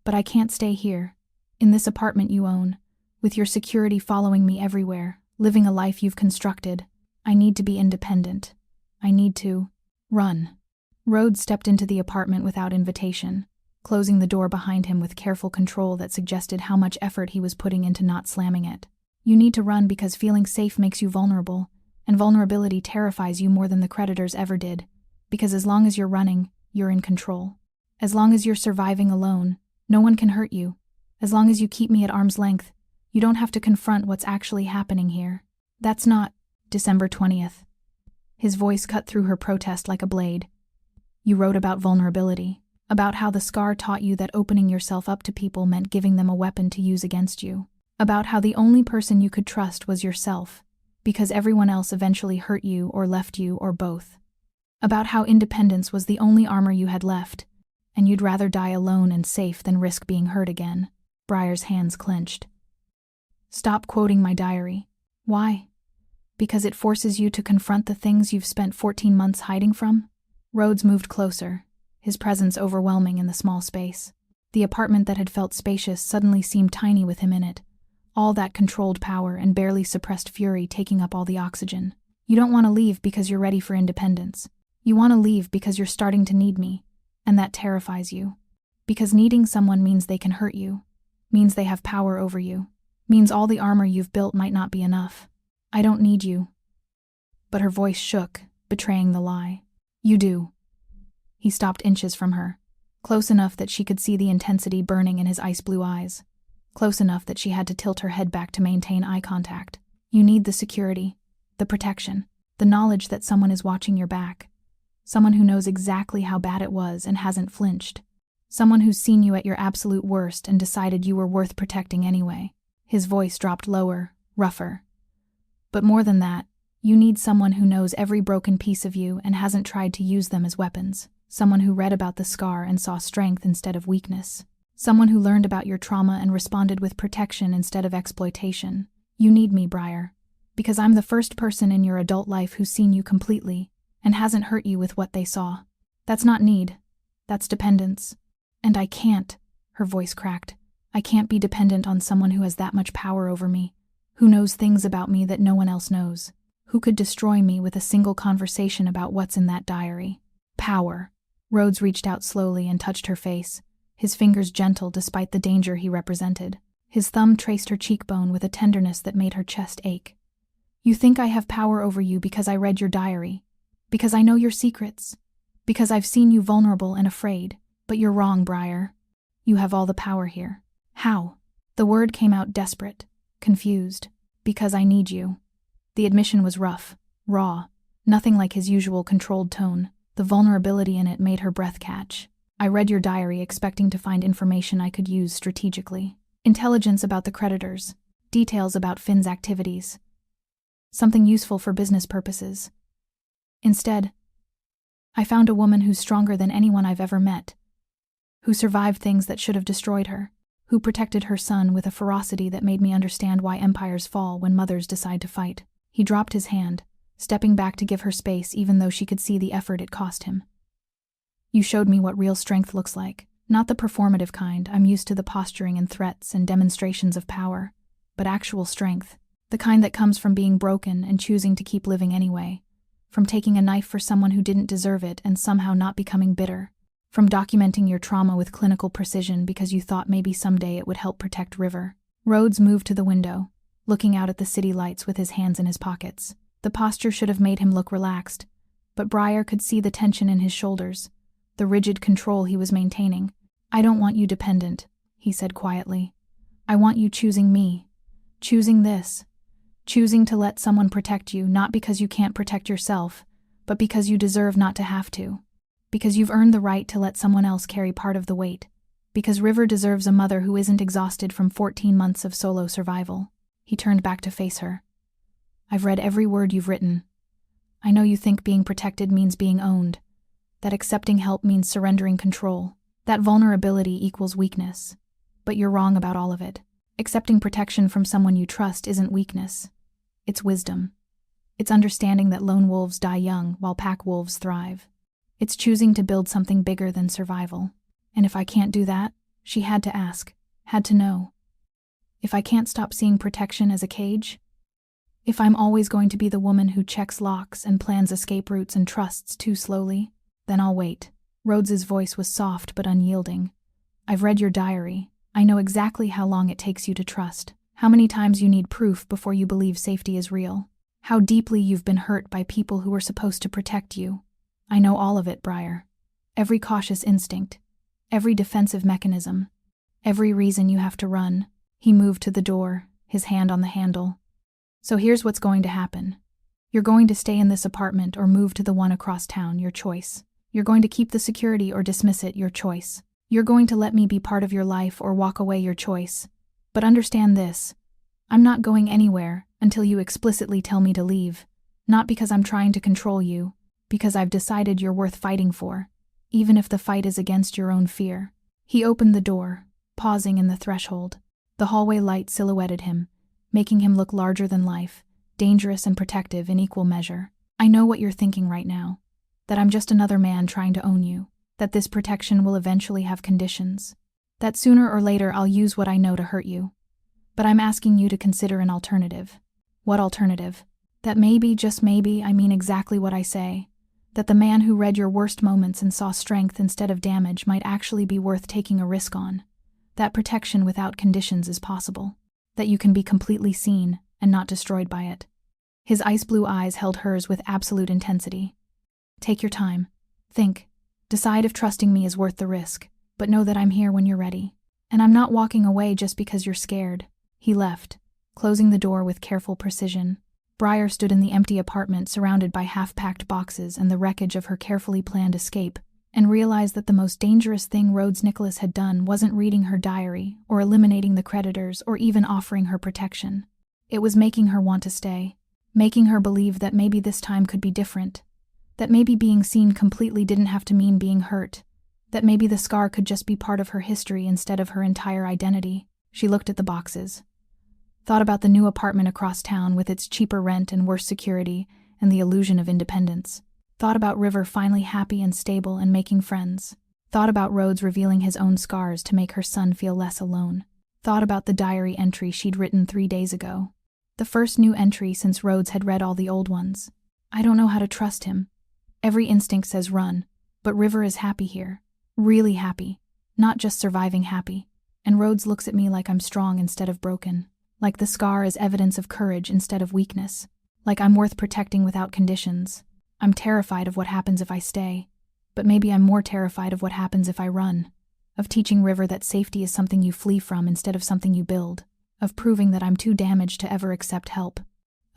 S1: But I can't stay here, in this apartment you own, with your security following me everywhere, living a life you've constructed. I need to be independent. I need to run. Rhodes stepped into the apartment without invitation, closing the door behind him with careful control that suggested how much effort he was putting into not slamming it. You need to run because feeling safe makes you vulnerable, and vulnerability terrifies you more than the creditors ever did, because as long as you're running, you're in control. As long as you're surviving alone, no one can hurt you. As long as you keep me at arm's length, you don't have to confront what's actually happening here. That's not December 20th. His voice cut through her protest like a blade. You wrote about vulnerability, about how the scar taught you that opening yourself up to people meant giving them a weapon to use against you, about how the only person you could trust was yourself, because everyone else eventually hurt you or left you or both. About how independence was the only armor you had left, and you'd rather die alone and safe than risk being hurt again. Briar's hands clenched. Stop quoting my diary. Why? Because it forces you to confront the things you've spent 14 months hiding from? Rhodes moved closer, his presence overwhelming in the small space. The apartment that had felt spacious suddenly seemed tiny with him in it, all that controlled power and barely suppressed fury taking up all the oxygen. You don't want to leave because you're ready for independence. You want to leave because you're starting to need me, and that terrifies you. Because needing someone means they can hurt you, means they have power over you, means all the armor you've built might not be enough. I don't need you. But her voice shook, betraying the lie. You do. He stopped inches from her, close enough that she could see the intensity burning in his ice-blue eyes, close enough that she had to tilt her head back to maintain eye contact. You need the security, the protection, the knowledge that someone is watching your back, someone who knows exactly how bad it was and hasn't flinched, someone who's seen you at your absolute worst and decided you were worth protecting anyway. His voice dropped lower, rougher. But more than that, you need someone who knows every broken piece of you and hasn't tried to use them as weapons, someone who read about the scar and saw strength instead of weakness, someone who learned about your trauma and responded with protection instead of exploitation. You need me, Briar, because I'm the first person in your adult life who's seen you completely and hasn't hurt you with what they saw. That's not need, that's dependence. And I can't, her voice cracked. I can't be dependent on someone who has that much power over me, who knows things about me that no one else knows, who could destroy me with a single conversation about what's in that diary. Power. Rhodes reached out slowly and touched her face, his fingers gentle despite the danger he represented. His thumb traced her cheekbone with a tenderness that made her chest ache. You think I have power over you because I read your diary, because I know your secrets, because I've seen you vulnerable and afraid, but you're wrong, Briar. You have all the power here. How? The word came out desperate, confused. Because I need you. The admission was rough, raw, nothing like his usual controlled tone. The vulnerability in it made her breath catch. I read your diary expecting to find information I could use strategically. Intelligence about the creditors, details about Finn's activities, something useful for business purposes. Instead, I found a woman who's stronger than anyone I've ever met, who survived things that should have destroyed her, who protected her son with a ferocity that made me understand why empires fall when mothers decide to fight. He dropped his hand, stepping back to give her space even though she could see the effort it cost him. You showed me what real strength looks like, not the performative kind. I'm used to the posturing and threats and demonstrations of power, but actual strength, the kind that comes from being broken and choosing to keep living anyway, from taking a knife for someone who didn't deserve it and somehow not becoming bitter, from documenting your trauma with clinical precision because you thought maybe someday it would help protect River. Rhodes moved to the window, looking out at the city lights with his hands in his pockets. The posture should have made him look relaxed, but Briar could see the tension in his shoulders, the rigid control he was maintaining. I don't want you dependent, he said quietly. I want you choosing me, choosing this, choosing to let someone protect you, not because you can't protect yourself, but because you deserve not to have to. Because you've earned the right to let someone else carry part of the weight. Because River deserves a mother who isn't exhausted from 14 months of solo survival. He turned back to face her. I've read every word you've written. I know you think being protected means being owned, that accepting help means surrendering control, that vulnerability equals weakness. But you're wrong about all of it. Accepting protection from someone you trust isn't weakness. It's wisdom. It's understanding that lone wolves die young while pack wolves thrive. It's choosing to build something bigger than survival. And if I can't do that, she had to ask, had to know. If I can't stop seeing protection as a cage? If I'm always going to be the woman who checks locks and plans escape routes and trusts too slowly, then I'll wait. Rhodes's voice was soft but unyielding. I've read your diary. I know exactly how long it takes you to trust, how many times you need proof before you believe safety is real, how deeply you've been hurt by people who were supposed to protect you. I know all of it, Briar. Every cautious instinct, every defensive mechanism, every reason you have to run. He moved to the door, his hand on the handle. So here's what's going to happen. You're going to stay in this apartment or move to the one across town, your choice. You're going to keep the security or dismiss it, your choice. You're going to let me be part of your life or walk away, your choice. But understand this. I'm not going anywhere until you explicitly tell me to leave. Not because I'm trying to control you, because I've decided you're worth fighting for, even if the fight is against your own fear. He opened the door, pausing in the threshold. The hallway light silhouetted him, making him look larger than life, dangerous and protective in equal measure. I know what you're thinking right now, that I'm just another man trying to own you, that this protection will eventually have conditions, that sooner or later I'll use what I know to hurt you. But I'm asking you to consider an alternative. What alternative? That maybe, just maybe, I mean exactly what I say, that the man who read your worst moments and saw strength instead of damage might actually be worth taking a risk on, that protection without conditions is possible, that you can be completely seen and not destroyed by it. His ice-blue eyes held hers with absolute intensity. Take your time. Think. Decide if trusting me is worth the risk, but know that I'm here when you're ready. And I'm not walking away just because you're scared. He left, closing the door with careful precision. Briar stood in the empty apartment surrounded by half-packed boxes and the wreckage of her carefully planned escape, and realized that the most dangerous thing Rhodes Nicholas had done wasn't reading her diary, or eliminating the creditors, or even offering her protection. It was making her want to stay, making her believe that maybe this time could be different, that maybe being seen completely didn't have to mean being hurt, that maybe the scar could just be part of her history instead of her entire identity. She looked at the boxes, thought about the new apartment across town with its cheaper rent and worse security and the illusion of independence. Thought about River finally happy and stable and making friends. Thought about Rhodes revealing his own scars to make her son feel less alone. Thought about the diary entry she'd written 3 days ago. The first new entry since Rhodes had read all the old ones. I don't know how to trust him. Every instinct says run, but River is happy here. Really happy. Not just surviving happy. And Rhodes looks at me like I'm strong instead of broken. Like the scar is evidence of courage instead of weakness. Like I'm worth protecting without conditions. I'm terrified of what happens if I stay. But maybe I'm more terrified of what happens if I run. Of teaching River that safety is something you flee from instead of something you build. Of proving that I'm too damaged to ever accept help.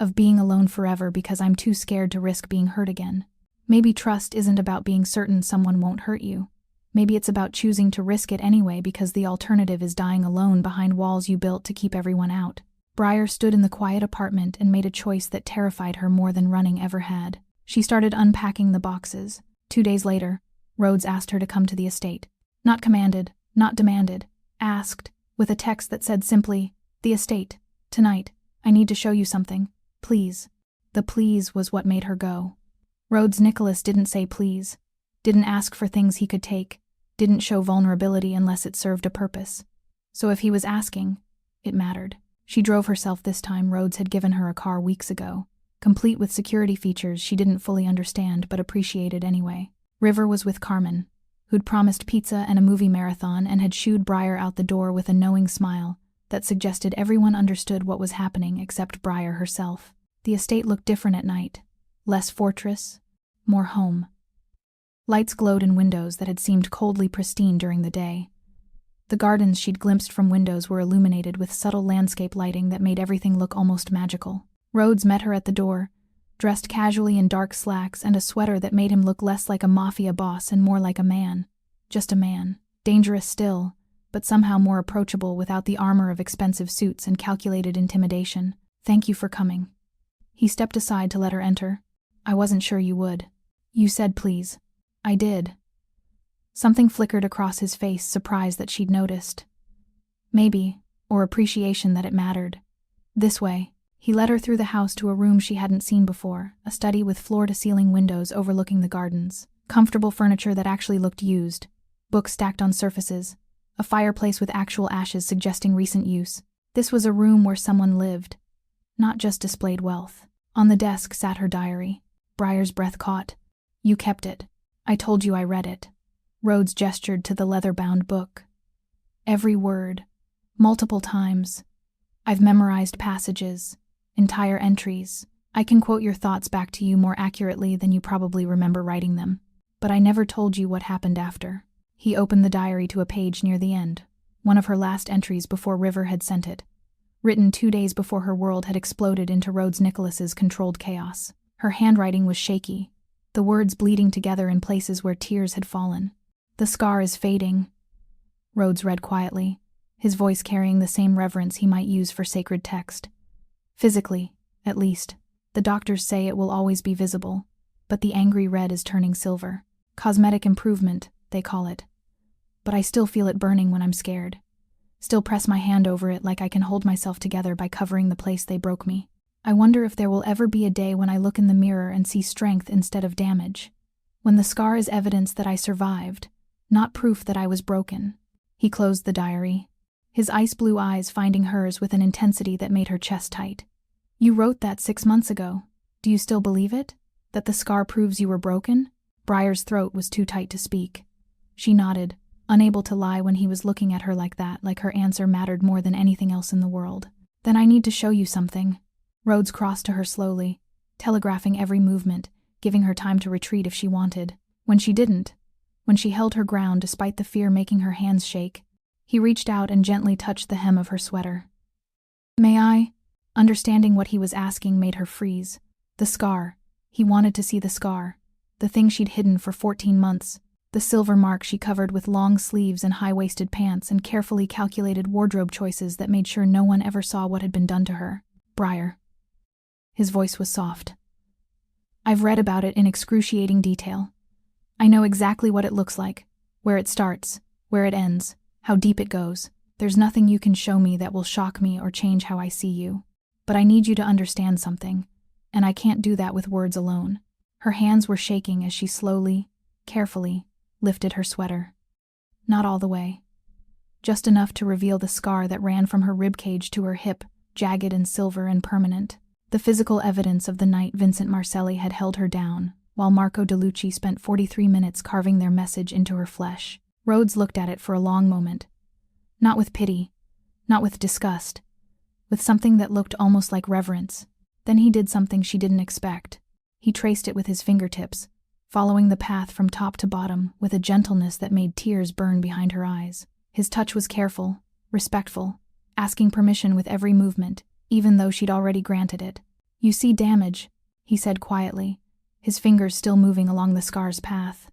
S1: Of being alone forever because I'm too scared to risk being hurt again. Maybe trust isn't about being certain someone won't hurt you. Maybe it's about choosing to risk it anyway because the alternative is dying alone behind walls you built to keep everyone out. Briar stood in the quiet apartment and made a choice that terrified her more than running ever had. She started unpacking the boxes. 2 days later, Rhodes asked her to come to the estate. Not commanded, not demanded. Asked, with a text that said simply, "The estate. Tonight. I need to show you something. Please." The please was what made her go. Rhodes Nicholas didn't say please. Didn't ask for things he could take. Didn't show vulnerability unless it served a purpose. So if he was asking, it mattered. She drove herself this time. Rhodes had given her a car weeks ago, complete with security features she didn't fully understand but appreciated anyway. River was with Carmen, who'd promised pizza and a movie marathon and had shooed Briar out the door with a knowing smile that suggested everyone understood what was happening except Briar herself. The estate looked different at night. Less fortress, more home. Lights glowed in windows that had seemed coldly pristine during the day. The gardens she'd glimpsed from windows were illuminated with subtle landscape lighting that made everything look almost magical. Rhodes met her at the door, dressed casually in dark slacks and a sweater that made him look less like a mafia boss and more like a man. Just a man. Dangerous still, but somehow more approachable without the armor of expensive suits and calculated intimidation. "Thank you for coming." He stepped aside to let her enter. "I wasn't sure you would." "You said please." "I did." Something flickered across his face, surprise that she'd noticed. Maybe, or appreciation that it mattered. "This way." He led her through the house to a room she hadn't seen before, a study with floor-to-ceiling windows overlooking the gardens, comfortable furniture that actually looked used, books stacked on surfaces, a fireplace with actual ashes suggesting recent use. This was a room where someone lived, not just displayed wealth. On the desk sat her diary. Briar's breath caught. "You kept it. I told you I read it." Rhodes gestured to the leather-bound book. "Every word. Multiple times. I've memorized passages, entire entries. I can quote your thoughts back to you more accurately than you probably remember writing them. But I never told you what happened after." He opened the diary to a page near the end, one of her last entries before River had sent it, written 2 days before her world had exploded into Rhodes Nicholas's controlled chaos. Her handwriting was shaky, the words bleeding together in places where tears had fallen. "The scar is fading," Rhodes read quietly, his voice carrying the same reverence he might use for sacred text. "Physically, at least. The doctors say it will always be visible, but the angry red is turning silver. Cosmetic improvement, they call it. But I still feel it burning when I'm scared. Still press my hand over it like I can hold myself together by covering the place they broke me. I wonder if there will ever be a day when I look in the mirror and see strength instead of damage. When the scar is evidence that I survived, not proof that I was broken." He closed the diary, his ice blue eyes finding hers with an intensity that made her chest tight. "You wrote that 6 months ago. Do you still believe it? That the scar proves you were broken?" Briar's throat was too tight to speak. She nodded, unable to lie when he was looking at her like that, like her answer mattered more than anything else in the world. "Then I need to show you something." Rhodes crossed to her slowly, telegraphing every movement, giving her time to retreat if she wanted. When she didn't, when she held her ground despite the fear making her hands shake, he reached out and gently touched the hem of her sweater. "May I?" Understanding what he was asking made her freeze. The scar. He wanted to see the scar. The thing she'd hidden for 14 months. The silver mark she covered with long sleeves and high-waisted pants and carefully calculated wardrobe choices that made sure no one ever saw what had been done to her. "Briar." His voice was soft. "I've read about it in excruciating detail. I know exactly what it looks like, where it starts, where it ends, how deep it goes. There's nothing you can show me that will shock me or change how I see you. But I need you to understand something, and I can't do that with words alone." Her hands were shaking as she slowly, carefully, lifted her sweater. Not all the way. Just enough to reveal the scar that ran from her ribcage to her hip, jagged and silver and permanent. The physical evidence of the night Vincent Marcelli had held her down, while Marco DeLucci spent 43 minutes carving their message into her flesh. Rhodes looked at it for a long moment. Not with pity, not with disgust, with something that looked almost like reverence. Then he did something she didn't expect. He traced it with his fingertips, following the path from top to bottom with a gentleness that made tears burn behind her eyes. His touch was careful, respectful, asking permission with every movement, even though she'd already granted it. "You see damage," he said quietly, his fingers still moving along the scar's path.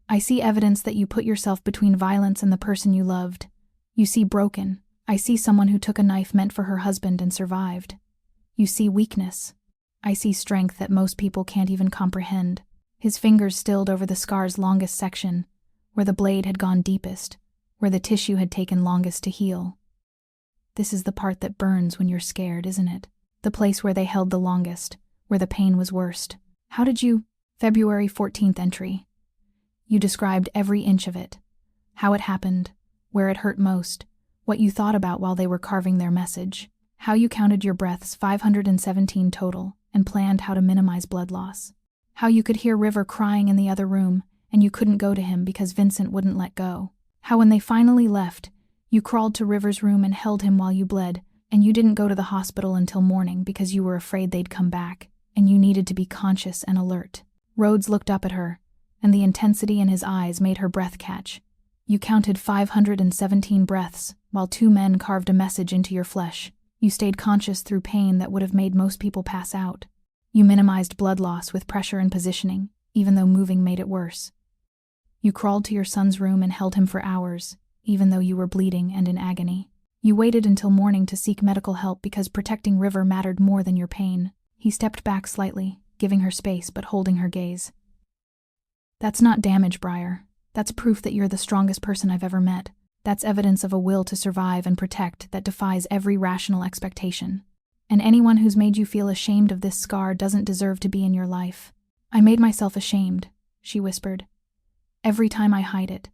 S1: "I see evidence that you put yourself between violence and the person you loved. You see broken. I see someone who took a knife meant for her husband and survived. You see weakness. I see strength that most people can't even comprehend." His fingers stilled over the scar's longest section, where the blade had gone deepest, where the tissue had taken longest to heal. "This is the part that burns when you're scared, isn't it? The place where they held the longest, where the pain was worst. How did you—" February 14th entry. "You described every inch of it. How it happened, where it hurt most, what you thought about while they were carving their message, how you counted your breaths, 517 total, and planned how to minimize blood loss. How you could hear River crying in the other room, and you couldn't go to him because Vincent wouldn't let go. How when they finally left, you crawled to River's room and held him while you bled, and you didn't go to the hospital until morning because you were afraid they'd come back, and you needed to be conscious and alert." Rhodes looked up at her, and the intensity in his eyes made her breath catch. "You counted 517 breaths, while 2 men carved a message into your flesh. You stayed conscious through pain that would have made most people pass out. You minimized blood loss with pressure and positioning, even though moving made it worse. You crawled to your son's room and held him for hours, even though you were bleeding and in agony. You waited until morning to seek medical help because protecting River mattered more than your pain. He stepped back slightly, giving her space but holding her gaze. That's not damage, Briar. That's proof that you're the strongest person I've ever met. That's evidence of a will to survive and protect that defies every rational expectation. And anyone who's made you feel ashamed of this scar doesn't deserve to be in your life. I made myself ashamed, she whispered. Every time I hide it.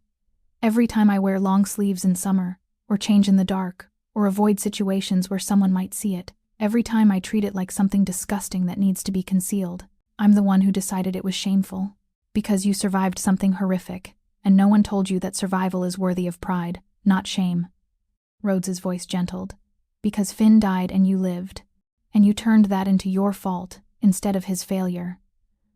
S1: Every time I wear long sleeves in summer, or change in the dark, or avoid situations where someone might see it. Every time I treat it like something disgusting that needs to be concealed. I'm the one who decided it was shameful. Because you survived something horrific, and no one told you that survival is worthy of pride, not shame. Rhodes's voice gentled. Because Finn died and you lived. And you turned that into your fault, instead of his failure.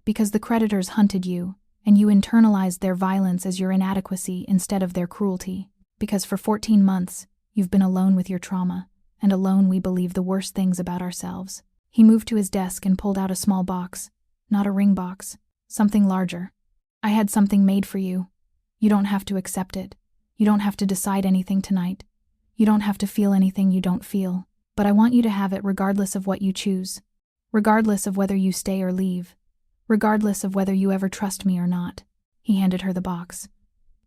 S1: Because the creditors hunted you, and you internalized their violence as your inadequacy instead of their cruelty. Because for 14 months, you've been alone with your trauma, and alone we believe the worst things about ourselves. He moved to his desk and pulled out a small box, not a ring box, something larger. I had something made for you. You don't have to accept it. You don't have to decide anything tonight. You don't have to feel anything you don't feel. But I want you to have it regardless of what you choose. Regardless of whether you stay or leave. Regardless of whether you ever trust me or not. He handed her the box.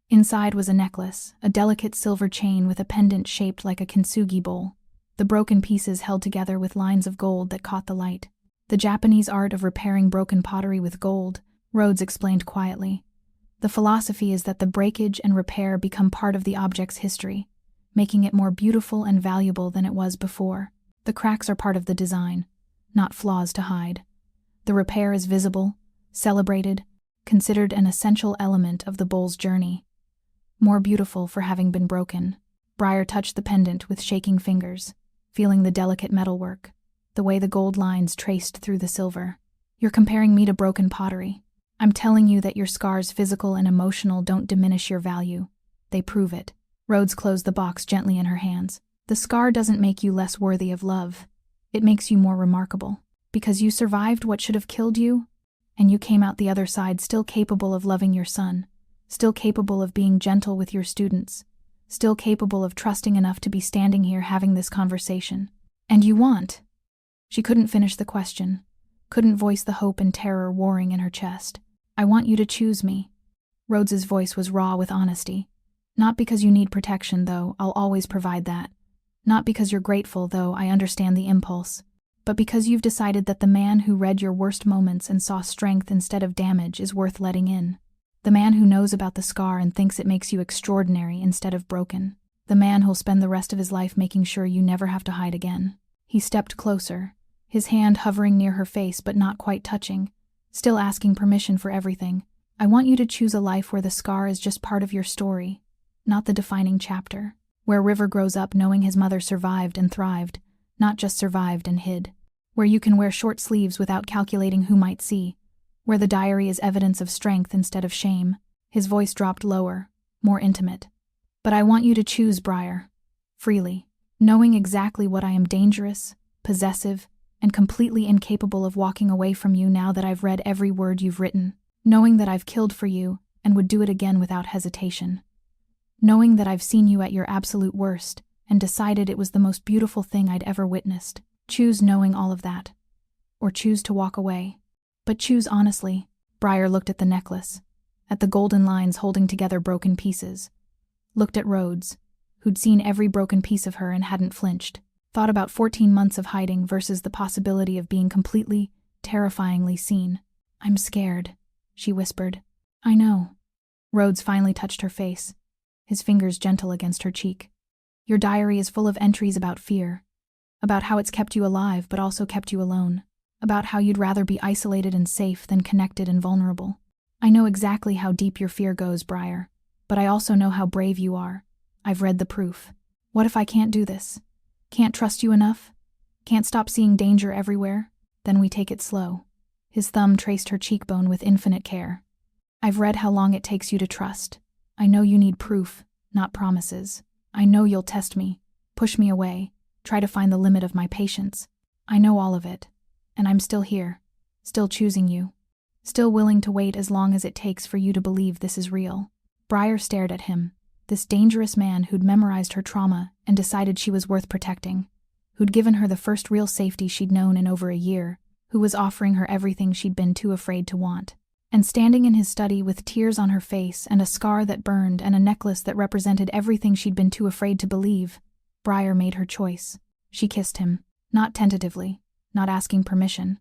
S1: Inside was a necklace, a delicate silver chain with a pendant shaped like a kintsugi bowl. The broken pieces held together with lines of gold that caught the light. The Japanese art of repairing broken pottery with gold, Rhodes explained quietly. The philosophy is that the breakage and repair become part of the object's history, making it more beautiful and valuable than it was before. The cracks are part of the design, not flaws to hide. The repair is visible, celebrated, considered an essential element of the bowl's journey. More beautiful for having been broken. Briar touched the pendant with shaking fingers, feeling the delicate metalwork, the way the gold lines traced through the silver. You're comparing me to broken pottery. I'm telling you that your scars, physical and emotional, don't diminish your value. They prove it. Rhodes closed the box gently in her hands. The scar doesn't make you less worthy of love. It makes you more remarkable. Because you survived what should have killed you, and you came out the other side still capable of loving your son, still capable of being gentle with your students, still capable of trusting enough to be standing here having this conversation. And you want. She couldn't finish the question, couldn't voice the hope and terror warring in her chest. I want you to choose me. Rhodes's voice was raw with honesty. Not because you need protection, though, I'll always provide that. Not because you're grateful, though, I understand the impulse. But because you've decided that the man who read your worst moments and saw strength instead of damage is worth letting in. The man who knows about the scar and thinks it makes you extraordinary instead of broken. The man who'll spend the rest of his life making sure you never have to hide again. He stepped closer, his hand hovering near her face but not quite touching, still asking permission for everything. I want you to choose a life where the scar is just part of your story, not the defining chapter. Where River grows up knowing his mother survived and thrived, not just survived and hid. Where you can wear short sleeves without calculating who might see. Where the diary is evidence of strength instead of shame. His voice dropped lower, more intimate. But I want you to choose, Briar. Freely. Knowing exactly what I am dangerous, possessive, and completely incapable of walking away from you now that I've read every word you've written. Knowing that I've killed for you and would do it again without hesitation. Knowing that I've seen you at your absolute worst and decided it was the most beautiful thing I'd ever witnessed. Choose knowing all of that. Or choose to walk away. But choose honestly. Briar looked at the necklace, at the golden lines holding together broken pieces. Looked at Rhodes, who'd seen every broken piece of her and hadn't flinched. Thought about 14 months of hiding versus the possibility of being completely, terrifyingly seen. I'm scared, she whispered. I know. Rhodes finally touched her face, his fingers gentle against her cheek. Your diary is full of entries about fear. About how it's kept you alive but also kept you alone. About how you'd rather be isolated and safe than connected and vulnerable. I know exactly how deep your fear goes, Briar, but I also know how brave you are. I've read the proof. What if I can't do this? Can't trust you enough? Can't stop seeing danger everywhere? Then we take it slow. His thumb traced her cheekbone with infinite care. I've read how long it takes you to trust. I know you need proof, not promises. I know you'll test me, push me away, try to find the limit of my patience. I know all of it. And I'm still here, still choosing you, still willing to wait as long as it takes for you to believe this is real. Briar stared at him, this dangerous man who'd memorized her trauma and decided she was worth protecting, who'd given her the first real safety she'd known in over a year, who was offering her everything she'd been too afraid to want. And standing in his study with tears on her face and a scar that burned and a necklace that represented everything she'd been too afraid to believe, Briar made her choice. She kissed him, not tentatively, not asking permission.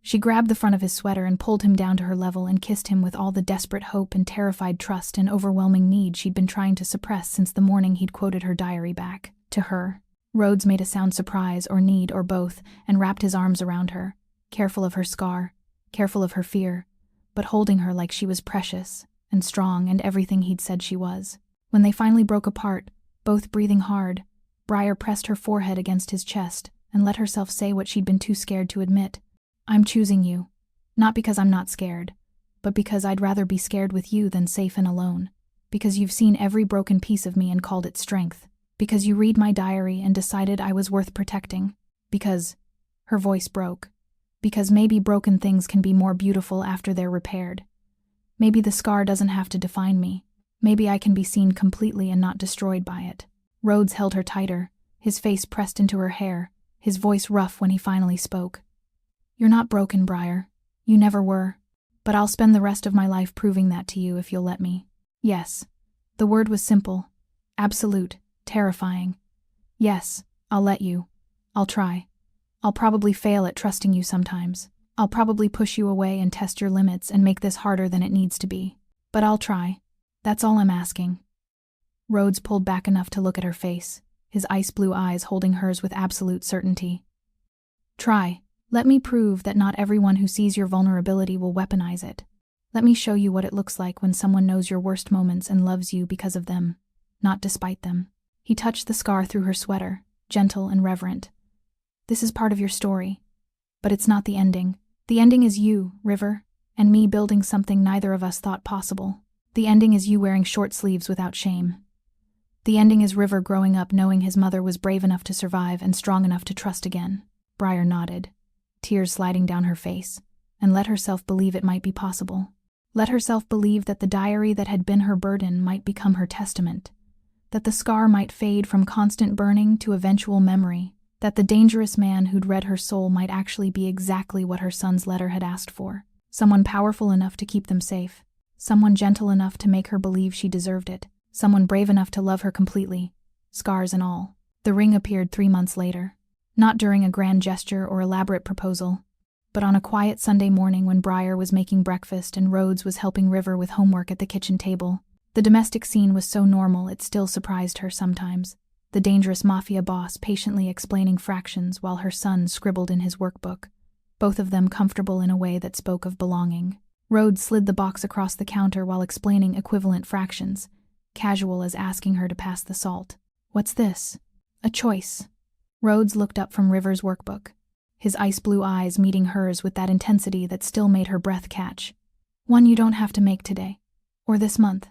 S1: She grabbed the front of his sweater and pulled him down to her level and kissed him with all the desperate hope and terrified trust and overwhelming need she'd been trying to suppress since the morning he'd quoted her diary back to her. Rhodes made a sound surprise or need or both and wrapped his arms around her, careful of her scar, careful of her fear, but holding her like she was precious and strong and everything he'd said she was. When they finally broke apart, both breathing hard, Briar pressed her forehead against his chest and let herself say what she'd been too scared to admit. I'm choosing you, not because I'm not scared, but because I'd rather be scared with you than safe and alone, because you've seen every broken piece of me and called it strength, because you read my diary and decided I was worth protecting, because, her voice broke, because maybe broken things can be more beautiful after they're repaired. Maybe the scar doesn't have to define me. Maybe I can be seen completely and not destroyed by it. Rhodes held her tighter, his face pressed into her hair, his voice rough when he finally spoke. You're not broken, Briar. You never were. But I'll spend the rest of my life proving that to you if you'll let me. Yes. The word was simple, absolute, terrifying. Yes, I'll let you. I'll try. I'll probably fail at trusting you sometimes. I'll probably push you away and test your limits and make this harder than it needs to be. But I'll try. That's all I'm asking. Rhodes pulled back enough to look at her face, his ice blue eyes holding hers with absolute certainty. Try. Let me prove that not everyone who sees your vulnerability will weaponize it. Let me show you what it looks like when someone knows your worst moments and loves you because of them, not despite them. He touched the scar through her sweater, gentle and reverent. This is part of your story. But it's not the ending. The ending is you, River, and me building something neither of us thought possible. The ending is you wearing short sleeves without shame. The ending is River growing up knowing his mother was brave enough to survive and strong enough to trust again. Briar nodded, tears sliding down her face, and let herself believe it might be possible. Let herself believe that the diary that had been her burden might become her testament, that the scar might fade from constant burning to eventual memory, that the dangerous man who'd read her soul might actually be exactly what her son's letter had asked for, someone powerful enough to keep them safe, someone gentle enough to make her believe she deserved it, someone brave enough to love her completely, scars and all. The ring appeared 3 months later. Not during a grand gesture or elaborate proposal, but on a quiet Sunday morning when Briar was making breakfast and Rhodes was helping River with homework at the kitchen table. The domestic scene was so normal it still surprised her sometimes. The dangerous Mafia Boss patiently explaining fractions while her son scribbled in his workbook, both of them comfortable in a way that spoke of belonging. Rhodes slid the box across the counter while explaining equivalent fractions, casual as asking her to pass the salt. What's this? A choice. Rhodes looked up from River's workbook, his ice blue eyes meeting hers with that intensity that still made her breath catch. One you don't have to make today, or this month,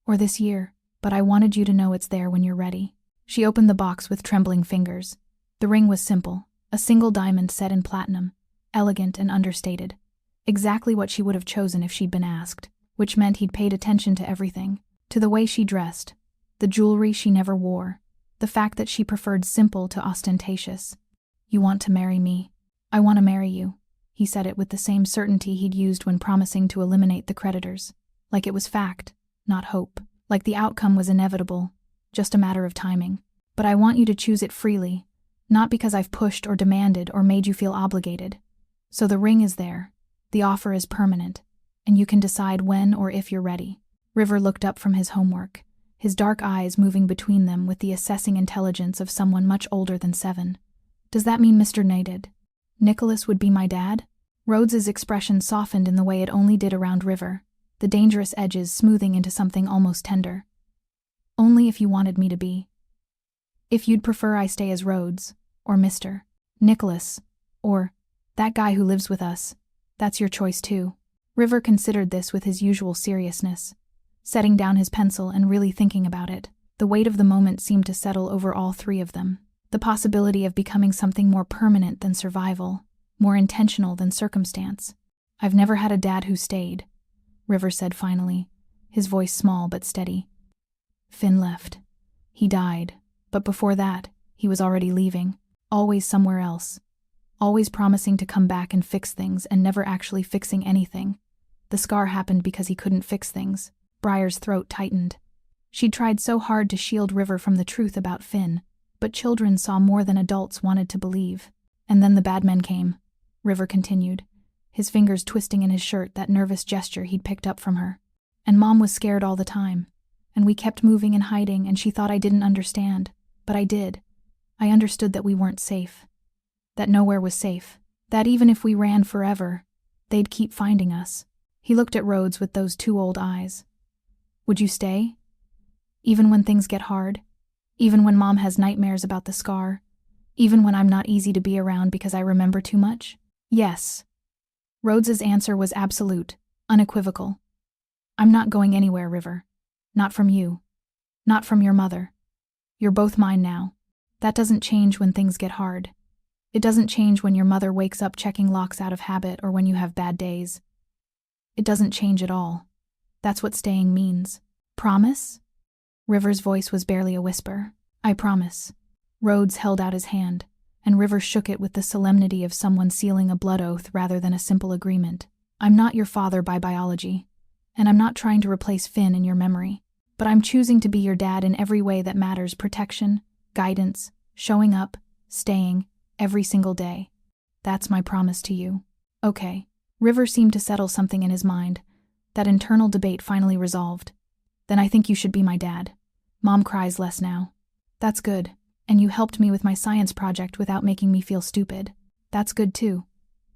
S1: or this year, but I wanted you to know it's there when you're ready. She opened the box with trembling fingers. The ring was simple, a single diamond set in platinum, elegant and understated. Exactly what she would have chosen if she'd been asked, which meant he'd paid attention to everything, to the way she dressed, the jewelry she never wore, the fact that she preferred simple to ostentatious. You want to marry me? I want to marry you. He said it with the same certainty he'd used when promising to eliminate the creditors. Like it was fact, not hope. Like the outcome was inevitable, just a matter of timing. But I want you to choose it freely, not because I've pushed or demanded or made you feel obligated. So the ring is there. The offer is permanent, and you can decide when or if you're ready. River looked up from his homework, his dark eyes moving between them with the assessing intelligence of someone much older than 7. Does that mean Mr. Nicholas would be my dad? Rhodes's expression softened in the way it only did around River, the dangerous edges smoothing into something almost tender. Only if you wanted me to be. If you'd prefer I stay as Rhodes, or Mr. Nicholas, or that guy who lives with us, that's your choice too. River considered this with his usual seriousness, setting down his pencil and really thinking about it. The weight of the moment seemed to settle over all 3 of them. The possibility of becoming something more permanent than survival, more intentional than circumstance. I've never had a dad who stayed, River said finally, his voice small but steady. Finn left. He died. But before that, he was already leaving. Always somewhere else. Always promising to come back and fix things and never actually fixing anything. The scar happened because he couldn't fix things. Briar's throat tightened. She'd tried so hard to shield River from the truth about Finn, but children saw more than adults wanted to believe. And then the bad men came. River continued, his fingers twisting in his shirt, that nervous gesture he'd picked up from her. And Mom was scared all the time. And we kept moving and hiding, and she thought I didn't understand. But I did. I understood that we weren't safe. That nowhere was safe. That even if we ran forever, they'd keep finding us. He looked at Rhodes with those two old eyes. Would you stay? Even when things get hard? Even when Mom has nightmares about the scar? Even when I'm not easy to be around because I remember too much? Yes. Rhodes's answer was absolute, unequivocal. I'm not going anywhere, River. Not from you. Not from your mother. You're both mine now. That doesn't change when things get hard. It doesn't change when your mother wakes up checking locks out of habit or when you have bad days. It doesn't change at all. That's what staying means. Promise? River's voice was barely a whisper. I promise. Rhodes held out his hand, and River shook it with the solemnity of someone sealing a blood oath rather than a simple agreement. I'm not your father by biology, and I'm not trying to replace Finn in your memory, but I'm choosing to be your dad in every way that matters: protection, guidance, showing up, staying, every single day. That's my promise to you. Okay. River seemed to settle something in his mind. That internal debate finally resolved. Then I think you should be my dad. Mom cries less now. That's good. And you helped me with my science project without making me feel stupid. That's good too.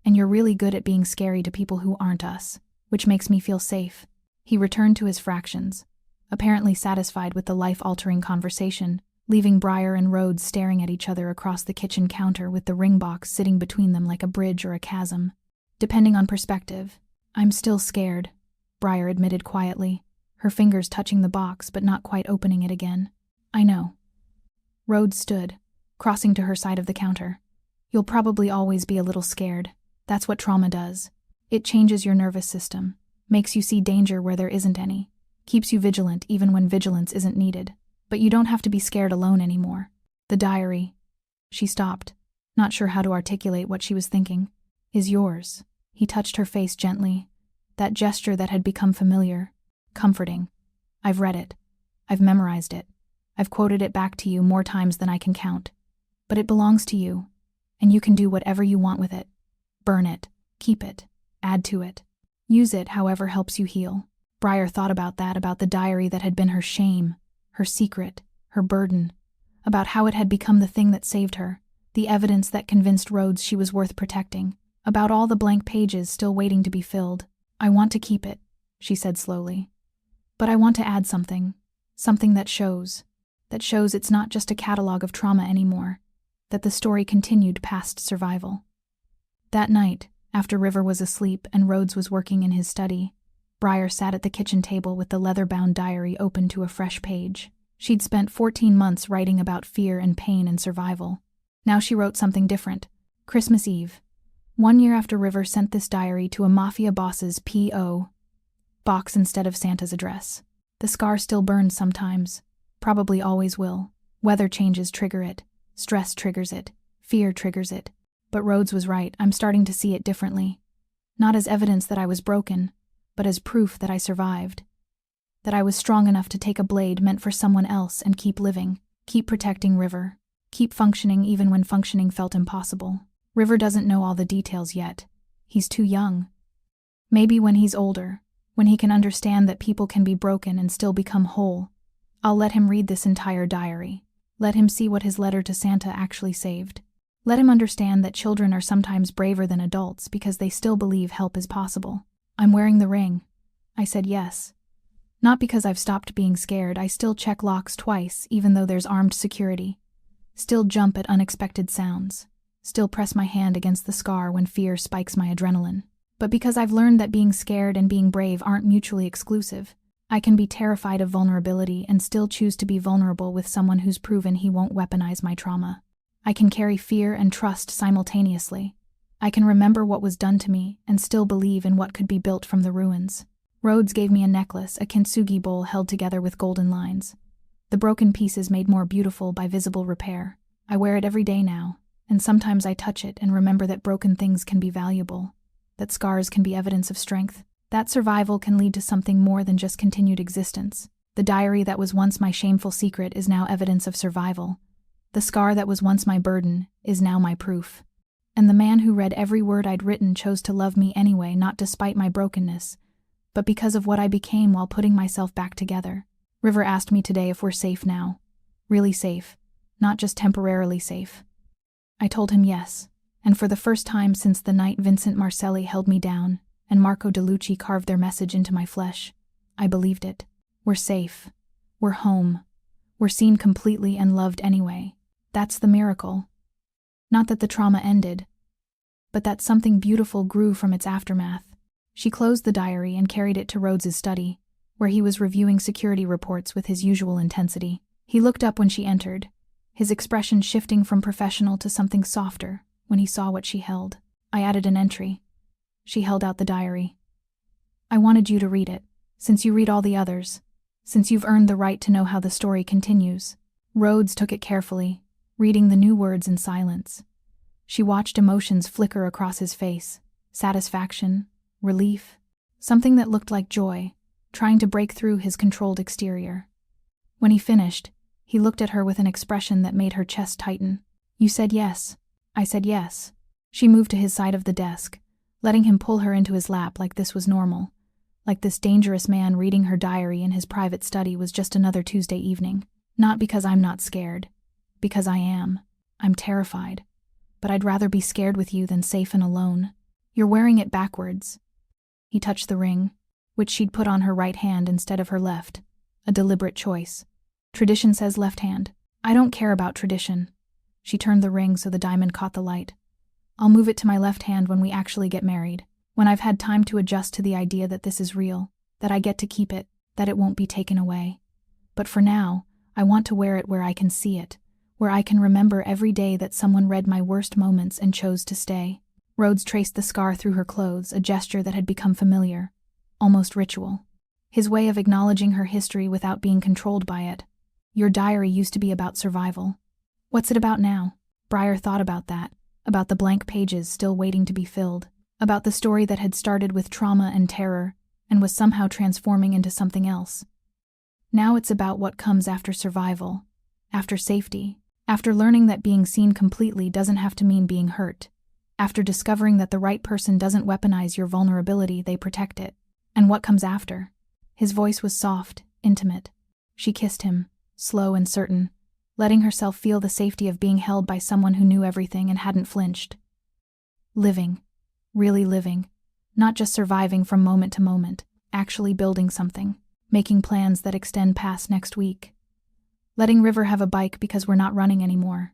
S1: And you're really good at being scary to people who aren't us, which makes me feel safe. He returned to his fractions, apparently satisfied with the life-altering conversation, leaving Briar and Rhodes staring at each other across the kitchen counter with the ring box sitting between them like a bridge or a chasm. Depending on perspective, I'm still scared, Briar admitted quietly, her fingers touching the box but not quite opening it again. I know. Rhodes stood, crossing to her side of the counter. You'll probably always be a little scared. That's what trauma does. It changes your nervous system, makes you see danger where there isn't any, keeps you vigilant even when vigilance isn't needed. But you don't have to be scared alone anymore. The diary. She stopped, not sure how to articulate what she was thinking. Is yours. He touched her face gently, that gesture that had become familiar, comforting. I've read it. I've memorized it. I've quoted it back to you more times than I can count. But it belongs to you, and you can do whatever you want with it. Burn it, keep it, add to it. Use it however helps you heal. Briar thought about that, about the diary that had been her shame, her secret, her burden, about how it had become the thing that saved her, the evidence that convinced Rhodes she was worth protecting, about all the blank pages still waiting to be filled. I want to keep it, she said slowly. But I want to add something that shows it's not just a catalog of trauma anymore, that the story continued past survival. That night, after River was asleep and Rhodes was working in his study, Briar sat at the kitchen table with the leather-bound diary open to a fresh page. She'd spent 14 months writing about fear and pain and survival. Now she wrote something different. Christmas Eve. 1 year after River sent this diary to a Mafia Boss's P.O. box instead of Santa's address. The scar still burns sometimes. Probably always will. Weather changes trigger it. Stress triggers it. Fear triggers it. But Rhodes was right. I'm starting to see it differently. Not as evidence that I was broken, but as proof that I survived. That I was strong enough to take a blade meant for someone else and keep living. Keep protecting River. Keep functioning even when functioning felt impossible. River doesn't know all the details yet. He's too young. Maybe when he's older, when he can understand that people can be broken and still become whole, I'll let him read this entire diary. Let him see what his letter to Santa actually saved. Let him understand that children are sometimes braver than adults because they still believe help is possible. I'm wearing the ring. I said yes. Not because I've stopped being scared. I still check locks twice, even though there's armed security. Still jump at unexpected sounds. Still press my hand against the scar when fear spikes my adrenaline. But because I've learned that being scared and being brave aren't mutually exclusive, I can be terrified of vulnerability and still choose to be vulnerable with someone who's proven he won't weaponize my trauma. I can carry fear and trust simultaneously. I can remember what was done to me and still believe in what could be built from the ruins. Rhodes gave me a necklace, a kintsugi bowl held together with golden lines. the broken pieces made more beautiful by visible repair. I wear it every day now, and sometimes I touch it and remember that broken things can be valuable, that scars can be evidence of strength, that survival can lead to something more than just continued existence. The diary that was once my shameful secret is now evidence of survival. The scar that was once my burden is now my proof. And the man who read every word I'd written chose to love me anyway, not despite my brokenness, but because of what I became while putting myself back together. River asked me today if we're safe now. Really safe, not just temporarily safe. I told him yes, and for the first time since the night Vincent Marcelli held me down and Marco DeLucci carved their message into my flesh, I believed it. We're safe. We're home. We're seen completely and loved anyway. That's the miracle. Not that the trauma ended, but that something beautiful grew from its aftermath. She closed the diary and carried it to Rhodes's study, where he was reviewing security reports with his usual intensity. He looked up when she entered, his expression shifting from professional to something softer when he saw what she held. I added an entry. She held out the diary. I wanted you to read it, since you read all the others, since you've earned the right to know how the story continues. Rhodes took it carefully, reading the new words in silence. She watched emotions flicker across his face, satisfaction, relief, something that looked like joy, trying to break through his controlled exterior. When he finished, he looked at her with an expression that made her chest tighten. You said yes. I said yes. She moved to his side of the desk, letting him pull her into his lap like this was normal, like this dangerous man reading her diary in his private study was just another Tuesday evening. Not because I'm not scared, because I am. I'm terrified, but I'd rather be scared with you than safe and alone. You're wearing it backwards. He touched the ring, which she'd put on her right hand instead of her left, a deliberate choice. Tradition says left hand. I don't care about tradition. She turned the ring so the diamond caught the light. I'll move it to my left hand when we actually get married, when I've had time to adjust to the idea that this is real, that I get to keep it, that it won't be taken away. But for now, I want to wear it where I can see it, where I can remember every day that someone read my worst moments and chose to stay. Rhodes traced the scar through her clothes, a gesture that had become familiar, almost ritual. His way of acknowledging her history without being controlled by it. Your diary used to be about survival. What's it about now? Briar thought about that, about the blank pages still waiting to be filled, about the story that had started with trauma and terror and was somehow transforming into something else. Now it's about what comes after survival, after safety, after learning that being seen completely doesn't have to mean being hurt, after discovering that the right person doesn't weaponize your vulnerability, they protect it. And what comes after? His voice was soft, intimate. She kissed him, slow and certain, letting herself feel the safety of being held by someone who knew everything and hadn't flinched. Living. Really living. Not just surviving from moment to moment, actually building something, making plans that extend past next week. Letting River have a bike because we're not running anymore.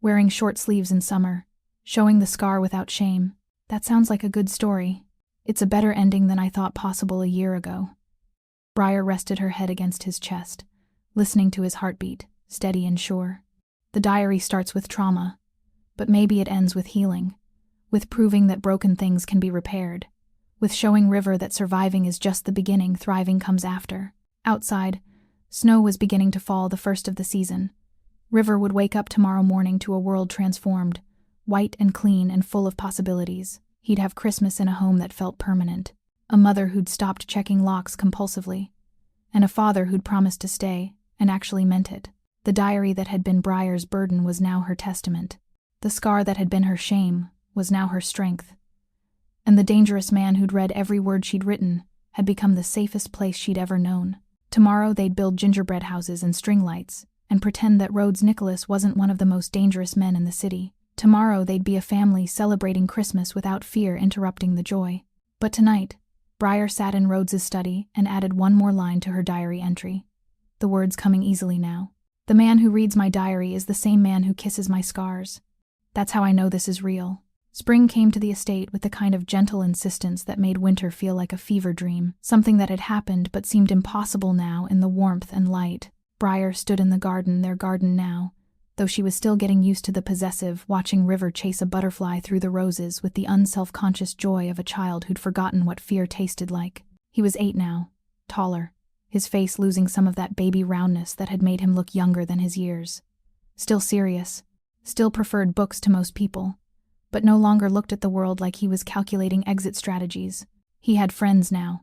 S1: Wearing short sleeves in summer. Showing the scar without shame. That sounds like a good story. It's a better ending than I thought possible a year ago. Briar rested her head against his chest, listening to his heartbeat, steady and sure. The diary starts with trauma, but maybe it ends with healing, with proving that broken things can be repaired, with showing River that surviving is just the beginning, thriving comes after. Outside, snow was beginning to fall, the first of the season. River would wake up tomorrow morning to a world transformed, white and clean and full of possibilities. He'd have Christmas in a home that felt permanent, a mother who'd stopped checking locks compulsively, and a father who'd promised to stay, and actually meant it. The diary that had been Briar's burden was now her testament. The scar that had been her shame was now her strength. And the dangerous man who'd read every word she'd written had become the safest place she'd ever known. Tomorrow they'd build gingerbread houses and string lights, and pretend that Rhodes Nicholas wasn't one of the most dangerous men in the city. Tomorrow they'd be a family celebrating Christmas without fear interrupting the joy. But tonight, Briar sat in Rhodes's study and added one more line to her diary entry. The words coming easily now. The man who reads my diary is the same man who kisses my scars. That's how I know this is real. Spring came to the estate with the kind of gentle insistence that made winter feel like a fever dream, something that had happened but seemed impossible now in the warmth and light. Briar stood in the garden, their garden now, though she was still getting used to the possessive, watching River chase a butterfly through the roses with the unself-conscious joy of a child who'd forgotten what fear tasted like. He was 8 now, taller, his face losing some of that baby roundness that had made him look younger than his years. Still serious, still preferred books to most people, but no longer looked at the world like he was calculating exit strategies. He had friends now.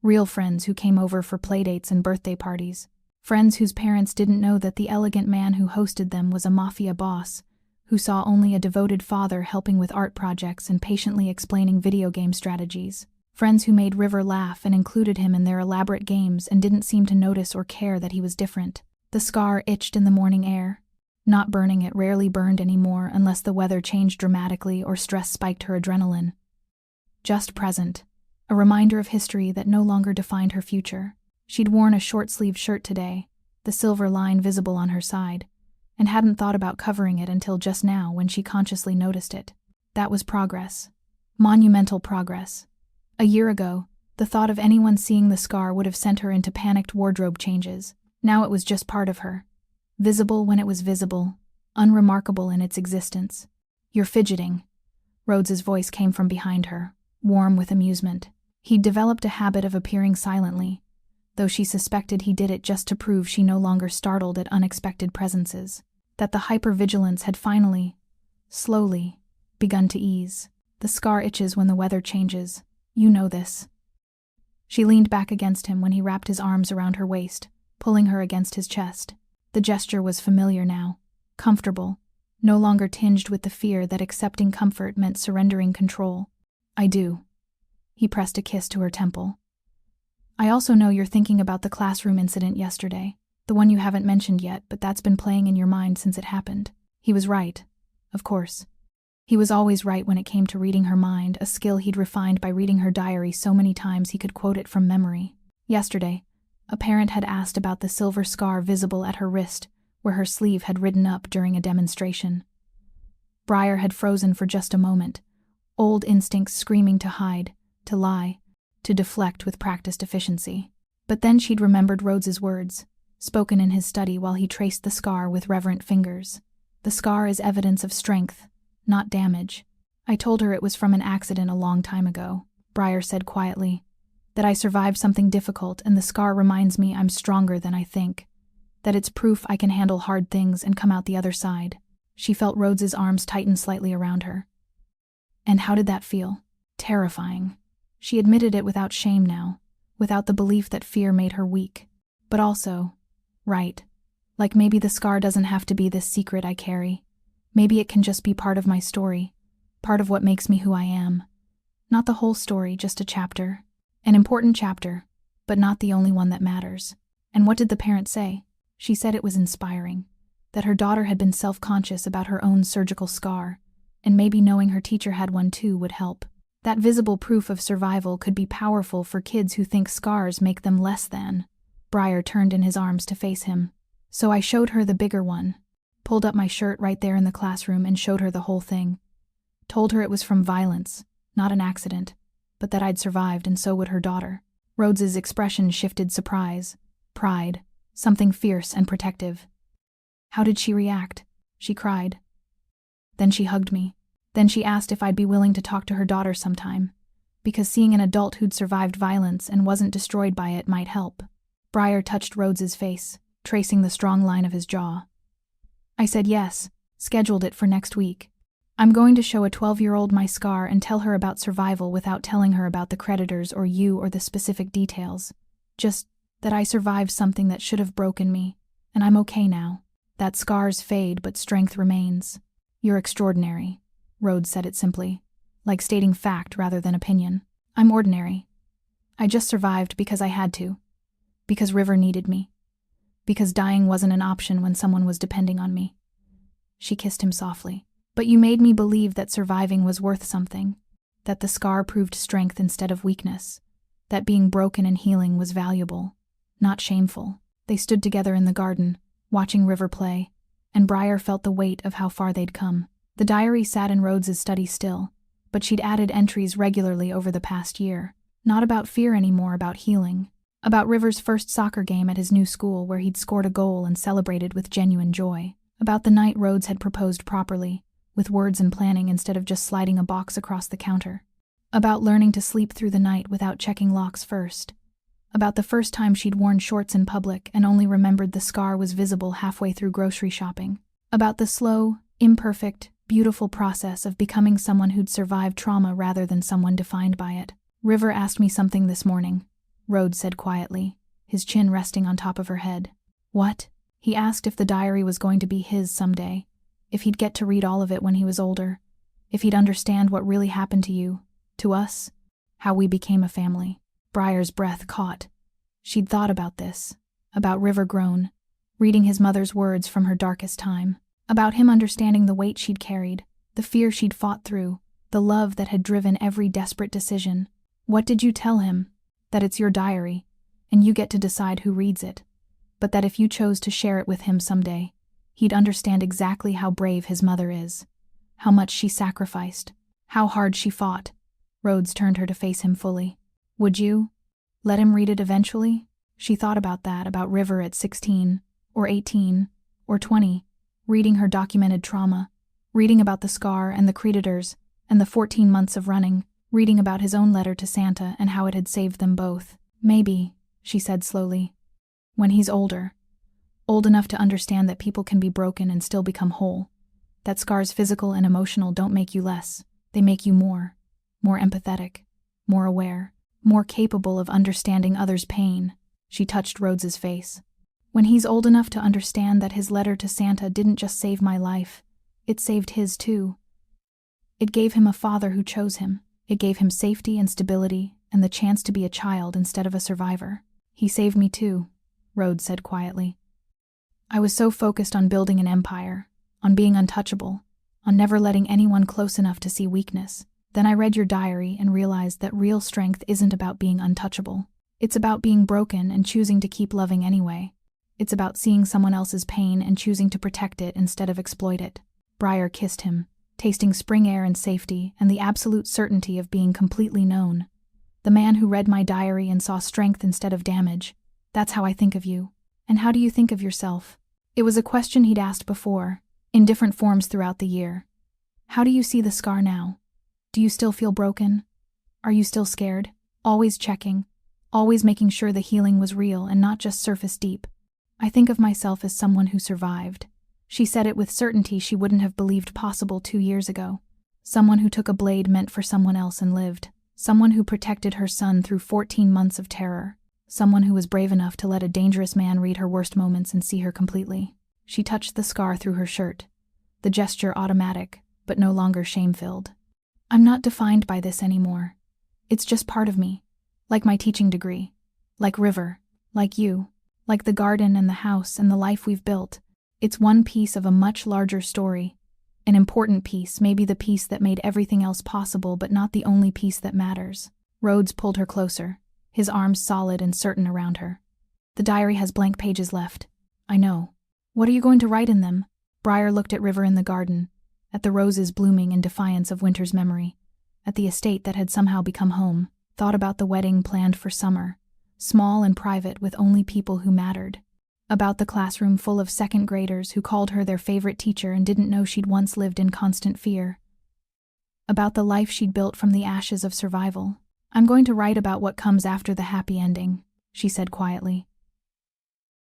S1: Real friends who came over for playdates and birthday parties. Friends whose parents didn't know that the elegant man who hosted them was a mafia boss, who saw only a devoted father helping with art projects and patiently explaining video game strategies. Friends who made River laugh and included him in their elaborate games and didn't seem to notice or care that he was different. The scar itched in the morning air. Not burning, it rarely burned anymore unless the weather changed dramatically or stress spiked her adrenaline. Just present. A reminder of history that no longer defined her future. She'd worn a short-sleeved shirt today, the silver line visible on her side, and hadn't thought about covering it until just now when she consciously noticed it. That was progress. Monumental progress. A year ago, the thought of anyone seeing the scar would have sent her into panicked wardrobe changes. Now it was just part of her. Visible when it was visible, unremarkable in its existence. "You're fidgeting." Rhodes's voice came from behind her, warm with amusement. He'd developed a habit of appearing silently, though she suspected he did it just to prove she no longer startled at unexpected presences. That the hypervigilance had finally, slowly, begun to ease. The scar itches when the weather changes. You know this. She leaned back against him when he wrapped his arms around her waist, pulling her against his chest. The gesture was familiar now, comfortable, no longer tinged with the fear that accepting comfort meant surrendering control. "I do." He pressed a kiss to her temple. "I also know you're thinking about the classroom incident yesterday, the one you haven't mentioned yet, but that's been playing in your mind since it happened." He was right, of course. He was always right when it came to reading her mind, a skill he'd refined by reading her diary so many times he could quote it from memory. Yesterday, a parent had asked about the silver scar visible at her wrist, where her sleeve had ridden up during a demonstration. Briar had frozen for just a moment, old instincts screaming to hide, to lie, to deflect with practiced efficiency. But then she'd remembered Rhodes's words, spoken in his study while he traced the scar with reverent fingers. "The scar is evidence of strength, not damage." "I told her it was from an accident a long time ago," Briar said quietly. "That I survived something difficult, and the scar reminds me I'm stronger than I think. That it's proof I can handle hard things and come out the other side." She felt Rhodes's arms tighten slightly around her. And how did that feel? Terrifying. She admitted it without shame now, without the belief that fear made her weak. But also, right, like maybe the scar doesn't have to be this secret I carry. Maybe it can just be part of my story, part of what makes me who I am. Not the whole story, just a chapter. An important chapter, but not the only one that matters. And what did the parent say? She said it was inspiring, that her daughter had been self-conscious about her own surgical scar, and maybe knowing her teacher had one too would help. That visible proof of survival could be powerful for kids who think scars make them less than. Briar turned in his arms to face him. So I showed her the bigger one, pulled up my shirt right there in the classroom and showed her the whole thing. Told her it was from violence, not an accident, but that I'd survived and so would her daughter. Rhodes's expression shifted surprise, pride, something fierce and protective. How did she react? She cried. Then she hugged me. Then she asked if I'd be willing to talk to her daughter sometime, because seeing an adult who'd survived violence and wasn't destroyed by it might help. Briar touched Rhodes's face, tracing the strong line of his jaw. I said yes, scheduled it for next week. I'm going to show a 12-year-old my scar and tell her about survival without telling her about the creditors or you or the specific details. Just that I survived something that should have broken me, and I'm okay now. That scars fade but strength remains. You're extraordinary. Rhodes said it simply, like stating fact rather than opinion. I'm ordinary. I just survived because I had to. Because River needed me. Because dying wasn't an option when someone was depending on me. She kissed him softly. But you made me believe that surviving was worth something. That the scar proved strength instead of weakness. That being broken and healing was valuable, not shameful. They stood together in the garden, watching River play, and Briar felt the weight of how far they'd come. The diary sat in Rhodes's study still, but she'd added entries regularly over the past year. Not about fear anymore, about healing. About River's first soccer game at his new school where he'd scored a goal and celebrated with genuine joy. About the night Rhodes had proposed properly, with words and planning instead of just sliding a box across the counter. About learning to sleep through the night without checking locks first. About the first time she'd worn shorts in public and only remembered the scar was visible halfway through grocery shopping. About the slow, imperfect, beautiful process of becoming someone who'd survived trauma rather than someone defined by it. River asked me something this morning, Rhodes said quietly, his chin resting on top of her head. What? He asked if the diary was going to be his someday, if he'd get to read all of it when he was older, if he'd understand what really happened to you, to us, how we became a family. Briar's breath caught. She'd thought about this, about River grown, reading his mother's words from her darkest time, about him understanding the weight she'd carried, the fear she'd fought through, the love that had driven every desperate decision. What did you tell him? That it's your diary, and you get to decide who reads it, but that if you chose to share it with him someday, he'd understand exactly how brave his mother is, how much she sacrificed, how hard she fought. Rhodes turned her to face him fully. Would you let him read it eventually? She thought about that, about River at 16, or 18, or 20, reading her documented trauma, reading about the scar and the creditors and the 14 months of running, reading about his own letter to Santa and how it had saved them both. Maybe, she said slowly, when he's older, old enough to understand that people can be broken and still become whole, that scars physical and emotional don't make you less, they make you more empathetic, more aware, more capable of understanding others' pain. She touched Rhodes's face. When he's old enough to understand that his letter to Santa didn't just save my life, it saved his too. It gave him a father who chose him. It gave him safety and stability and the chance to be a child instead of a survivor. He saved me too, Rhodes said quietly. I was so focused on building an empire, on being untouchable, on never letting anyone close enough to see weakness. Then I read your diary and realized that real strength isn't about being untouchable. It's about being broken and choosing to keep loving anyway. It's about seeing someone else's pain and choosing to protect it instead of exploit it. Briar kissed him, tasting spring air and safety and the absolute certainty of being completely known. The man who read my diary and saw strength instead of damage. That's how I think of you. And how do you think of yourself? It was a question he'd asked before, in different forms throughout the year. How do you see the scar now? Do you still feel broken? Are you still scared? Always checking, always making sure the healing was real and not just surface deep. I think of myself as someone who survived. She said it with certainty she wouldn't have believed possible 2 years ago. Someone who took a blade meant for someone else and lived. Someone who protected her son through 14 months of terror. Someone who was brave enough to let a dangerous man read her worst moments and see her completely. She touched the scar through her shirt, the gesture automatic, but no longer shame-filled. I'm not defined by this anymore. It's just part of me, like my teaching degree, like River, like you, like the garden and the house and the life we've built. It's one piece of a much larger story, an important piece, maybe the piece that made everything else possible, but not the only piece that matters. Rhodes pulled her closer, his arms solid and certain around her. The diary has blank pages left. I know. What are you going to write in them? Briar looked at River in the garden, at the roses blooming in defiance of winter's memory, at the estate that had somehow become home, thought about the wedding planned for summer, small and private with only people who mattered, about the classroom full of second graders who called her their favorite teacher and didn't know she'd once lived in constant fear, about the life she'd built from the ashes of survival. I'm going to write about what comes after the happy ending, she said quietly.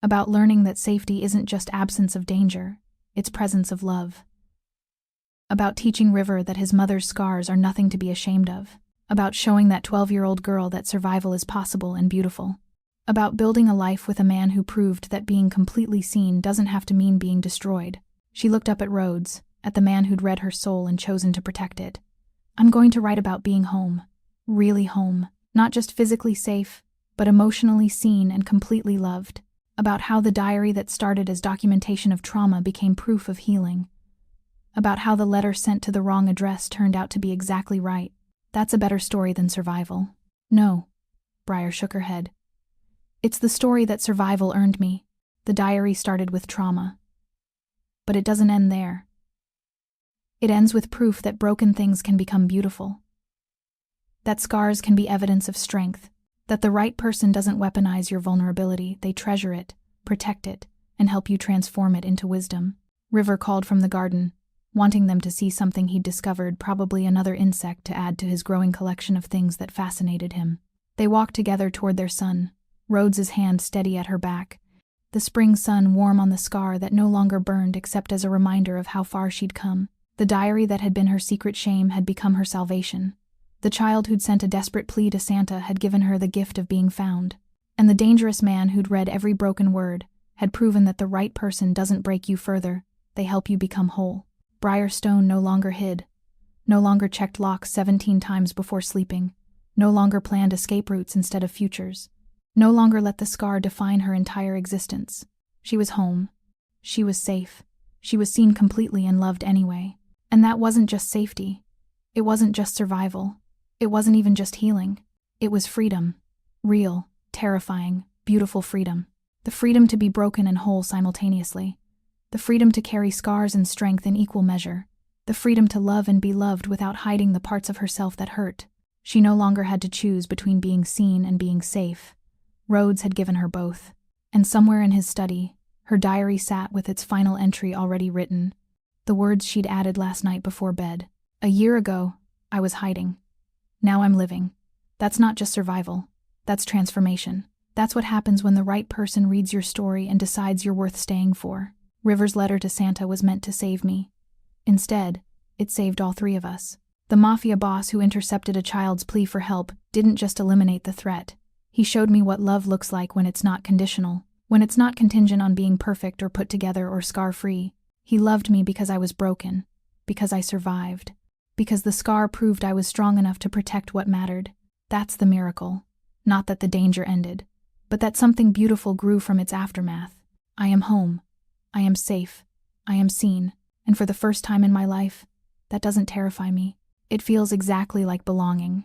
S1: About learning that safety isn't just absence of danger, it's presence of love. About teaching River that his mother's scars are nothing to be ashamed of. About showing that 12-year-old girl that survival is possible and beautiful. About building a life with a man who proved that being completely seen doesn't have to mean being destroyed. She looked up at Rhodes, at the man who'd read her soul and chosen to protect it. I'm going to write about being home. Really home. Not just physically safe, but emotionally seen and completely loved. About how the diary that started as documentation of trauma became proof of healing. About how the letter sent to the wrong address turned out to be exactly right. That's a better story than survival. No. Briar shook her head. It's the story that survival earned me. The diary started with trauma. But it doesn't end there. It ends with proof that broken things can become beautiful. That scars can be evidence of strength. That the right person doesn't weaponize your vulnerability, they treasure it, protect it, and help you transform it into wisdom. River called from the garden, wanting them to see something he'd discovered, probably another insect to add to his growing collection of things that fascinated him. They walked together toward their son, Rhodes's hand steady at her back. The spring sun warm on the scar that no longer burned except as a reminder of how far she'd come. The diary that had been her secret shame had become her salvation. The child who'd sent a desperate plea to Santa had given her the gift of being found. And the dangerous man who'd read every broken word had proven that the right person doesn't break you further, they help you become whole. Briarstone no longer hid, no longer checked locks 17 times before sleeping, no longer planned escape routes instead of futures, no longer let the scar define her entire existence. She was home. She was safe. She was seen completely and loved anyway. And that wasn't just safety. It wasn't just survival. It wasn't even just healing. It was freedom. Real, terrifying, beautiful freedom. The freedom to be broken and whole simultaneously. The freedom to carry scars and strength in equal measure. The freedom to love and be loved without hiding the parts of herself that hurt. She no longer had to choose between being seen and being safe. Rhodes had given her both. And somewhere in his study, her diary sat with its final entry already written. The words she'd added last night before bed. A year ago, I was hiding. Now I'm living. That's not just survival. That's transformation. That's what happens when the right person reads your story and decides you're worth staying for. River's letter to Santa was meant to save me. Instead, it saved all three of us. The Mafia boss who intercepted a child's plea for help didn't just eliminate the threat. He showed me what love looks like when it's not conditional, when it's not contingent on being perfect or put together or scar-free. He loved me because I was broken, because I survived, because the scar proved I was strong enough to protect what mattered. That's the miracle. Not that the danger ended, but that something beautiful grew from its aftermath. I am home. I am safe. I am seen. And for the first time in my life, that doesn't terrify me. It feels exactly like belonging.